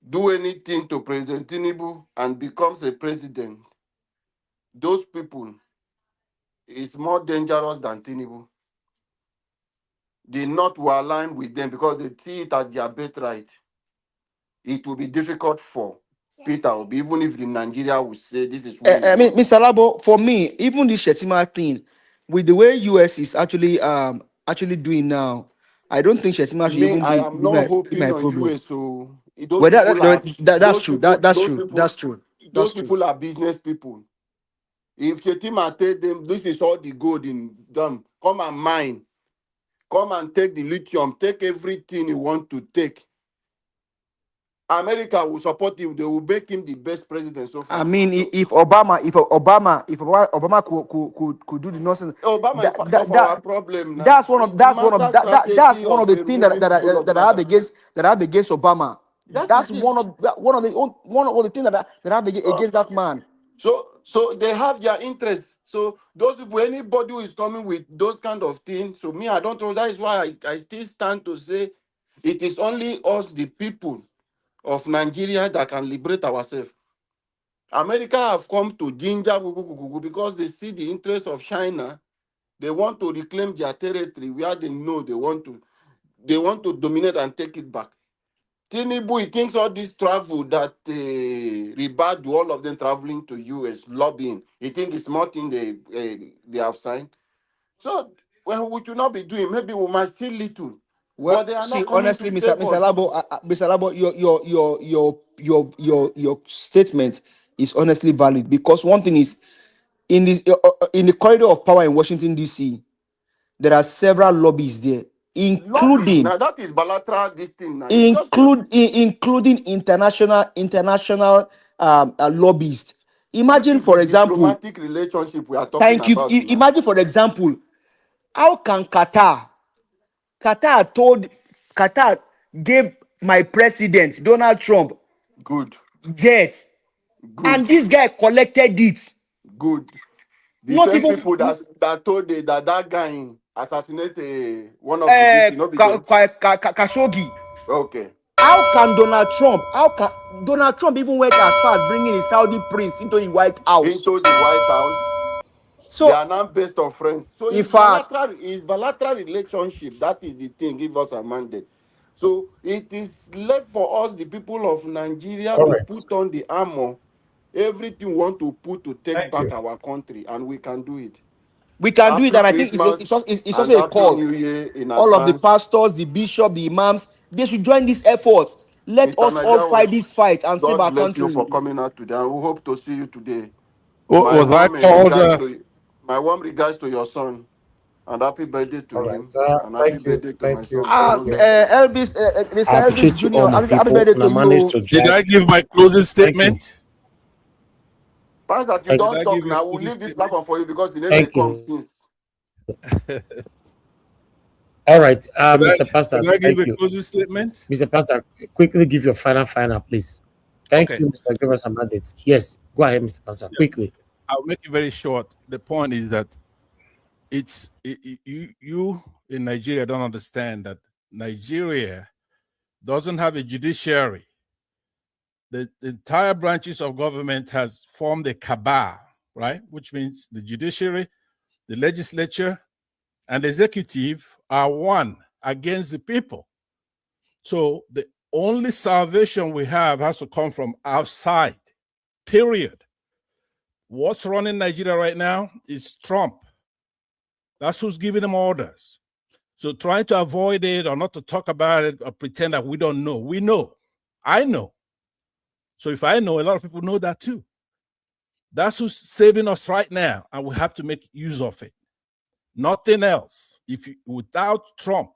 do anything to President Tinubu and becomes a president, those people is more dangerous than Tinubu. The North will align with them because they see it as their birthright. It will be difficult for Peter Obi, even if the Nigeria will say this is who we I mean, want. Mr. Labo, for me, even this Shetima thing, with the way US is actually doing now, I don't think Shetima should Me, even I am not be hoping my on problem. US. So Well, that's true. That's those true. people, That's true. That's those true. people are business people. If Shetima tell them this is all the gold in them, come and mine, come and take the lithium, take everything you want to take. America will support him. They will make him the best president so I far. mean, So if Obama could do the nonsense, Obama is that, part that, of our that problem now. that's one of It's master that's strategy one of of the things removing people of that I have matter. against Obama. That That's is it. one of the things that I have against that man. So they have their interests. So those people, anybody who is coming with those kind of things, so me, I don't know. That is why I still stand to say it is only us, the people of Nigeria, that can liberate ourselves. America have come to ginger because they see the interest of China. They want to reclaim their territory where they know they want to dominate and take it back. Tinubu, he thinks all this travel that Ribadu, all of them traveling to US, lobbying, he thinks it's more thing they have signed. So, well, we should not be doing. Maybe we might see little, Well, but they are see, not coming to honestly, Mr. save Mr. us. Labo, Mr. Labo, your statement is honestly valid because one thing is in the corridor of power in Washington D.C. there are several lobbies there, Lobbies. including Now, that is Balatra, this thing now. It's just a, including international lobbyists. this Imagine, is the for example, diplomatic relationship we are talking thank you. about now. Imagine, for example, how can Qatar told Qatar gave my president Donald Trump Good, jets, and good, this guy collected it. good. The Not same even people that told that guy assassinated one of the this, not be them. Khashoggi. Okay. How can Donald Trump even went as far as bringing a Saudi prince into the White House? Into the White House. They So, are now based on friends. So in fact, it's bilateral relationship. That is the thing. Give us a mandate. So it is left for us, the people of Nigeria, All to right. put on the armor everything we want to put to take Thank back you. our country, and we can do it. We can do it, Happy and I think Christmas it's and also a Happy call. New Year in All of the advance. pastors, the bishop, the imams, they should join this effort. Let Mr. us all Naija, fight this fight and save God our bless you country. for coming out today, and we hope to see you today. My Was I warm called? regards to you. My warm regards to your son, and happy birthday to All him, right. and happy Thank you. birthday to my Thank you. son Thank too. you. Elvis, I Mr. Elvis appreciate you all, Junior, my happy people. birthday And I to managed you. to Did drag. I give my closing Thank you. statement? Pastor, you Thank, Did don't I talk give you a now. We'll closing leave this statement? platform for you because you know they thank come you. since. All right, Did Mr. Pastor, I give thank a you. closing statement? Mr. Pastor, quickly give your final, please. Thank Okay. you, Mr. Give us a mandate. Yes, go ahead, Mr. Pastor, Yeah. quickly. I'll make it very short. The point is that you in Nigeria don't understand that Nigeria doesn't have a judiciary. The entire branches of government has formed a cabal, right? Which means the judiciary, the legislature, and the executive are one against the people. So the only salvation we have has to come from outside, period. What's running Nigeria right now is Trump. That's who's giving them orders. So trying to avoid it or not to talk about it or pretend that we don't know. We know. I know. So if I know, a lot of people know that too. That's who's saving us right now, and we have to make use of it. Nothing else. Without Trump,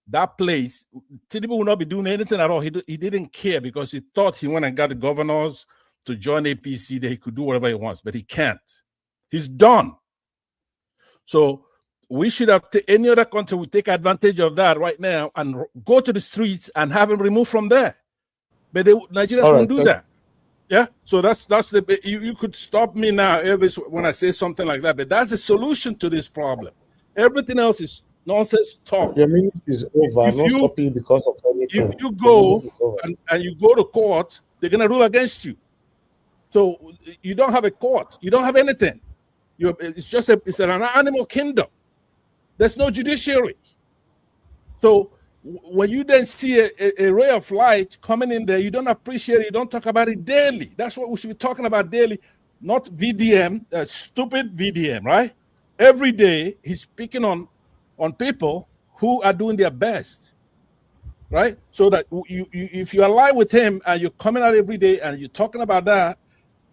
that place, Tinubu will not be doing anything at all. He didn't care because he thought he went and got the governors to join APC that he could do whatever he wants, but he can't. He's done. So we should have any other country would take advantage of that right now and go to the streets and have him removed from there. But Nigerians won't do that. Yeah. So that's the you could stop me now, Elvis, when I say something like that. But that's the solution to this problem. Everything else is nonsense talk. Your minute is over. I'm If not you stopping you because of anything. if you Your minute go is over. and you go to court, they're gonna rule against you. So you don't have a court. You don't have anything. It's just it's an animal kingdom. There's no judiciary. So when you then see a ray of light coming in there, you don't appreciate it. You don't talk about it daily. That's what we should be talking about daily, not VDM, stupid VDM, right? Every day he's picking on people who are doing their best, right? So that if you align with him and you're coming out every day and you're talking about that,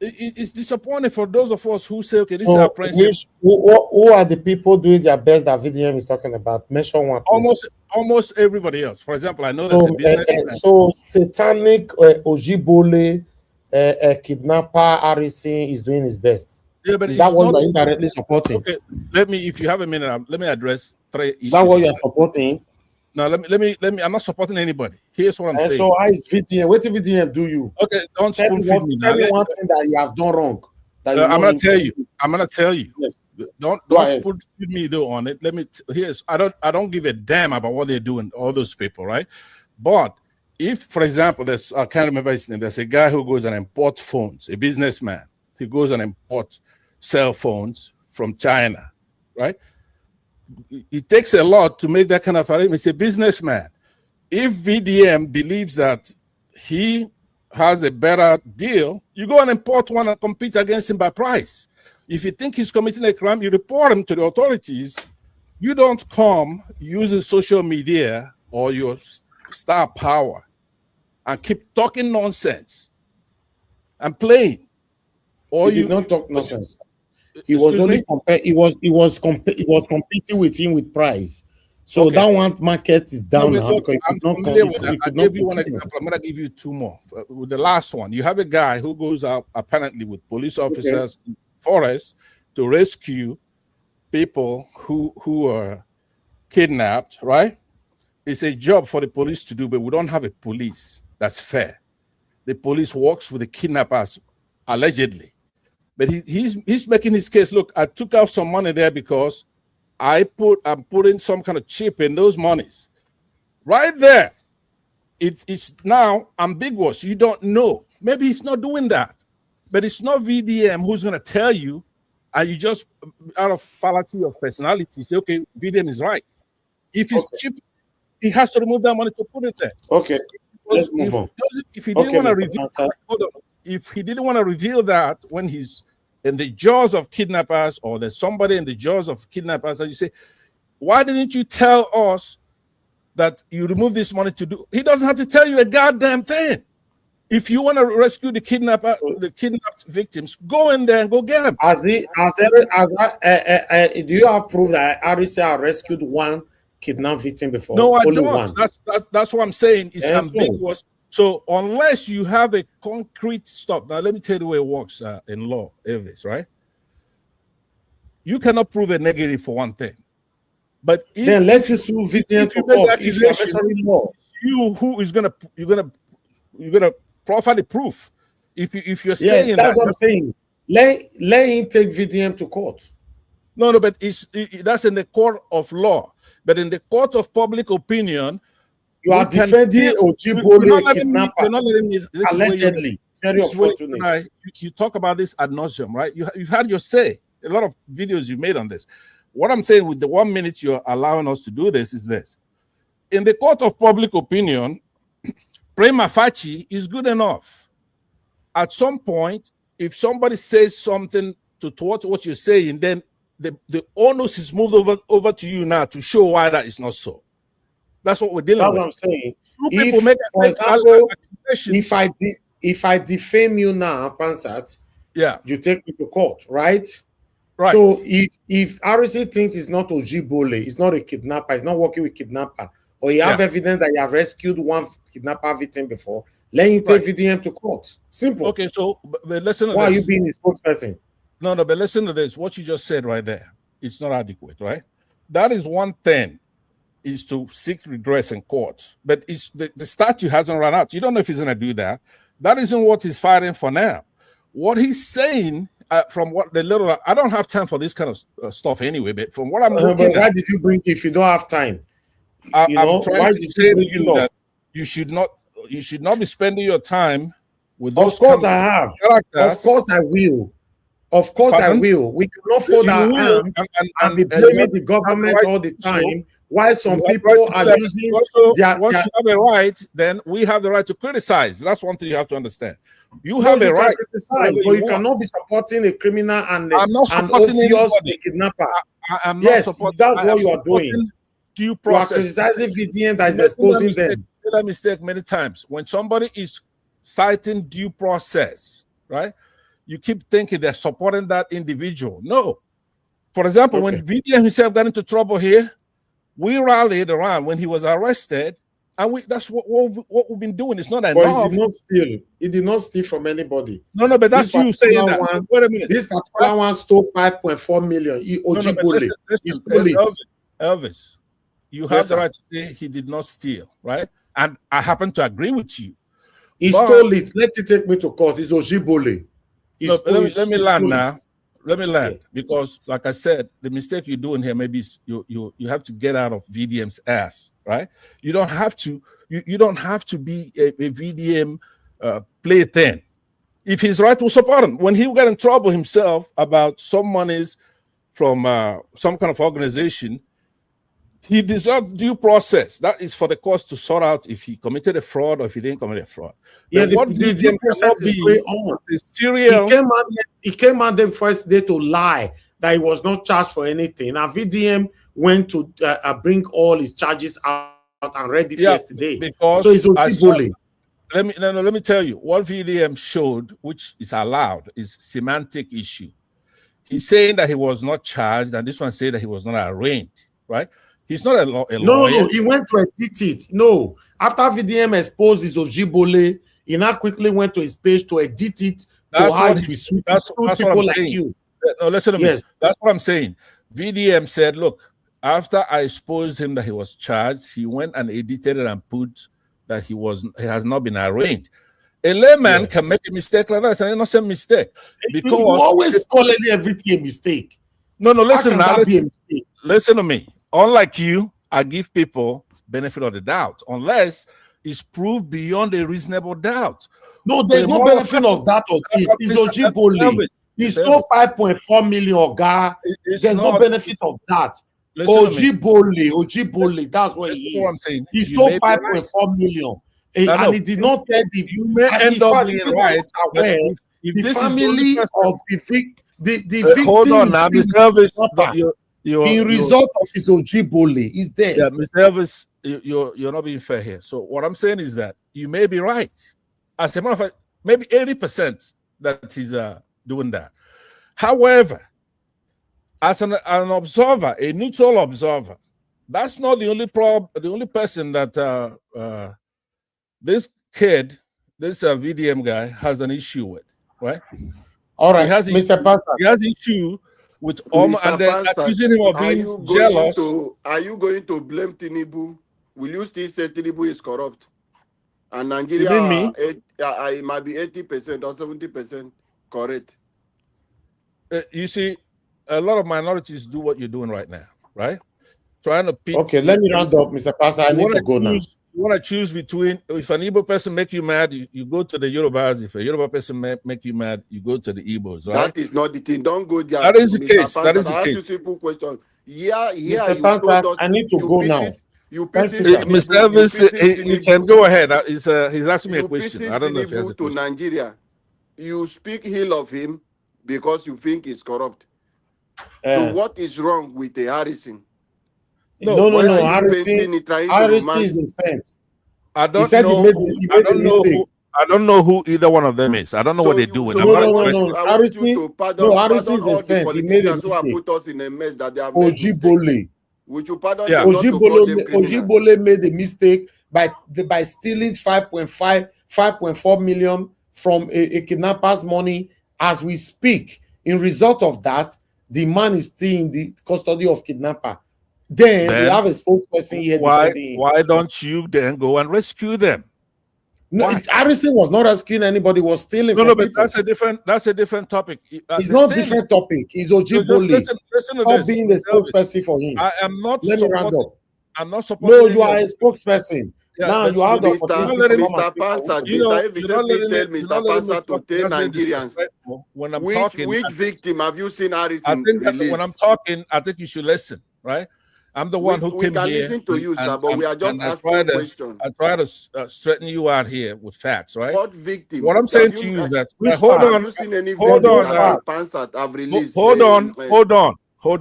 it's disappointing for those of us who say, okay, this is our So, principle. who are the people doing their best that VDM is talking about? Mention one, please. Almost everybody else. For example, I know So, there's a businessman. so satanic Ojibole kidnapper Harrison is doing his best. Yeah, but Is that it's what you not are indirectly supporting? okay. If you have a minute, let me address three issues. Is that what you are supporting? No, let me. I'm not supporting anybody. Here's what I'm saying. So how is VDM? What did VDM do you? Okay, don't Tell spoon me feed me now. Tell me one thing that you have done wrong. That you I'm want gonna him tell to you. do. I'm gonna tell you. Yes. Don't ahead. spoon feed me though on it. Let me. Here's. I don't give a damn about what they're doing. All those people, right? But if, for example, I can't remember his name. There's a guy who goes and imports phones. A businessman. He goes and imports cell phones from China, right? It takes a lot to make that kind of arrangement. He's a businessman. If VDM believes that he has a better deal, you go and import one and compete against him by price. If you think he's committing a crime, you report him to the authorities. You don't come using social media or your star power and keep talking nonsense and playing. Or He did not talk nonsense. He Excuse was only me? he was competing with him with price. So Okay. that one market is down No, but now look, because I'm familiar with that. I gave you one example. I'm going to give you two more. With the last one, you have a guy who goes out apparently with police officers in forest to rescue people who are kidnapped, right? It's a job for the police to do, but we don't have a police that's fair. The police works with the kidnappers, allegedly. But he's making his case. Look, I took out some money there because I'm putting some kind of chip in those monies. Right there, it's now ambiguous. You don't know. Maybe he's not doing that. But it's not VDM who's going to tell you, and you just, out of fallacy of personality, say, okay, VDM is right. If it's cheap, he has to remove that money to put it there. Okay, let's move on. If he didn't want to review, hold on. if he didn't want to reveal that when he's in the jaws of kidnappers, or there's somebody in the jaws of kidnappers, and you say, why didn't you tell us that you remove this money to do? He doesn't have to tell you a goddamn thing. If you want to rescue the kidnapped victims, go in there and go get them. Do you have proof that RCA rescued one kidnapped victim before? No, I Only don't. one. That's what I'm saying. It's Yeah, ambiguous. So unless you have a concrete stuff, now let me tell you the way it works in law, Elvis, right? You cannot prove a negative for one thing. But then let's sue Obidient for court. If you are mentioning law, you who is you're gonna proffer the proof. If you're yeah, saying that's that, what I'm saying. Let him take VDM to court. No, but that's in the court of law. But in the court of public opinion, you are defending Ojibole kidnapper. You're not letting me. Allegedly, very unfortunate. You talk about this ad nauseum, right? You've had your say. A lot of videos you made on this. What I'm saying with the 1 minute you're allowing us to do this is this. In the court of public opinion, prima facie is good enough. At some point, if somebody says something towards what you're saying, then the onus is moved over to you now to show why that is not so. That's what we're dealing with. That's what I'm saying. For example, if I defame you now, Pansat, yeah, you take me to court, right? Right. So if RC thinks it's not Ojibole, it's not a kidnapper, it's not working with kidnapper, or you have evidence that you have rescued one kidnapper victim before, let him take VDM to court. Simple. Okay, so but listen to Why this. are you being his spokesperson? No, but listen to this. What you just said right there, it's not adequate, right? That is one thing, is to seek redress in court. But it's the statute hasn't run out. You don't know if he's going to do that. That isn't what he's fighting for now. What he's saying, from what the little, I don't have time for this kind of stuff anyway, but from what I'm looking but why did you bring if you don't have time? I'm trying to say to you that you should not be spending your time with those. Of course I have. Characters. Of course I will. Of course I will. We cannot fold our arms and be blaming the government all the time. Why some people are using once you have a right, then we have the right to criticize. That's one thing you have to understand. You have a right to criticize, but you cannot be supporting a criminal and I'm not supporting anybody. Kidnapper. I'm not yes, supporting. that's what you are doing. Due process. You are criticizing VDN that is exposing them. That mistake many times. When somebody is citing due process, right? You keep thinking they're supporting that individual. No. For example, when VDM himself got into trouble here, we rallied around when he was arrested, and that's what we've been doing. It's not enough. But he did not steal. He did not steal from anybody. No, but that's you saying that. Wait a minute. This particular one stole 5.4 million. Elvis, you have the right to say he did not steal, right? And I happen to agree with you. He stole it. Let it take me to court. It's Ojibole. Let me land now. Let me land, because, like I said, the mistake you're doing here maybe is you have to get out of VDM's ass, right? You don't have to. You don't have to be a VDM plaything. If he's right, we'll support him. When he got in trouble himself about some monies from some kind of organization, he deserved due process. That is for the courts to sort out if he committed a fraud or if he didn't commit a fraud. Yeah, the due process is going on. He came out the first day to lie that he was not charged for anything. Now VDM went to bring all his charges out and read it yesterday. Because so it's Ojibole. Let me tell you what VDM showed, which is allowed, is semantic issue. He's saying that he was not charged, and this one said that he was not arraigned, right? He's not a lawyer. No, he went to edit it. No, after VDM exposed his Ojibole, he now quickly went to his page to edit it. That's what I'm saying. No, listen to me. That's what I'm saying. VDM said, look, after I exposed him that he was charged, he went and edited it and put that he has not been arraigned. A layman can make a mistake like that. It's an innocent mistake. Because you always call everything a mistake. No, listen now. Listen to me. Unlike you, I give people benefit of the doubt, unless it's proved beyond a reasonable doubt. No, there's no benefit of that of this. It's Ojibole. He stole 5.4 million, guy. There's no benefit of that. Ojibole, that's what he is. He stole 5.4 million. And he did not tell the. You may and end in up fact, being he was right, not but aware. if The this is the only family person, of the hold victim on is now, still Mr. Elvis, kidnapper. you're, In result of his Ojibole, is dead. yeah, Mr. Elvis, you're not being fair here. So what I'm saying is that you may be right. As a matter of fact, maybe 80% that he's doing that. However, as an observer, a neutral observer, that's not the only person that this kid, this VDM guy, has an issue with, right? All right, He has Mr. Pastor. he has issue with Mr. and then Pansat, accusing him of being jealous. are you going to blame Tinubu? Will you still say Tinubu is corrupt? And You Nigeria mean me? it might be 80% or 70% correct. You see, a lot of minorities do what you're doing right now, right? Trying to pick. Okay, let me round up, Mr. Pastor. I need to go now. You want to choose between, if an Igbo person make you mad, you go to the Yorubas. If a Yoruba person make you mad, you go to the Igbos, right? That is not the thing. Don't go there. That is the Mr. case. Pansat. That is I the ask case. you a simple question. Yeah, Mr. you Pansat, told us I need to go now. You Thank pieces you, sir. Mr. Tinubu, Elvis, you can go ahead. He's asking me a you question. pieces I don't know if he has a Tinubu to question. Nigeria. You speak ill of him because you think he's corrupt. So what is wrong with the Harrison? No. Why are you Harrison painting it, trying to Harrison romance? is a saint. I He don't said know. he made a mistake. I don't know who either one of them is. I don't know what they're doing. I'm No. not interested. I want you to Harrison pardon is a all the saint. He made a politicians who have mistake. put us in a mess that they have made mistakes. Ojibole. We should pardon Yeah. them, not to call them criminals. Ojibole made a mistake by stealing 5.4 million from a kidnapper's money as we speak. In result of that, the man is still in the custody of kidnapper. Then we have a spokesperson here defending him. Why don't you then go and rescue them? No, Harrison was not rescuing anybody, was stealing from but people. that's a different topic. It's not a different topic. It's Ojibole. Listen to Stop this. being the spokesperson for him. I am not Let me round supporting. up. I'm not supporting. No, you are a spokesperson. Yeah, now but you have the Mr. opportunity to come Mr. and Pansat, You know, Mr. Evans, let me tell Mr. Pansat to tell Nigerians. When I'm talking, Which victim have you seen Harrison I think that release? when I'm talking, I think you should listen, right? I'm the one who we came can here. listen to you, sir, but we are just asking questions. I try to straighten you out here with facts, right? What victim? What I'm saying to you is that hold on. Have you seen any hold victim on, that Pansat have released? Hold on.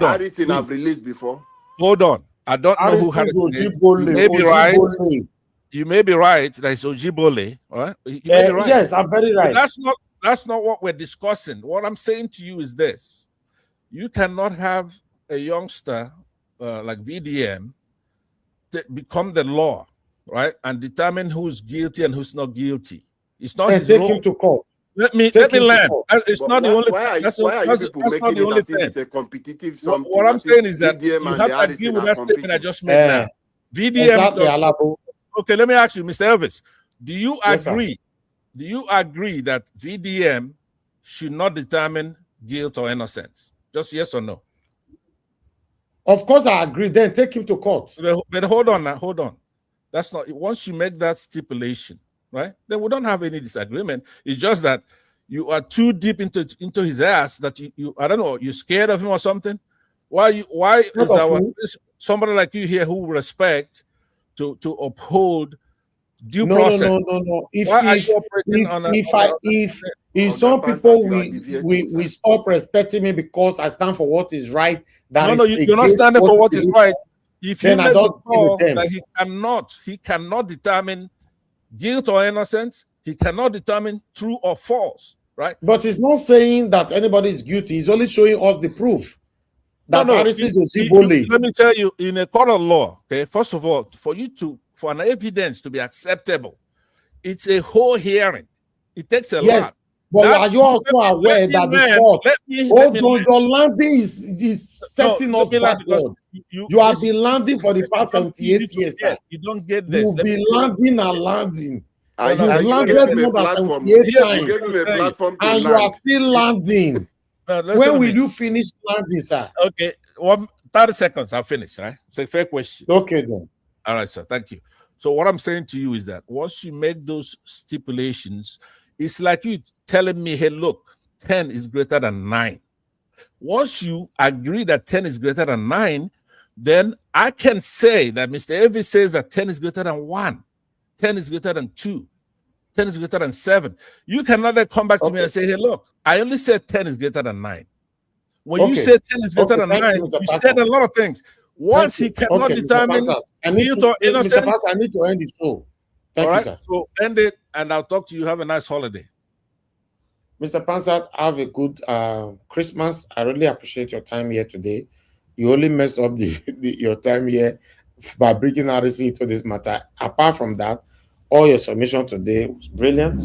Harrison have released before. Hold on. I don't know who Harrison is. You may be right. You may be right. That it's Ojibole, right? You may be right. Yes, I'm very right. But that's not what we're discussing. What I'm saying to you is this: you cannot have a youngster like VDM become the law, right, and determine who's guilty and who's not guilty. It's not his take role. him to court. Let me land. It's not the only. Why are you people making it as if it's a competitive something? What I'm saying is that you have to agree with that statement I just made now. VDM. Okay, let me ask you, Mr. Elvis. Do you agree? Do you agree that VDM should not determine guilt or innocence? Just yes or no? Of course, I agree. Then take him to court. But hold on now. Hold on. That's not. Once you make that stipulation, right? Then we don't have any disagreement. It's just that you are too deep into his ass that you I don't know. You're scared of him or something. Why is somebody like you here who respect to uphold due process? No. If some people we stop respecting me because I stand for what is right, you're not standing for what is right. If you make the call that he cannot determine guilt or innocence, he cannot determine true or false, right? But it's not saying that anybody is guilty. He's only showing us the proof. Let me tell you, in a court of law, okay, first of all, for an evidence to be acceptable, it's a whole hearing. It takes a lot. But are you also aware that the court, your landing is setting us backward? You have been landing for the past 78 years. You don't get this. You've been landing and landing. You've landed more than 78 times. And you are still landing. When will you finish landing, sir? Okay, 30 seconds, I'll finish, right? It's a fair question. Okay, then. All right, sir, thank you. So what I'm saying to you is that once you make those stipulations, it's like you telling me, hey, look, 10 is greater than 9. Once you agree that 10 is greater than 9, then I can say that Mr. Evie says that 10 is greater than 1. 10 is greater than 2. 10 is greater than 7. You cannot then come back to me and say, hey, look, I only said 10 is greater than 9. When you say 10 is greater than Thank 9, you, Mr. you Pastor. said a lot of things. Once he cannot Okay, Mr. determine Pastor, I need guilt to, or innocence, Mr. Pastor, I need to end the show. Thank all you, right, sir. so end it, and I'll talk to you. Have a nice holiday. Mr. Pansat, have a good Christmas. I really appreciate your time here today. You only messed up your time here by bringing RC into this matter. Apart from that, all your submission today was brilliant.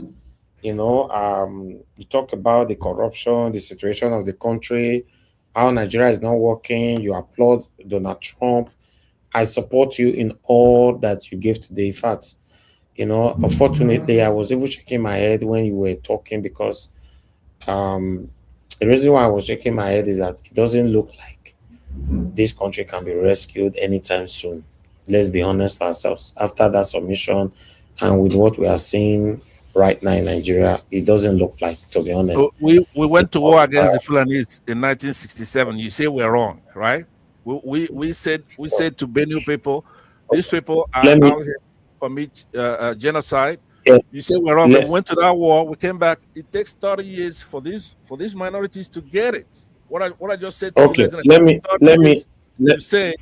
You know, you talk about the corruption, the situation of the country, how Nigeria is not working. You applaud Donald Trump. I support you in all that you gave today. In fact, you know, unfortunately, I was even shaking my head when you were talking because the reason why I was shaking my head is that it doesn't look like this country can be rescued anytime soon. Let's be honest with ourselves. After that submission and with what we are seeing right now in Nigeria, it doesn't look like, to be honest. So we went to war against the Fulanis in 1967. You say we're wrong, right? We said to Benue people, these people are Let me, out here to commit genocide. yeah, You say we're wrong. let, We went to that war. We came back. It takes 30 years for these minorities to get it. What I just said to you, okay, less than let me, 30 years to say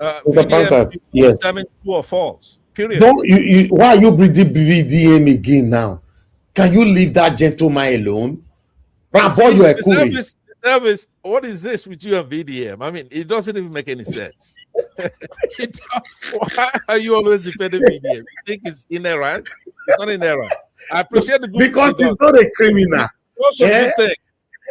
Mr. VDM Pansat, yes. determine true or false. Period. Don't why are you breathing VDM again now? Can you leave that gentleman alone? You Rambo, see, you are the service, what is this with you and VDM? I mean, it doesn't even make any sense. Why are you always defending VDM? You think it's inerrant? It's not inerrant. I appreciate the good because things he's not a criminal. also Eh? good thing.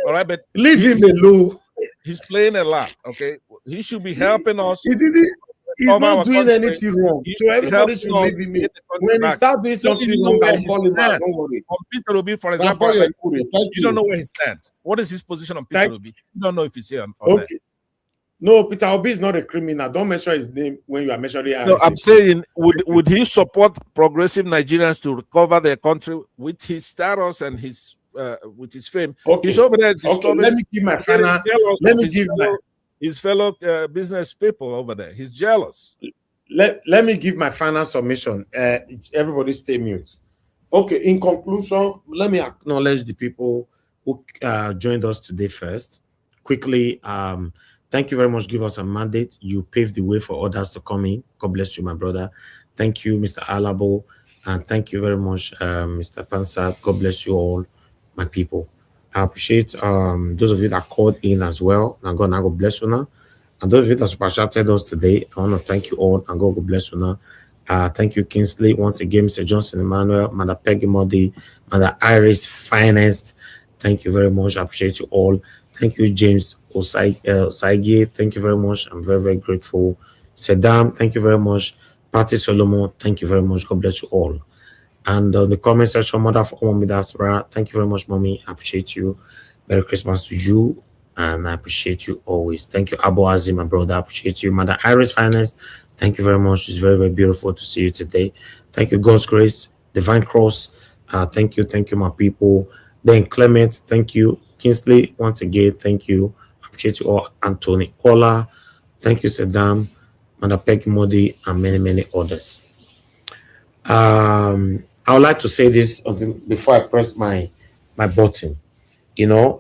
All right, but Leave him alone. He's playing a lot. Okay, he should be helping us. He's cover not our doing country. anything wrong. He So should be everybody helping should us leave him get in. the country When he back. start doing You don't something even know wrong, where I'll he call him out. stands. Don't worry. On Peter Obi, for Rambo, example, like, thank you don't you. know where he stands. What is his position on Peter Obi? You don't know if he's here or not. Okay. No, Peter Obi is not a criminal. Don't mention his name when you are mentioning No, RC. I'm saying, would he support progressive Nigerians to recover their country with his status and his with his fame? Okay. He's over there Okay, disturbing. let me give my getting final. jealous Let of me give my. his fellow business people over there. He's jealous. Let me give my final submission. Everybody stay mute. Okay, in conclusion, let me acknowledge the people who joined us today first. Quickly, thank you very much. Give us a mandate. You paved the way for others to come in. God bless you, my brother. Thank you, Mr. Alabo. And thank you very much, Mr. Pansat. God bless you all, my people. I appreciate those of you that called in as well. And God bless you now. And those of you that super chatted us today, I want to thank you all and God bless you now. Thank you, Kingsley. Once again, Mr. Johnson Emmanuel, Mother Peggy Modi, Mother Iris Finest. Thank you very much. I appreciate you all. Thank you, James Osaige. Thank you very much. I'm very, very grateful. Sedam, thank you very much. Patty Solomon, thank you very much. God bless you all. And the comment section, Mother for Mommy Diaspora, thank you very much, Mommy. I appreciate you. Merry Christmas to you. And I appreciate you always. Thank you, Abu Azim, my brother. I appreciate you. Mother Iris Finest, thank you very much. It's very, very beautiful to see you today. Thank you, God's Grace, Divine Cross. Thank you, my people. Then Clement, thank you. Kingsley, once again, thank you. I appreciate you all. Anthony Ola, thank you, Saddam, Mother Peggy Modi, and many, many others. I would like to say this before I press my button. You know,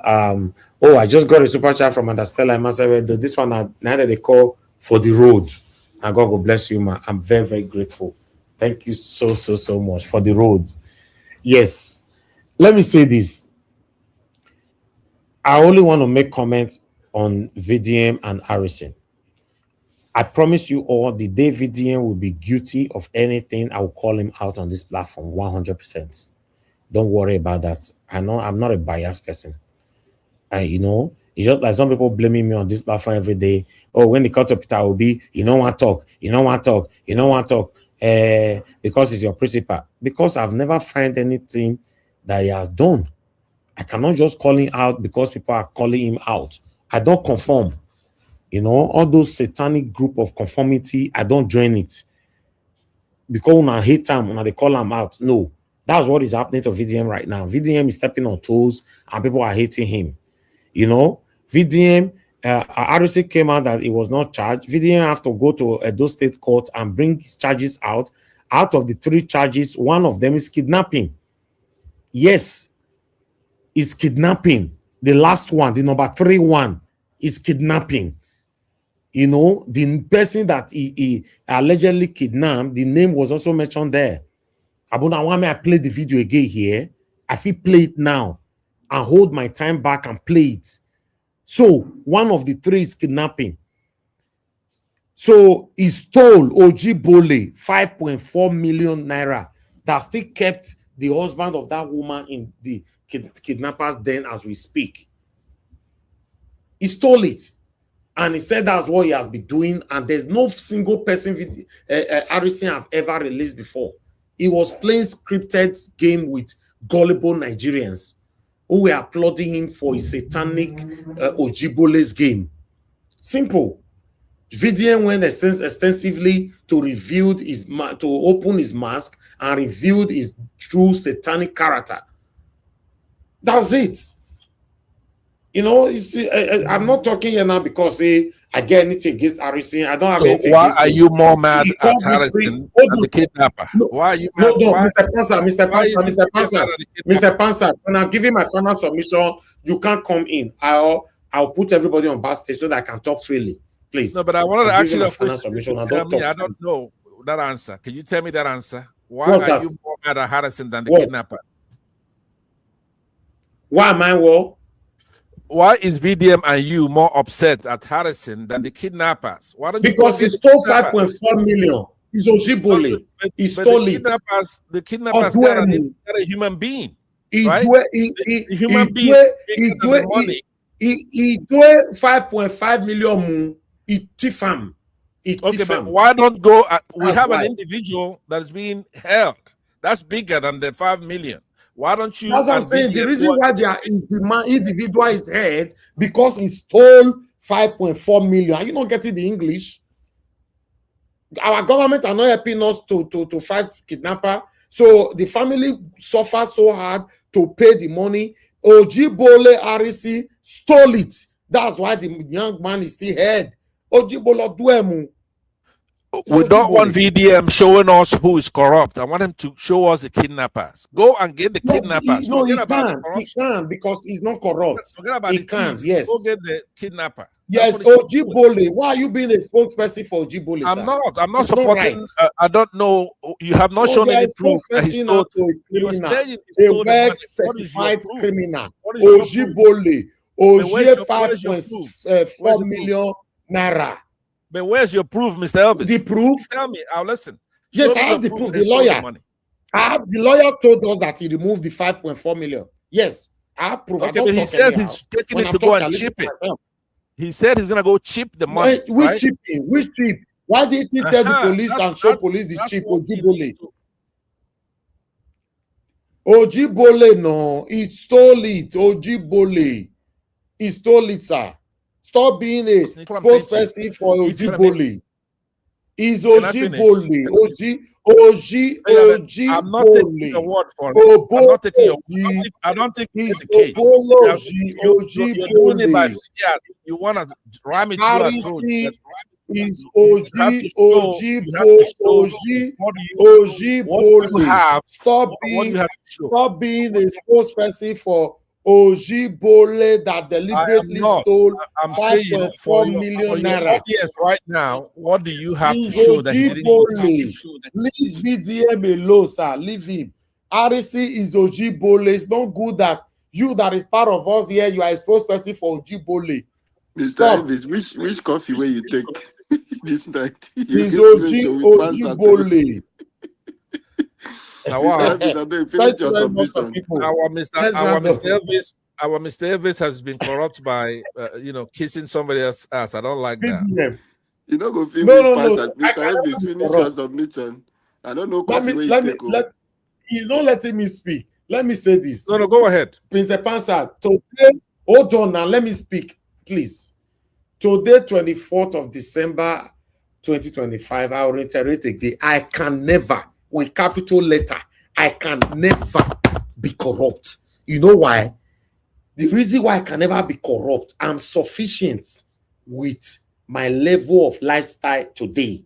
I just got a super chat from Stella Masawedo. This one now that they call for the road. And God will bless you, ma. I'm very, very grateful. Thank you so, so, so much for the road. Yes. Let me say this. I only want to make comments on VDM and Harrison. I promise you all, the day VDM will be guilty of anything, I will call him out on this platform 100%. Don't worry about that. I know I'm not a biased person. You know, it's just like some people blaming me on this platform every day. Oh, when the cut of Peter Obi, you don't want to talk, because it's your principal. Because I've never found anything that he has done. I cannot just call him out because people are calling him out. I don't conform. You know, all those satanic group of conformity, I don't join it. Because when I hate him, when they call him out, no. That's what is happening to VDM right now. VDM is stepping on toes and people are hating him. You know, VDM, RC came out that he was not charged. VDM have to go to Edo State Court and bring his charges out Out of the 3 charges, one of them is kidnapping. Yes, is kidnapping. The last one, the number 3 one, is kidnapping. You know, the person that he allegedly kidnapped, the name was also mentioned there. Abuna, why may I play the video again here? I feel play it now and hold my time back and play it. So one of the 3 is kidnapping. So he stole Ojibole 5.4 million naira that still kept the husband of that woman in the kidnappers den as we speak. He stole it. And he said that's what he has been doing. And there's no single person Harrison have ever released before. He was playing scripted game with gullible Nigerians who were applauding him for his satanic Ojibole's game. Simple. VDM went extensively to reveal to open his mask and revealed his true satanic character. That's it. You know, you see, I'm not talking here now because I get anything against Harrison. I don't have anything why against are him. you more mad at Harrison than the kidnapper? Why are you mad? No, Why? Mr. Panzer, when I'm giving my final submission, you can't come in. I'll put everybody on backstage so that I can talk freely. Please. No, but I wanted to ask you a question. Submission. I don't know that answer. Can you tell me that answer? Why What's are that? you more mad at Harrison than the kidnapper? Why am I what? Why is BDM and you more upset at Harrison than the kidnappers? Why don't you because he stole 5.4 million. He's Ojibole. He stole it. The kidnappers got a human being. Right? He do 5.5 million. He thief him. Okay, but why don't go? We have an individual that is being held. That's bigger than the 5 million. Why don't you? That's what I'm saying. The reason why the individual is held because he stole 5.4 million. Are you not getting the English? Our government are not helping us to fight kidnapper. So the family suffered so hard to pay the money. Ojibole RC stole it. That's why the young man is still held. Ojibole Duemu. We don't want VDM showing us who is corrupt. I want him to show us the kidnappers. Go and get the kidnappers. No, he can because he's not corrupt. Forget about the thief. Yes. Go get the kidnapper. Yes, Ojibole. Why are you being a spokesperson for Ojibole? I'm not supporting. I don't know. You have not shown any proof that he stole. You are saying he stole the money. Certified criminal. Ojibole. Oje 5.4 million naira. But where's your proof, Mr. Elvis? The proof? Tell me. I'll listen. Yes, I have the proof. The lawyer. The lawyer told us that he removed the 5.4 million. Yes, I have proof. Okay, but he said he's taking it to go and chip it. He said he's gonna go chip the money. Which chipping? Which chip? Why didn't he tell the police and show police the chip? Ojibole. Ojibole, no, he stole it. Ojibole, he stole it, sir. Stop being a spokesperson for Ojibole. Is Ojibole. Ojibole. I'm not taking your word for it. I'm not taking your word. I don't think it's the case. You're doing it by fear. You want to ram it through our throat. Is Ojibole. Stop being a spokesperson for Ojibole that deliberately stole 5.4 million naira. Yes, right now, what do you have to show that he didn't? Leave VDM alone, sir. Leave him. RC is Ojibole. It's not good that you that is part of us here, you are a spokesperson for Ojibole. Mr. Elvis, which coffee will you take this night? Is Ojibole. Our Mr. Elvis has been corrupt by kissing somebody else's ass. I don't like that. You know, go feel Mr. Elvis, finish your submission. I don't know. He's not letting me speak. Let me say this. No, go ahead. Prince Pansa, today, hold on now. Let me speak, please. Today, 24th of December, 2025, I will reiterate again. I can never, with capital letter, I can never be corrupt. You know why? The reason why I can never be corrupt, I'm sufficient with my level of lifestyle today.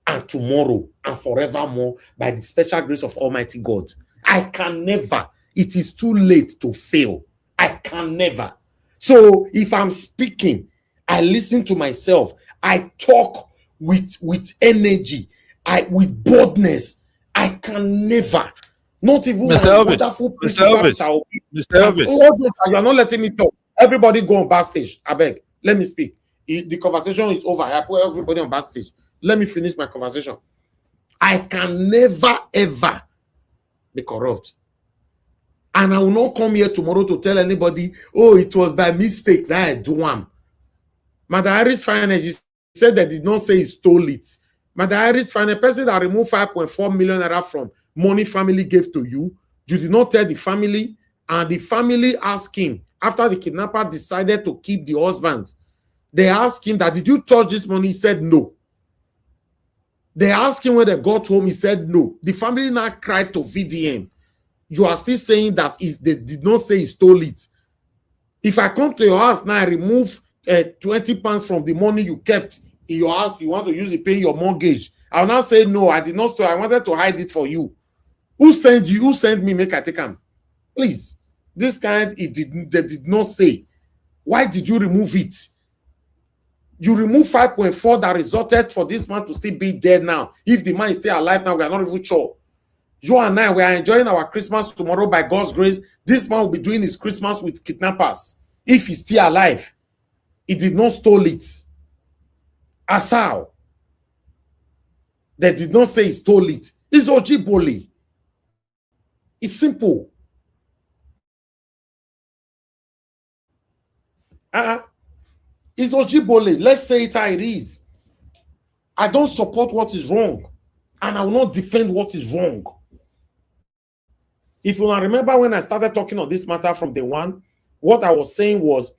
and tomorrow and forevermore by the special grace of Almighty God. I can never. It is too late to fail. I can never. So if I'm speaking, I listen to myself. I talk with energy, with boldness. I can never. Not even Mr. my Elvis, wonderful Mr. principal, Elvis, Mr. Obi. Mr. Elvis. All this, you are not letting me talk. Everybody go on backstage. I beg. Let me speak. The conversation is over. I put everybody on backstage. Let me finish my conversation. I can never, ever be corrupt. And I will not come here tomorrow to tell anybody, oh, it was by mistake that I do one. Madam Harris Finance, you said they did not say he stole it. Madam Harris Finance, person that removed 5.4 million naira from money family gave to you, you did not tell the family, and the family asked him, after the kidnapper decided to keep the husband, they asked him that, did you touch this money? He said no. They asked him when they got home, he said no. The family now cried to VDM. You are still saying that they did not say he stole it. If I come to your house now, I remove 20 pounds from the money you kept in your house, you want to use it pay your mortgage. I'll now say, no, I did not steal. I wanted to hide it for you. Who sent you? Who sent me? Make I take him. Please. This kind, they did not say. Why did you remove it? You remove 5.4 that resulted for this man to still be dead now. If the man is still alive now, we are not even sure. You and I, we are enjoying our Christmas tomorrow by God's grace. This man will be doing his Christmas with kidnappers. If he's still alive, he did not steal it. As how? They did not say he stole it. It's Ojibole. It's simple. It's Ojibole. Let's say it how it is. I don't support what is wrong, and I will not defend what is wrong. If you remember when I started talking on this matter from day one, what I was saying was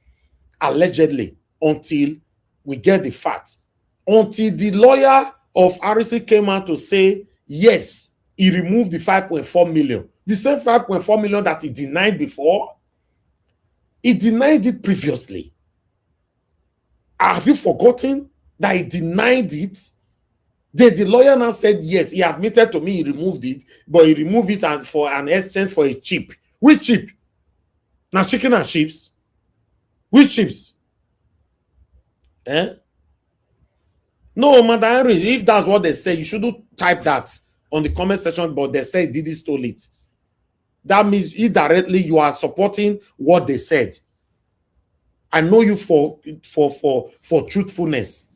allegedly until we get the facts. Until the lawyer of RC came out to say, yes, he removed the 5.4 million. The same 5.4 million that he denied before, he denied it previously. Have you forgotten that he denied it? The lawyer now said, yes, he admitted to me he removed it, but he removed it for an exchange for a chip. Which chip? Now chicken and chips? Which chips? Eh? No, Madam Henry, if that's what they say, you shouldn't type that on the comment section, but they say Diddy stole it. That means indirectly you are supporting what they said. I know you for truthfulness.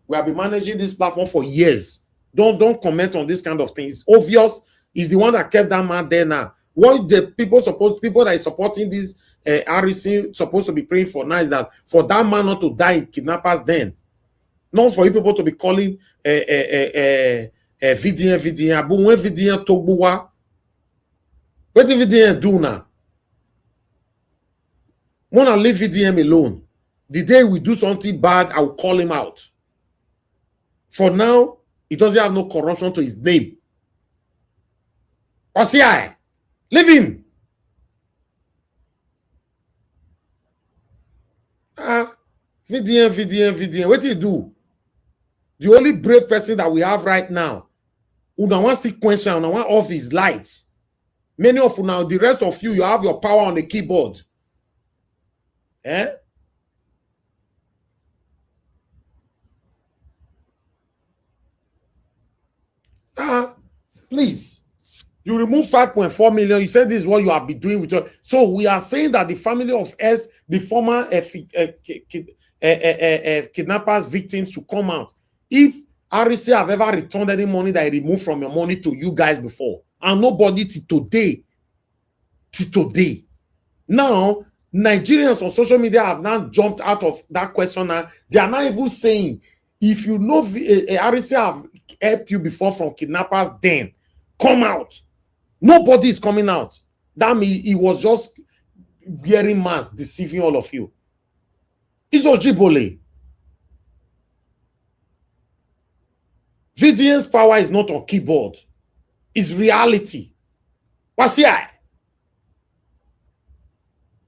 We have been managing this platform for years. Don't comment on this kind of things. Obvious is the one that kept that man there now. What the people that are supporting this REC supposed to be praying for now is that for that man not to die in kidnappers then. Not for you people to be calling VDN. But when VDN Togbuwa, what did VDN do now? Wanna leave VDM alone. The day we do something bad, I will call him out. For now, he doesn't have no corruption to his name. Osia, leave him. VDM. What do you do? The only brave person that we have right now, who don't want sequential, who don't want off his lights. Many of you now, the rest of you, you have your power on the keyboard. Eh? Please. You remove 5.4 million. You said this is what you have been doing with your. So we are saying that the family of S, the former kidnappers victims, should come out. If REC have ever returned any money that I removed from your money to you guys before, and nobody till today. Now, Nigerians on social media have now jumped out of that question. Now they are not even saying, if you know REC have helped you before from kidnappers, then come out. Nobody is coming out. That means he was just wearing masks, deceiving all of you. It's Ojibole. VDN's power is not on keyboard. It's reality. What's here?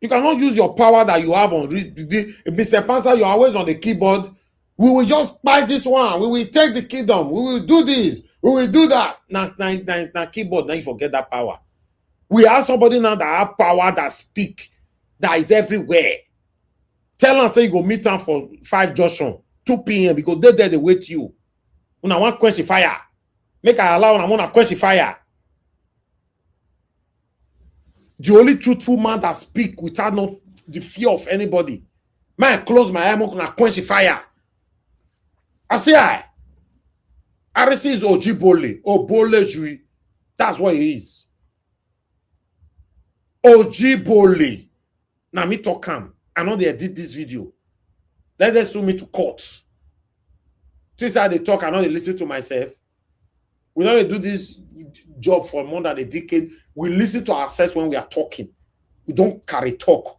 You cannot use your power that you have on Mr. Panzer. You're always on the keyboard. We will just buy this one. We will take the kingdom. We will do this. We will do that. Now keyboard, now you forget that power. We have somebody now that have power that speak, that is everywhere. Tell them say you go meet them for 5 junction, 2 p.m. because they there they wait you. Una want quench the fire. Make I allow una want to quench the fire. The only truthful man that speak without no the fear of anybody. Man, close my eye, I'm gonna quench the fire. I say I. RC is Ojibole. Obole Jui. That's what it is. Ojibole. Now me talk him. I know they edit this video. Let them sue me to court. Since I they talk, I know they listen to myself. We don't do this job for more than a decade. We listen to ourselves when we are talking. We don't carry talk.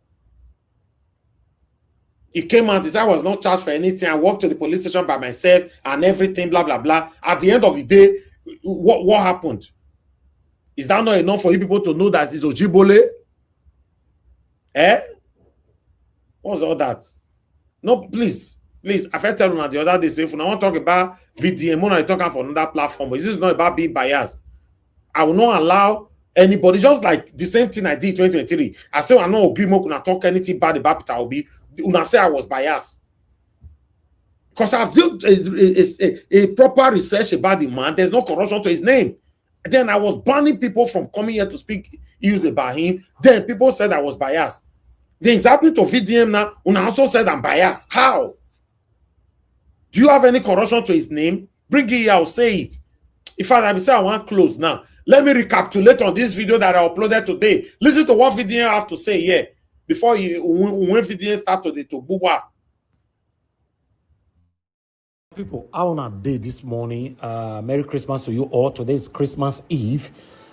He came out, he said I was not charged for anything. I walked to the police station by myself and everything, blah, blah, blah. At the end of the day, what happened? Is that not enough for you people to know that it's Ojibole? Eh? What's all that? No, please. I've heard tell you the other day, say, if I want to talk about VDM, I'm talking for another platform, but this is not about being biased. I will not allow anybody, just like the same thing I did in 2023. I say, I know Obi Mo can talk anything bad about Peter Obi. Una say I was biased. Because I've done a proper research about the man. There's no corruption to his name. Then I was banning people from coming here to speak news about him. Then people said I was biased. Then it's happening to VDM now. Una also said I'm biased. How? Do you have any corruption to his name? Bring it here, I'll say it. In fact, I will say I want to close now. Let me recapitulate on this video that I uploaded today. Listen to what VDM have to say here. Before when VDM start to booba. People, on a day this morning, Merry Christmas to you all. Today is Christmas Eve.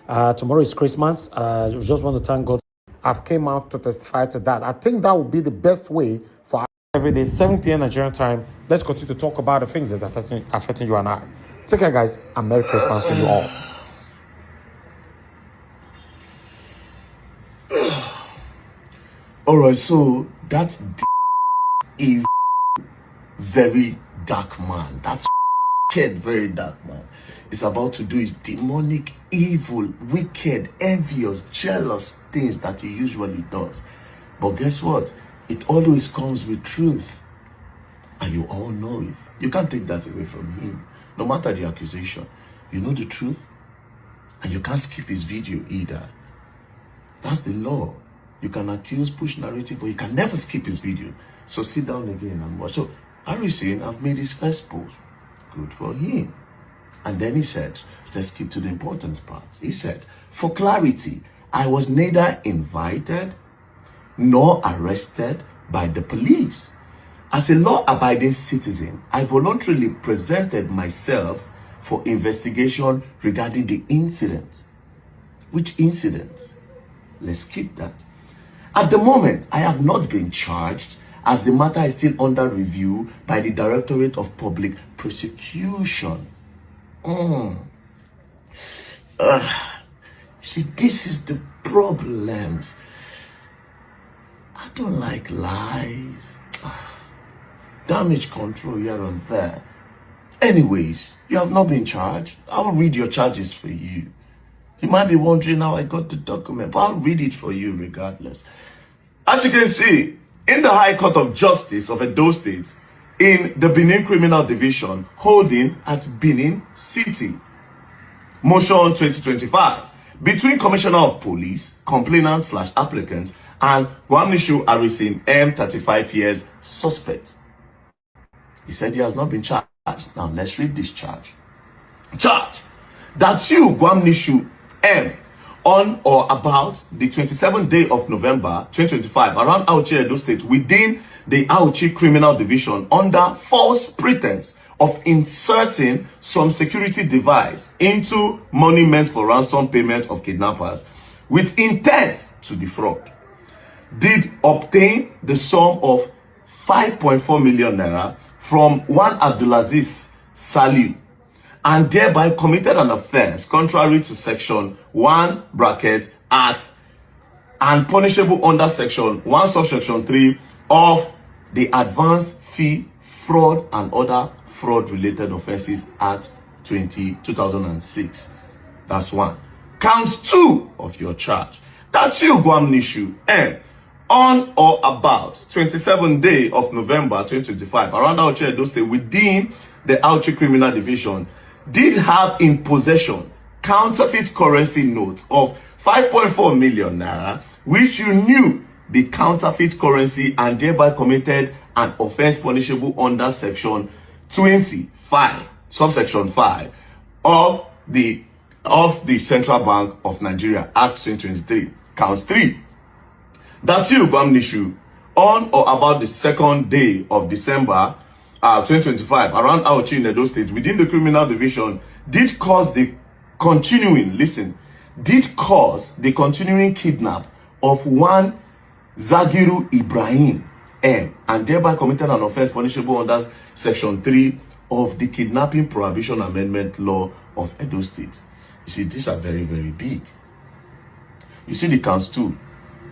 Tomorrow is Christmas. We just want to thank God. I've came out to testify to that. I think that would be the best way for every day, 7 p.m. Nigerian time. Let's continue to talk about the things that are affecting you and I. Take care, guys, and Merry Christmas to you all. All right, so that's a very dark man. That's very dark man. Is about to do his demonic, evil, wicked, envious, jealous things that he usually does. But guess what? It always comes with truth. And you all know it. You can't take that away from him. No matter the accusation, you know the truth. And you can't skip his video either. That's the law. You can accuse, push narrative, but you can never skip his video. So sit down again and watch. So Harrison, I've made his first post. Good for him. And then he said, let's skip to the important parts. He said, for clarity, I was neither invited nor arrested by the police. As a law-abiding citizen, I voluntarily presented myself for investigation regarding the incident. Which incident? Let's skip that. At the moment, I have not been charged as the matter is still under review by the Directorate of Public Prosecution. See, this is the problem. I don't like lies. Damage control here and there. Anyways, you have not been charged. I'll read your charges for you. You might be wondering how I got the document, but I'll read it for you regardless. As you can see, in the High Court of Justice of Edo State, in the Benin Criminal Division, holding at Benin City, Motion 2025, between Commissioner of Police, complainant/applicant, and Gwamnishu Harrison, M, 35 years, suspect. He said he has not been charged. Now let's read this charge. Charge that you, Gwamnishu M, on or about the 27th day of November 2025, around Auchi, Edo State, within the Auchi Criminal Division, under false pretense of inserting some security device into money meant for ransom payment of kidnappers, with intent to defraud, did obtain the sum of 5.4 million naira from one Abdulaziz Saliu, and thereby committed an offense contrary to section 1 bracket at and punishable under section 1 subsection 3 of the Advance Fee Fraud and Other Fraud-Related Offences Act 2006. That's one. Count 2 of your charge. That's you, Guamnishu. And on or about 27th day of November 2025, around Auchi Edo State, within the Auchi Criminal Division, did have in possession counterfeit currency notes of 5.4 million naira, which you knew be counterfeit currency and thereby committed an offense punishable under section 25, subsection 5 of the Central Bank of Nigeria Act 2023. Counts 3. That you, Gwamnishu, on or about the 2nd day of December 2025, around Auchi in Edo State, within the criminal division, did cause the continuing kidnap of one Zagiru Ibrahim M, and thereby committed an offense punishable under section 3 of the Kidnapping Prohibition Amendment Law of Edo State. You see, these are very, very big. You see the counts 2.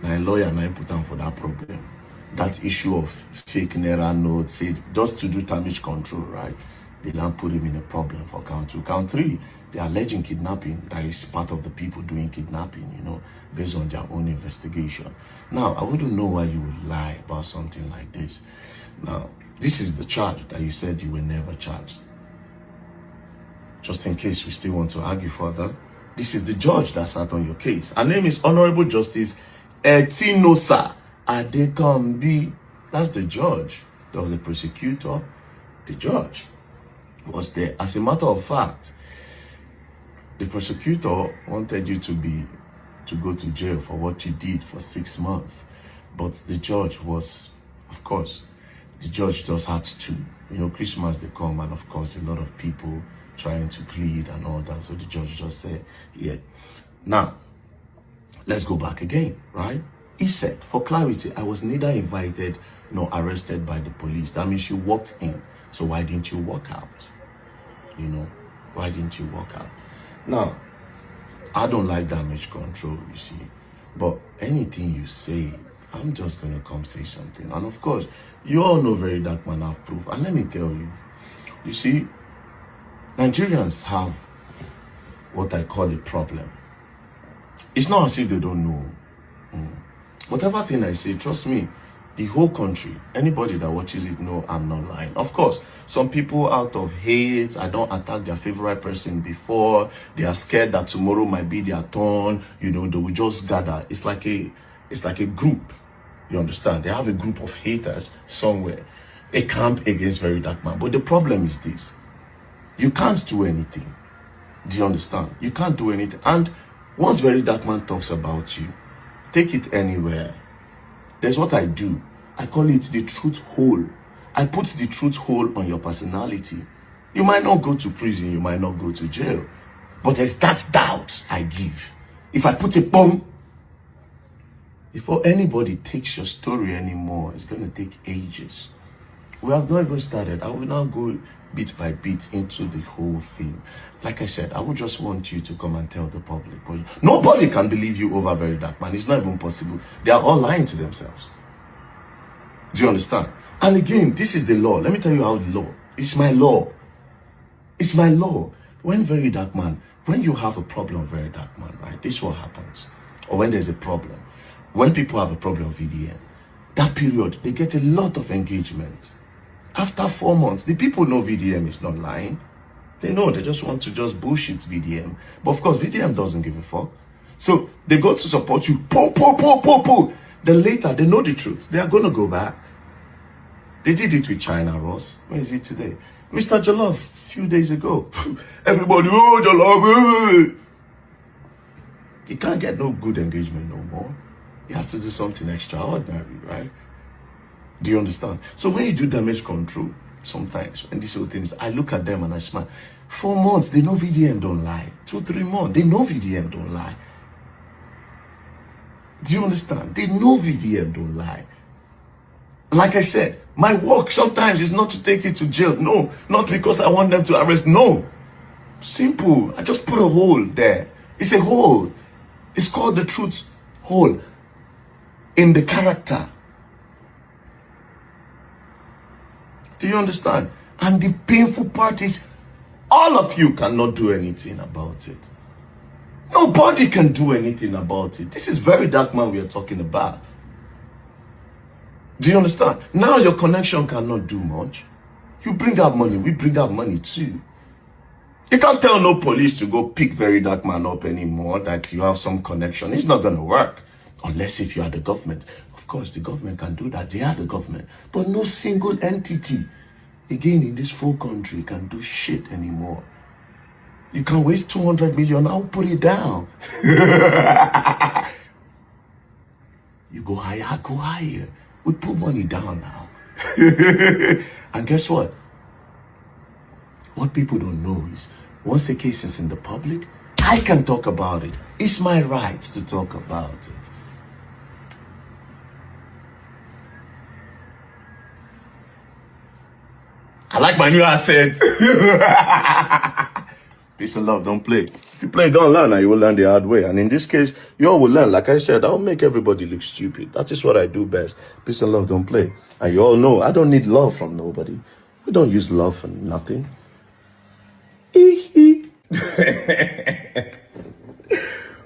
Now a lawyer now put down for that problem. That issue of fake Naira notes, say, just to do damage control, right? They now put him in a problem for count 2. Count 3, they are alleging kidnapping. That is part of the people doing kidnapping, you know, based on their own investigation. Now, I wouldn't know why you would lie about something like this. Now, this is the charge that you said you were never charged. Just in case we still want to argue further, this is the judge that sat on your case. Her name is Honorable Justice Etinosa Adekambi. That's the judge. That was the prosecutor. The judge was there. As a matter of fact, the prosecutor wanted you to go to jail for what you did for 6 months. But the judge was, of course, the judge just had to. You know, Christmas they come, and of course a lot of people trying to plead and all that. So the judge just said, yeah. Now, let's go back again, right? He said, for clarity, I was neither invited nor arrested by the police. That means you walked in. So why didn't you walk out? You know, why didn't you walk out? Now, I don't like damage control, you see. But anything you say, I'm just going to come say something. And of course, you all know very dark man have proof. And let me tell you, you see, Nigerians have what I call a problem. It's not as if they don't know. Whatever thing I say, trust me, the whole country, anybody that watches it know I'm not lying. Of course, some people out of hate, I don't attack their favorite person before. They are scared that tomorrow might be their turn. You know, they will just gather. It's like a group. You understand? They have a group of haters somewhere. A camp against very dark man. But the problem is this. You can't do anything. Do you understand? You can't do anything. And once very dark man talks about you, take it anywhere. There's what I do. I call it the truth hole. I put the truth hole on your personality. You might not go to prison, you might not go to jail, but there's that doubt I give. If I put a bomb, before anybody takes your story anymore, it's going to take ages. We have not even started. I will now go bit by bit into the whole thing. Like I said, I would just want you to come and tell the public. But nobody can believe you over very dark man. It's not even possible. They are all lying to themselves. Do you understand? And again, this is the law. Let me tell you how the law. It's my law. It's my law. When very dark man, when you have a problem, very dark man, right? This is what happens. Or when there's a problem. When people have a problem with VDN, that period, they get a lot of engagement. After 4 months, the people know VDM is not lying. They know, they just want to just bullshit VDM. But of course, VDM doesn't give a fuck. So they go to support you. Then later, they know the truth. They are going to go back. They did it with China, Ross. Where is it today? Mr. Jollof, a few days ago. Everybody, oh, Jollof. He can't get no good engagement no more. He has to do something extraordinary, right? Do you understand? So when you do damage control, sometimes, and these whole things, I look at them and I smile. 4 months, they know VDM don't lie. 2, 3 months, they know VDM don't lie. Do you understand? They know VDM don't lie. Like I said, my work sometimes is not to take it to jail. No, not because I want them to arrest. No. Simple. I just put a hole there. It's a hole. It's called the truth hole in the character. Do you understand? And the painful part is, all of you cannot do anything about it. Nobody can do anything about it. This is very dark man we are talking about. Do you understand? Now your connection cannot do much. You bring out money, we bring out money too. You can't tell no police to go pick very dark man up anymore that you have some connection. It's not going to work. Unless if you are the government. Of course, the government can do that. They are the government. But no single entity, again, in this full country can do shit anymore. You can waste 200 million. I'll put it down. You go higher, I go higher. We put money down now. And guess what? What people don't know is, once the case is in the public, I can talk about it. It's my right to talk about it. I like my new accent. Peace and love, don't play. If you play, don't learn, and you will learn the hard way. And in this case, you all will learn. Like I said, I'll make everybody look stupid. That is what I do best. Peace and love, don't play. And you all know, I don't need love from nobody. We don't use love for nothing.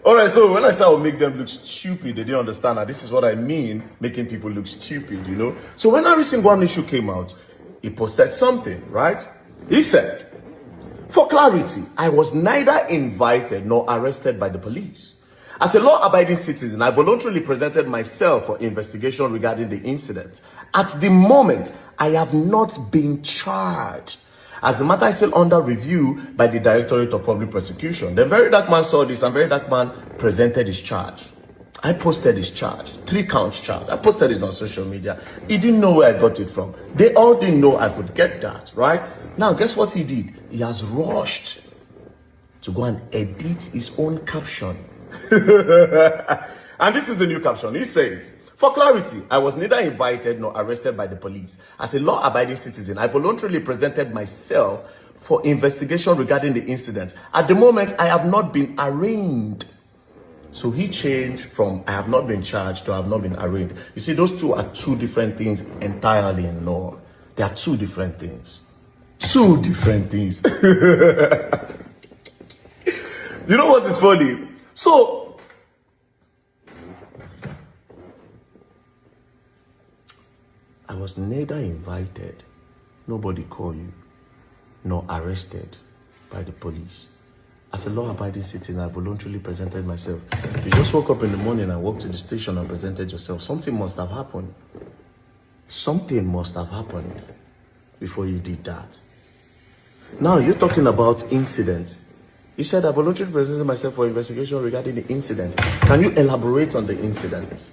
Alright, so when I say I'll make them look stupid, they didn't understand that this is what I mean, making people look stupid, you know. So when Harrison Gwam issue came out, he posted something, right? He said, for clarity, I was neither invited nor arrested by the police. As a law-abiding citizen, I voluntarily presented myself for investigation regarding the incident. At the moment, I have not been charged. As the matter is still under review by the Directorate of Public Prosecution. The very dark man saw this and very dark man presented his charge. I posted his charge, 3 counts charge. I posted it on social media. He didn't know where I got it from. They all didn't know I could get that, right? Now, guess what he did? He has rushed to go and edit his own caption. And this is the new caption. He says, for clarity, I was neither invited nor arrested by the police. As a law-abiding citizen, I voluntarily presented myself for investigation regarding the incident. At the moment, I have not been arraigned. So he changed from I have not been charged to I have not been arraigned. You see, those two are 2 different things entirely in law. They are 2 different things. 2 different things. You know what is funny? So, I was neither invited, nobody called you, nor arrested by the police. As a law-abiding citizen, I voluntarily presented myself. You just woke up in the morning and walked to the station and presented yourself. Something must have happened. Something must have happened before you did that. Now, you're talking about incidents. You said I voluntarily presented myself for investigation regarding the incident. Can you elaborate on the incident?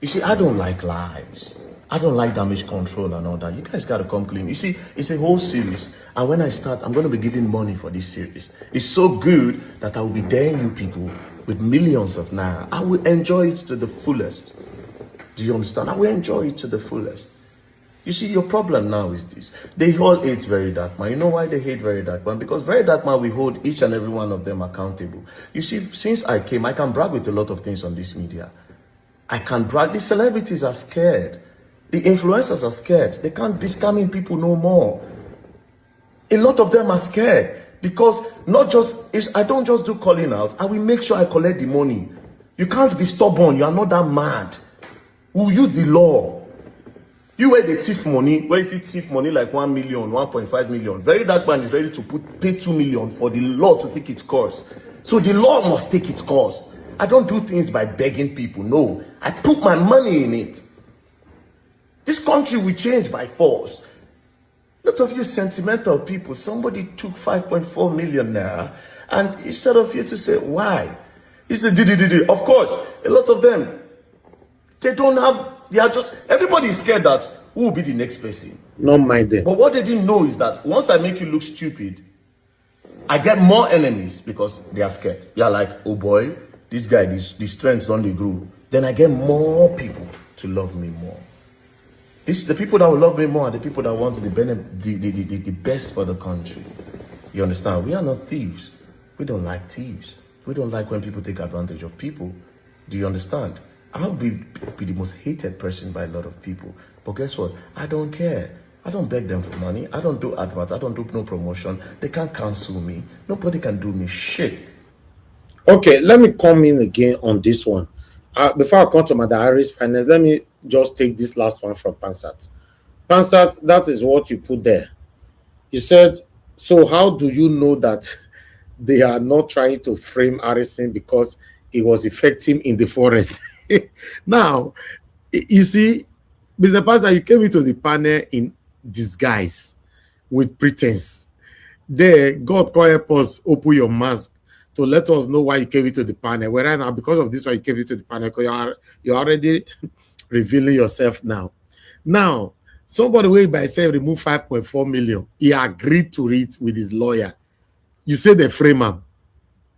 You see, I don't like lies. I don't like damage control and all that. You guys got to come clean. You see, it's a whole series. And when I start, I'm going to be giving money for this series. It's so good that I will be daring you people with millions of naira. I will enjoy it to the fullest. Do you understand? I will enjoy it to the fullest. You see, your problem now is this. They all hate Very Dark Man. You know why they hate Very Dark Man? Because Very Dark Man, we hold each and every one of them accountable. You see, since I came, I can brag with a lot of things on this media. I can brag. The celebrities are scared. The influencers are scared. They can't be scamming people no more. A lot of them are scared because I don't just do calling out. I will make sure I collect the money. You can't be stubborn. You are not that mad. We'll use the law. You where they thief money, where if you thief money like 1 million, 1.5 million, Very Dark Man is ready to pay 2 million for the law to take its course. So the law must take its course. I don't do things by begging people. No, I put my money in it. This country will change by force. A lot of you sentimental people, somebody took 5.4 million naira, and instead of you to say, why? It's the did. Of course, a lot of them, they are just, everybody is scared that who will be the next person. Not mind them. But what they didn't know is that once I make you look stupid, I get more enemies because they are scared. They are like, oh boy, this guy, the strengths don't grow. Then I get more people to love me more. The people that will love me more are the people that want the best for the country. You understand? We are not thieves. We don't like thieves. We don't like when people take advantage of people. Do you understand? I'll be the most hated person by a lot of people. But guess what? I don't care. I don't beg them for money. I don't do adverts. I don't do no promotion. They can't cancel me. Nobody can do me shit. Okay, let me come in again on this one. Before I come to Madam Harris Finance, let me just take this last one from Pansat. Pansat, that is what you put there. You said, so how do you know that they are not trying to frame Harrison because he was effective in the forest? Now, you see, Mr. Pansat, you came into the panel in disguise with pretense. There, God can help us open your mask to let us know why you came into the panel. Well, right now, because of this, why you came into the panel, because you're already revealing yourself now. Now, somebody will by himself remove 5.4 million. He agreed to it with his lawyer. You say the frame him.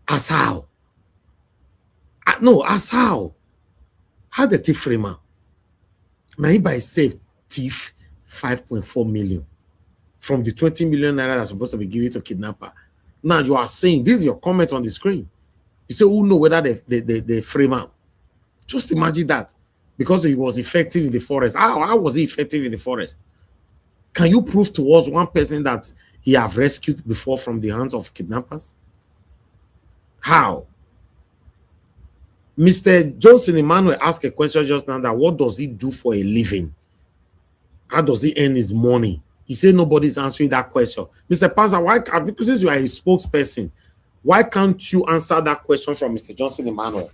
As how? No, as how? How did he frame him? Now he by himself thief 5.4 million from the 20 million naira that's supposed to be given to kidnapper. Now you are saying, this is your comment on the screen. You say, who know whether they frame him? Just imagine that. Because he was effective in the forest. How was he effective in the forest? Can you prove to us one person that he have rescued before from the hands of kidnappers? How? Mr. Johnson Emmanuel asked a question just now that what does he do for a living? How does he earn his money? He said nobody's answering that question. Mr. Panza, why can't, because you are a spokesperson, why can't you answer that question from Mr. Johnson Emmanuel?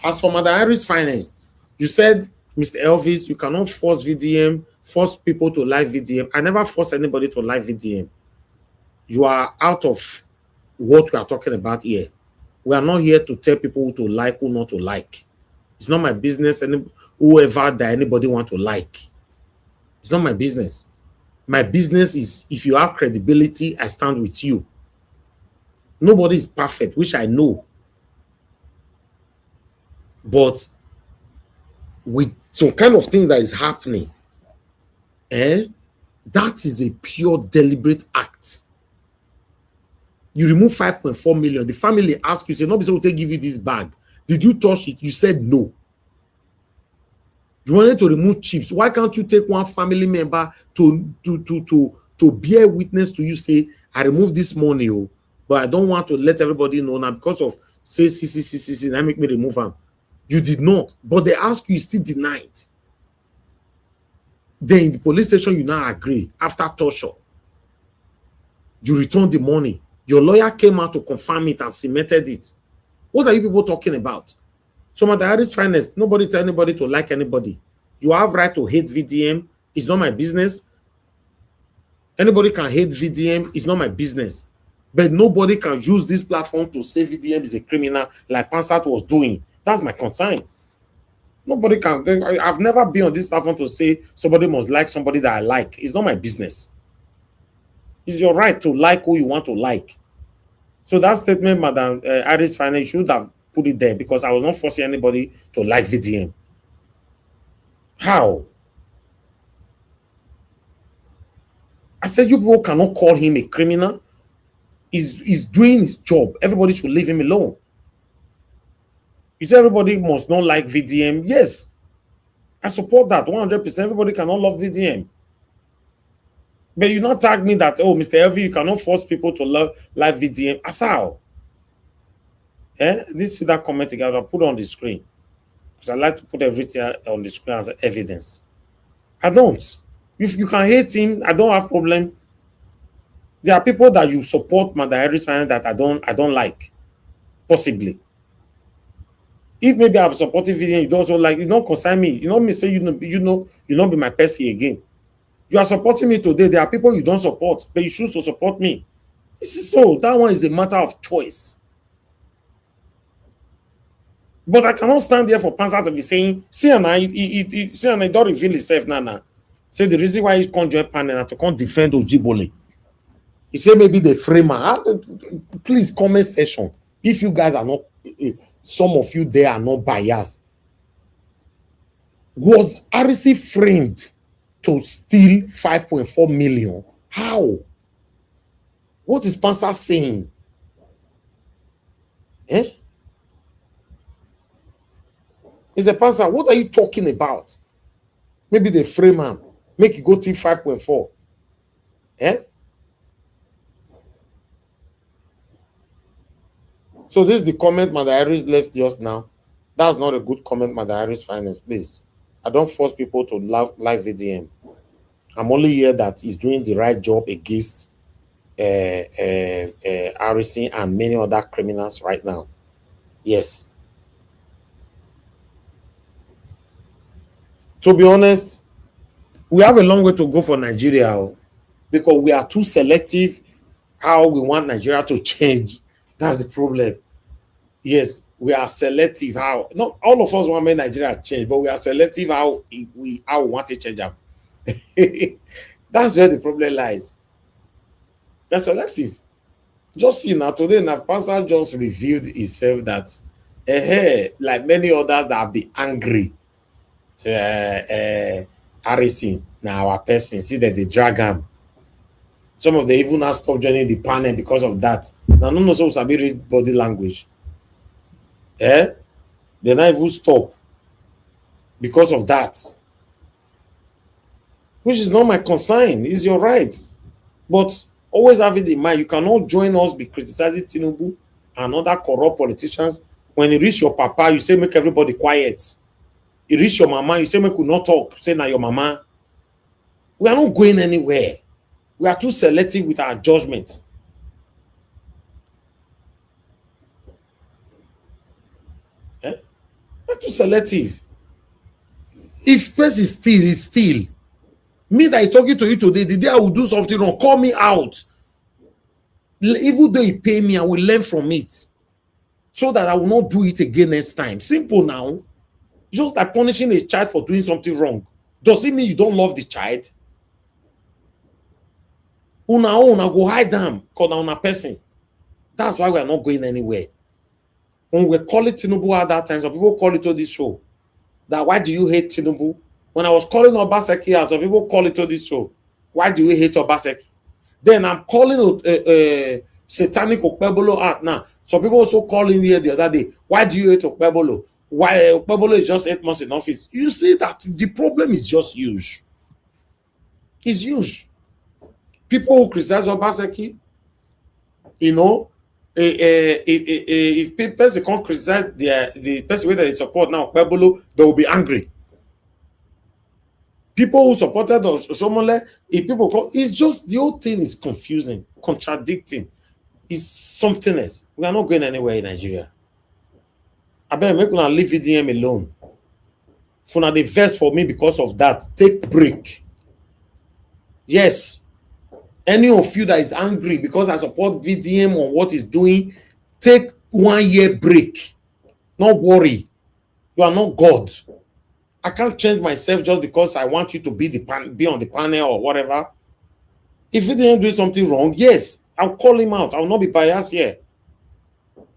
As for Madam Harris Finance, you said, Mr. Elvis, you cannot force VDM, force people to live VDM. I never force anybody to live VDM. You are out of what we are talking about here. We are not here to tell people who to like, who not to like. It's not my business, and whoever that anybody want to like. It's not my business. My business is, if you have credibility, I stand with you. Nobody is perfect, which I know. But with some kind of thing that is happening, that is a pure deliberate act. You remove 5.4 million. The family asked you, say, no, we'll give you this bag. Did you touch it? You said no. You wanted to remove chips. Why can't you take one family member to bear witness to you, say, I removed this money, but I don't want to let everybody know now because of, say, see, that make me remove them. You did not. But they asked you, still denied. Then in the police station, you now agree. After torture, you return the money. Your lawyer came out to confirm it and cemented it. What are you people talking about? So Madam Harris Finance, nobody tell anybody to like anybody. You have right to hate VDM. It's not my business. Anybody can hate VDM. It's not my business. But nobody can use this platform to say VDM is a criminal like Pansat was doing. That's my concern. Nobody can. I've never been on this platform to say somebody must like somebody that I like. It's not my business. It's your right to like who you want to like. So that statement, Madam Harris Finance, should have put it there because I was not forcing anybody to like VDM. How? I said you people cannot call him a criminal. He's doing his job. Everybody should leave him alone. You say everybody must not like VDM. Yes, I support that 100%. Everybody cannot love VDM. But you not tag me that, oh, Mr. Elvi, you cannot force people to love like VDM. As how? This see that comment together, put it on the screen. Because I like to put everything on the screen as evidence. I don't. If you can hate him, I don't have problem. There are people that you support Madam Harris Finance that I don't like. Possibly. If maybe I'm supporting VDM, you don't also like, you don't concern me. You know me say you not be my person again. You are supporting me today. There are people you don't support, but you choose to support me. This is so. That one is a matter of choice. But I cannot stand there for Panzer to be saying, see and I don't reveal himself now. Say the reason why he can't join panel to come defend Ojibole. He said maybe the framer. Please comment section. If you guys are not, some of you there are not biased. Was RC framed to steal 5.4 million? How? What is Panzer saying? Mr. Panzer, what are you talking about? Maybe the framer. Make it go till 5.4. Eh? So this is the comment Mother Iris left just now. That's not a good comment, Mother Iris Finance, please. I don't force people to live VDM. I'm only here that he's doing the right job against RC and many other criminals right now. Yes. To be honest, we have a long way to go for Nigeria because we are too selective how we want Nigeria to change. That's the problem. Yes, we are selective how not all of us want to make Nigeria change, but we are selective how we want to change them. That's where the problem lies. They're selective. Just see now today, Pastor just revealed himself that like many others that have been angry. RC now our person see that they drag him. Some of them even now stop joining the panel because of that. Now no so sabi read body language. They not even stop because of that. Which is not my concern. It's your right. But always have it in mind, you cannot join us be criticizing Tinubu and other corrupt politicians. When you reach your papa, you say make everybody quiet. You reach your mama, you say make we not talk. Say now your mama. We are not going anywhere. We are too selective with our judgment. We are too selective. If person is still, is still. Me that is talking to you today, the day I will do something wrong, call me out. Even though you pay me, I will learn from it. So that I will not do it again next time. Simple now. Just like punishing a child for doing something wrong. Does it mean you don't love the child? Una go hide them because na una person. That's why we are not going anywhere. When we call it Tinubu at that time, some people call it to this show. That why do you hate Tinubu? When I was calling Obaseki out, some people call it to this show. Why do you hate Obaseki? Then I'm calling satanic Okpebolo out now. Some people also calling here the other day. Why do you hate Okpebolo? Why Okpebolo is just 8 months in office? You see that the problem is just huge. It's huge. People who criticize Obaseki, you know, if person can't criticize the person that they support now, Okpebolo, they will be angry. People who supported Oshomole, if people call, it's just the whole thing is confusing, contradicting. It's something else. We are not going anywhere in Nigeria. I better make una leave VDM alone. For now, they verse for me because of that. Take break. Yes. Any of you that is angry because I support VDM on what it's doing, take 1 year break. Don't worry. You are not God. I can't change myself just because I want you to be on the panel or whatever. If VDM doing something wrong, yes, I'll call him out. I will not be biased here.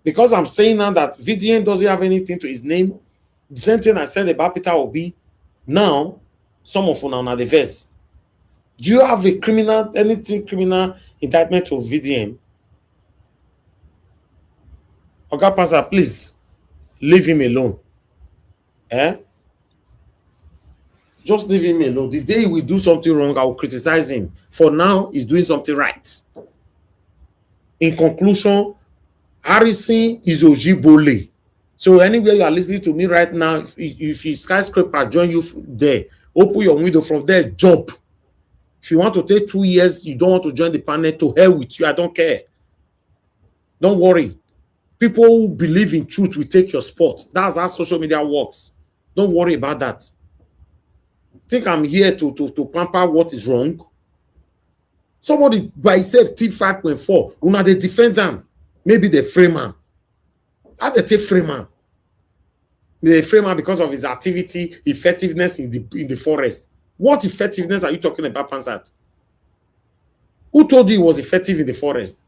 Because I'm saying now that VDM doesn't have anything to his name. The same thing I said about Peter Obi. Now, some of you now the verse. Do you have a criminal indictment to VDM? Oga Pastor, please leave him alone. Just leave him alone. The day he will do something wrong, I will criticize him. For now, he's doing something right. In conclusion, Harrison is Ojibole. So anywhere you are listening to me right now, if a skyscraper join you there, open your window from there, jump. If you want to take 2 years, you don't want to join the panel, to hell with you. I don't care. Don't worry. People who believe in truth will take your spot. That's how social media works. Don't worry about that. Think I'm here to pamper what is wrong? Somebody by itself tip 5.4. Una they defend them. Maybe they frame him. How they take frame him? They frame him because of his activity, effectiveness in the forest. What effectiveness are you talking about, Pansat? Who told you he was effective in the forest?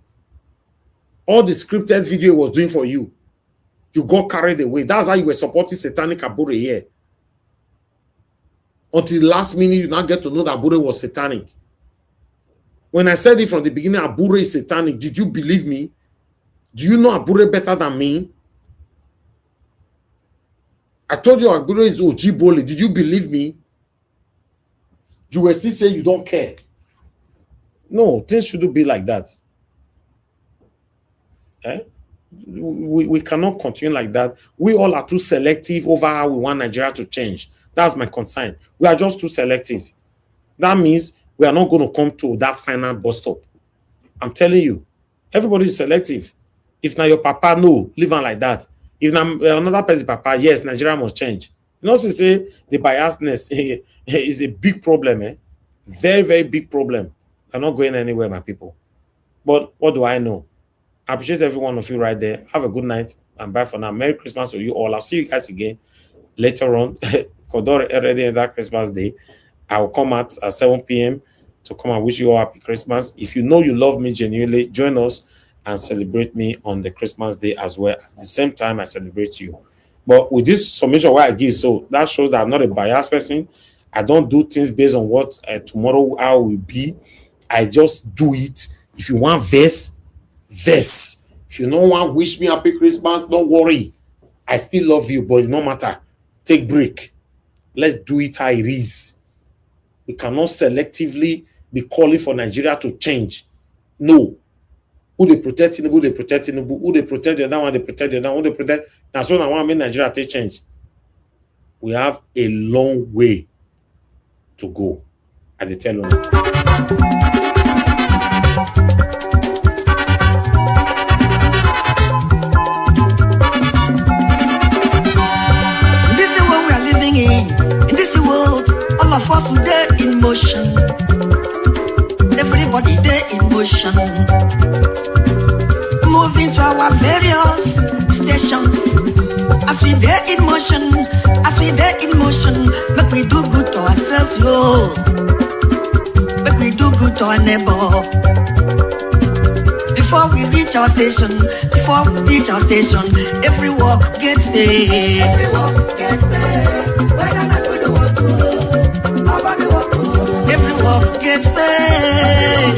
All the scripted video he was doing for you. You got carried away. That's how you were supporting satanic Abure here. Until the last minute, you now get to know that Abure was satanic. When I said it from the beginning, Abure is satanic, did you believe me? Do you know Abure better than me? I told you Abure is Ojibole. Did you believe me? you will still say you don't care. No, things shouldn't be like that. We cannot continue like that. We all are too selective over how we want Nigeria to change. That's my concern. We are just too selective. That means we are not going to come to that final bus stop. I'm telling you, everybody is selective. If now your papa, no, leave on like that. If now another person papa, yes, Nigeria must change. You know, to say the biasness is a big problem, eh? Very, very big problem. I'm not going anywhere, my people. But what do I know? I appreciate every one of you right there. Have a good night and bye for now. Merry Christmas to you all. I'll see you guys again later on. Because already in that Christmas day, I will come out at 7 p.m. to come and wish you all happy Christmas. If you know you love me genuinely, join us and celebrate me on the Christmas day as well. At the same time, I celebrate you. But with this summation what I give, so that shows that I'm not a biased person. I don't do things based on what tomorrow how will be. I just do it. If you want verse. If you don't want wish me happy Christmas, don't worry. I still love you, but no matter. Take break. Let's do it how it is. We cannot selectively be calling for Nigeria to change. No. Who they protect Tinubu, who they protect Tinubu, who they protect the other one, they protect the other one, who they protect. That's what I want to make Nigeria take change. We have a long way to go. I tell you. In this world, all of us today in motion. Everybody there in motion. Moving to our various stations. As we there in motion, make we do good to ourselves, yo. Make we do good to our neighbor. Before we reach our station, every walk gets paid. Every walk gets paid. Every walk gets paid.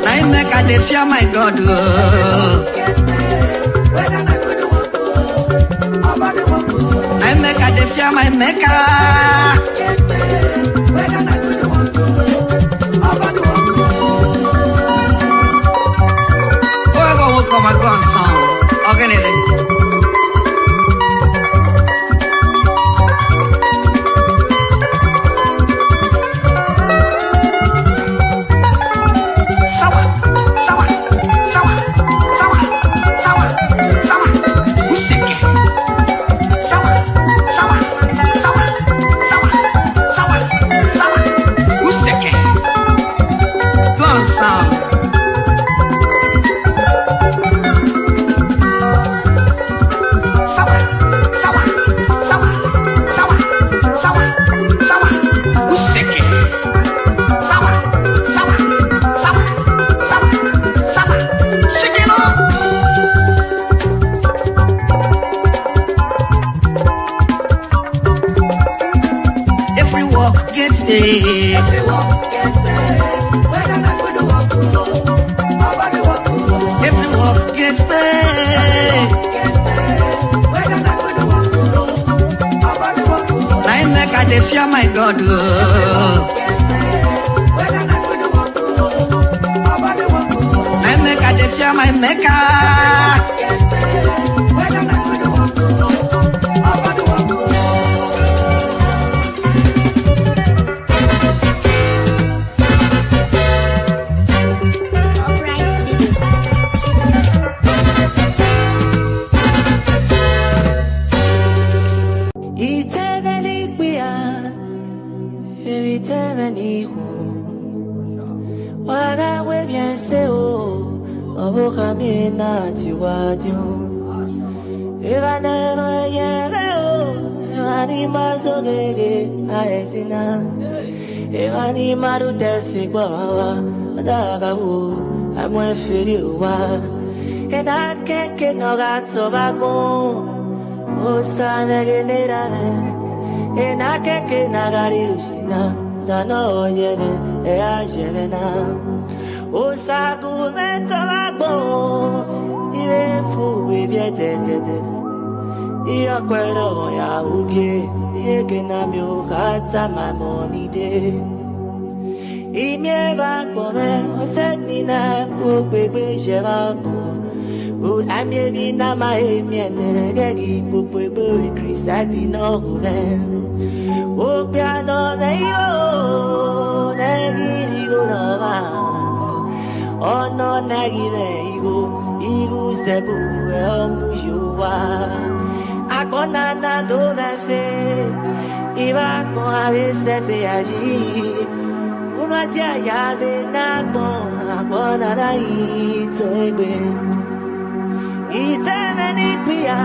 I make a day fear my God. I make a day fear my maker. Come on, song. Organize. My God, I make a day fear my maker. Evani maru defi gbawa adagawo amwe feri wa ena keke no gato bago osane genera ena keke nagari ushina dano yebe e ajebena osagu beto bago iwe fu ebietete Iya kwero ya uge, yeke na mi ukata my money day. Imie va kome, oseni na kupegbe sheva ko. Good amie bina ma emie neregi kupegbe krisati no guven. O piano veio, negi go no va. Ono negi veigo, igu sebu mujuwa. Akona na do vefe, iba con a veces fe allí. Una ya de na bon, akona na ito egbe. Ite veni pia,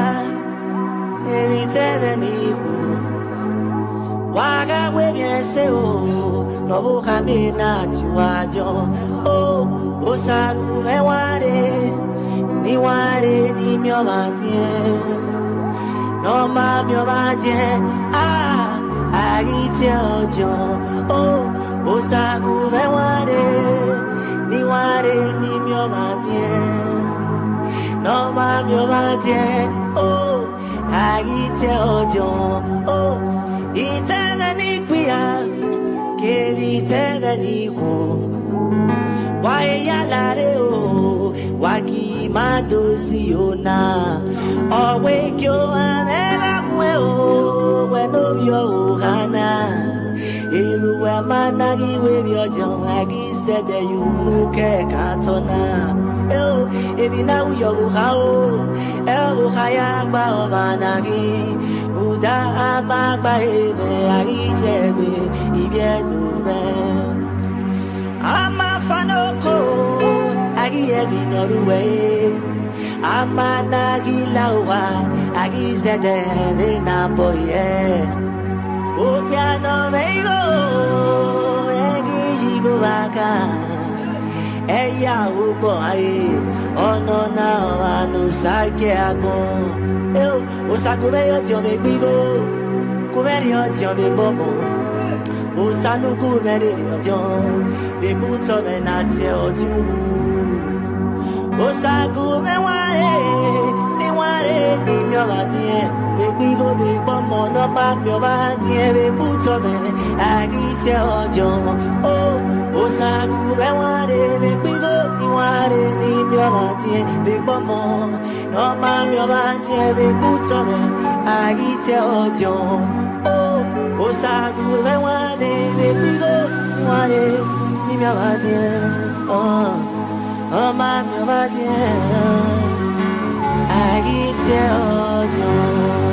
ite veni ku. Waga we bien se o, no boka me na chuajo. Oh, osaku me ware, ni ware ni mi omatien. No ma mi omatien, ah, agite ojo. Oh, osaku me ware, ni mi omatien. No ma mi omatien, oh, agite ojo. Oh, itana ni pia, que vitana ni ko. Why yalare o, waki madosi ona. Awake yo amega mwe o, weno yo hana. Ilu we managi we biojo, agi sede yu ke katona. Eo, ebi na uyo hao, eo haya ba obanagi. Uda abagba ebe, agi sebe, ibiedu ben. Ama fanoko, agi ebi noruwe. Ama nagi lawa, agi zede na boye. O piano veigo, agi jigo baka. Eya ubo aye, ono na wanu sake agon. Eu, o saco veio de homem bigo, comeria de homem bobo. O sanu comeria de homem, buto menate oju. O saco me ware, ni mi omadie. Me bigo me bomo no ma mi omadie, me buto me agite oju. Oh, o saco me ware, me bigo ni ware, ni mi omadie, me bomo no ma mi omadie, me buto me agite oju. Oh, o saco me ware, me bigo ni ware, ni mi omadie. Oh, ma mi omadie, agite oju.